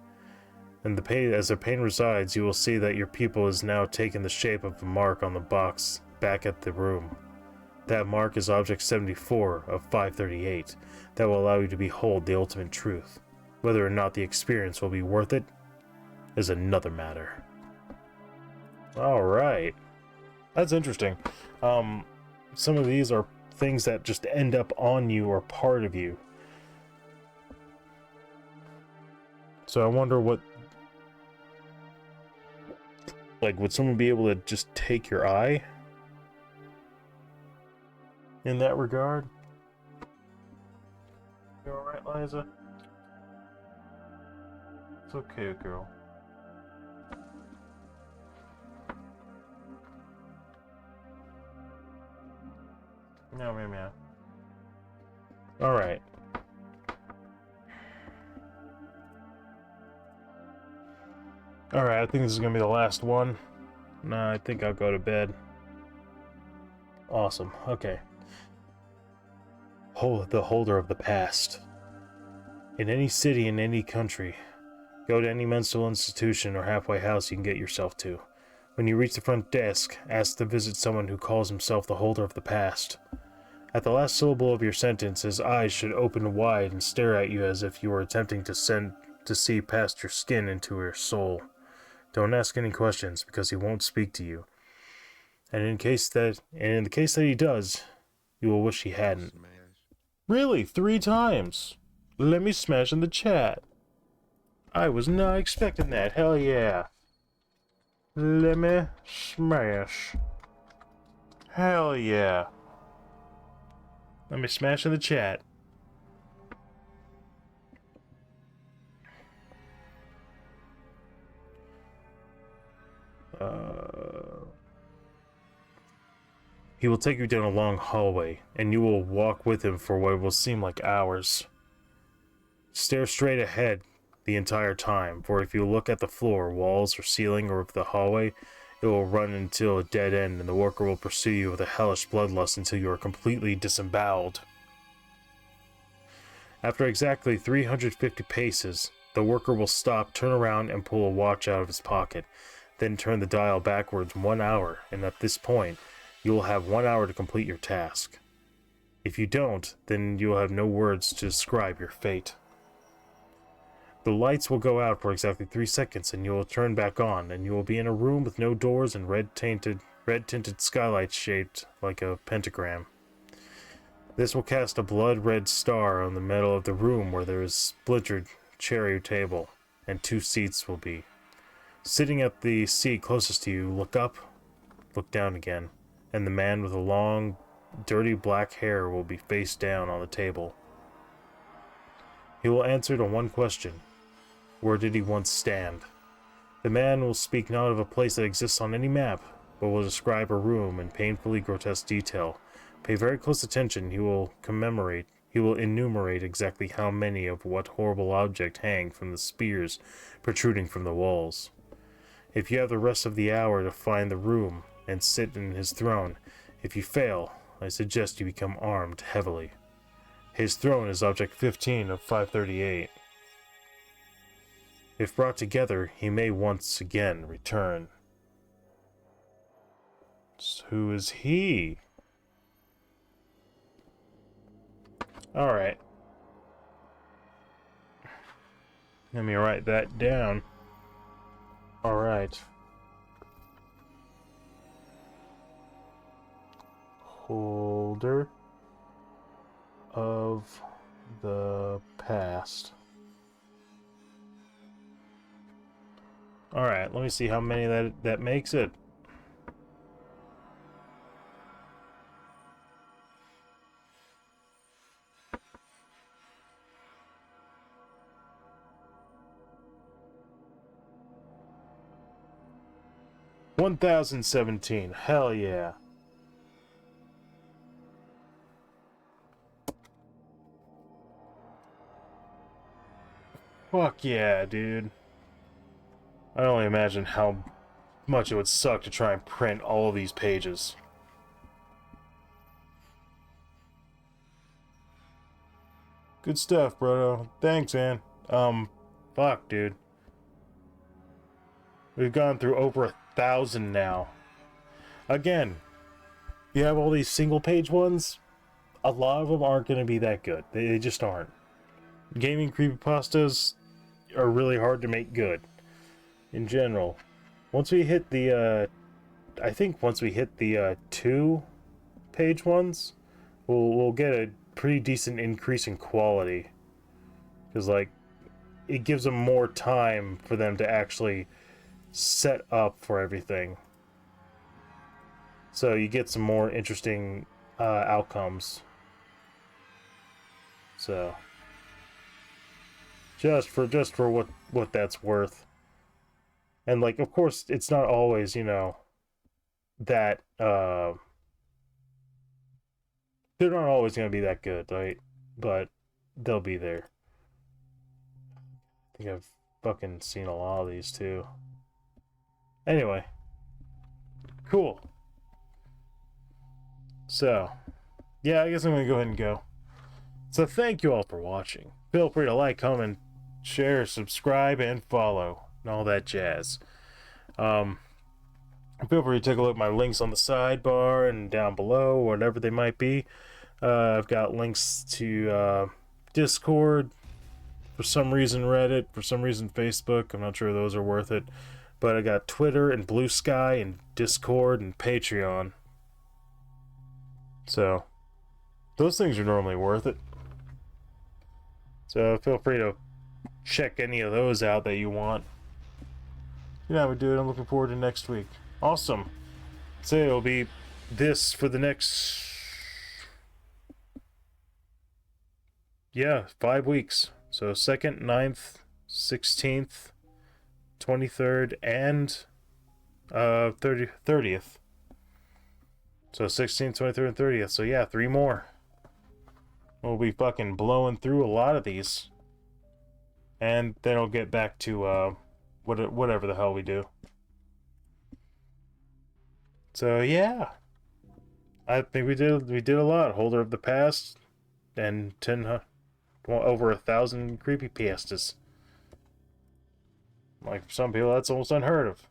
and as the pain resides, you will see that your pupil has now taken the shape of a mark on the box back at the room. That mark is Object 74 of 538. That will allow you to behold the ultimate truth. Whether or not the experience will be worth it is another matter. Alright. That's interesting. Some of these are things that just end up on you or part of you. So I wonder what... Like, would someone be able to just take your eye? In that regard? You alright, Liza? It's okay, girl. Meow, meow, meow. Alright. Alright, I think this is gonna be the last one. Nah, I think I'll go to bed. Awesome, okay. The Holder of the Past. In any city, in any country, go to any mental institution or halfway house you can get yourself to. When you reach the front desk, ask to visit someone who calls himself the Holder of the Past. At the last syllable of your sentence, his eyes should open wide and stare at you as if you were attempting to see past your skin into your soul. Don't ask any questions, because he won't speak to you. And in the case that he does, you will wish he hadn't. Really? 3 times? Let me smash in the chat. I was not expecting that. Hell yeah. Let me smash. Hell yeah. Let me smash in the chat. He will take you down a long hallway, and you will walk with him for what will seem like hours. Stare straight ahead the entire time, for if you look at the floor, walls, or ceiling, or the hallway, it will run until a dead end, and the worker will pursue you with a hellish bloodlust until you are completely disemboweled. After exactly 350 paces, the worker will stop, turn around, and pull a watch out of his pocket, then turn the dial backwards 1 hour, and at this point, you will have 1 hour to complete your task. If you don't, then you will have no words to describe your fate. The lights will go out for exactly 3 seconds, and you will turn back on, and you will be in a room with no doors and red-tinted skylights shaped like a pentagram. This will cast a blood-red star on the metal of the room where there is a splintered cherry table, and 2 seats will be. Sitting at the seat closest to you, look up, look down again, and the man with the long, dirty black hair will be face down on the table. He will answer to one question. Where did he once stand? The man will speak not of a place that exists on any map, but will describe a room in painfully grotesque detail. Pay very close attention. He will enumerate exactly how many of what horrible object hang from the spears protruding from the walls. If you have the rest of the hour to find the room and sit in his throne, if you fail, I suggest you become armed heavily. His throne is object 15 of 538. If brought together, he may once again return. So who is he? Alright. Let me write that down. Alright. Holder of the past. Alright, let me see how many that makes it. $1,017. Hell yeah. Fuck yeah, dude. I can only imagine how much it would suck to try and print all of these pages. Good stuff, bro. Thanks, man. Fuck, dude. We've gone through over 1,000 now. Again, you have all these single page ones, a lot of them aren't going to be that good. They just aren't. Gaming creepypastas are really hard to make good. In general. Once we hit the, I think once we hit the 2 page ones, we'll get a pretty decent increase in quality. Because, like, it gives them more time for them to actually set up for everything. So you get some more interesting outcomes. So just for what that's worth. And, like, of course, it's not always, you know, that they're not always going to be that good, right? But they'll be there. I think I've fucking seen a lot of these too. Anyway, cool. So, yeah, I guess I'm gonna go ahead and go. So thank you all for watching. Feel free to like, comment, share, subscribe, and follow, and all that jazz. Feel free to take a look at my links on the sidebar and down below, whatever they might be. I've got links to Discord, for some reason Reddit, for some reason Facebook. I'm not sure those are worth it. But I got Twitter and Blue Sky and Discord and Patreon. So, those things are normally worth it. So feel free to check any of those out that you want. You know how we do it. I'm looking forward to next week. Awesome. So it'll be this for the next 5 weeks. So 2nd, 9th, 16th, 23rd, and 30th. So 16th, 23rd, and 30th. So yeah, 3 more. We'll be fucking blowing through a lot of these. And then I'll get back to whatever the hell we do. So yeah. I think we did a lot. Holder of the Past and over 1,000 creepypastas. Like, for some people, that's almost unheard of.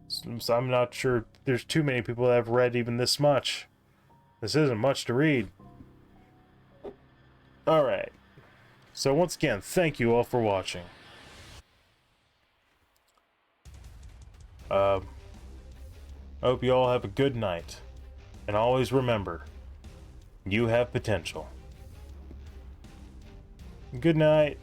So I'm not sure there's too many people that have read even this much. This isn't much to read. Alright. So once again, thank you all for watching. I hope you all have a good night. And always remember, you have potential. Good night.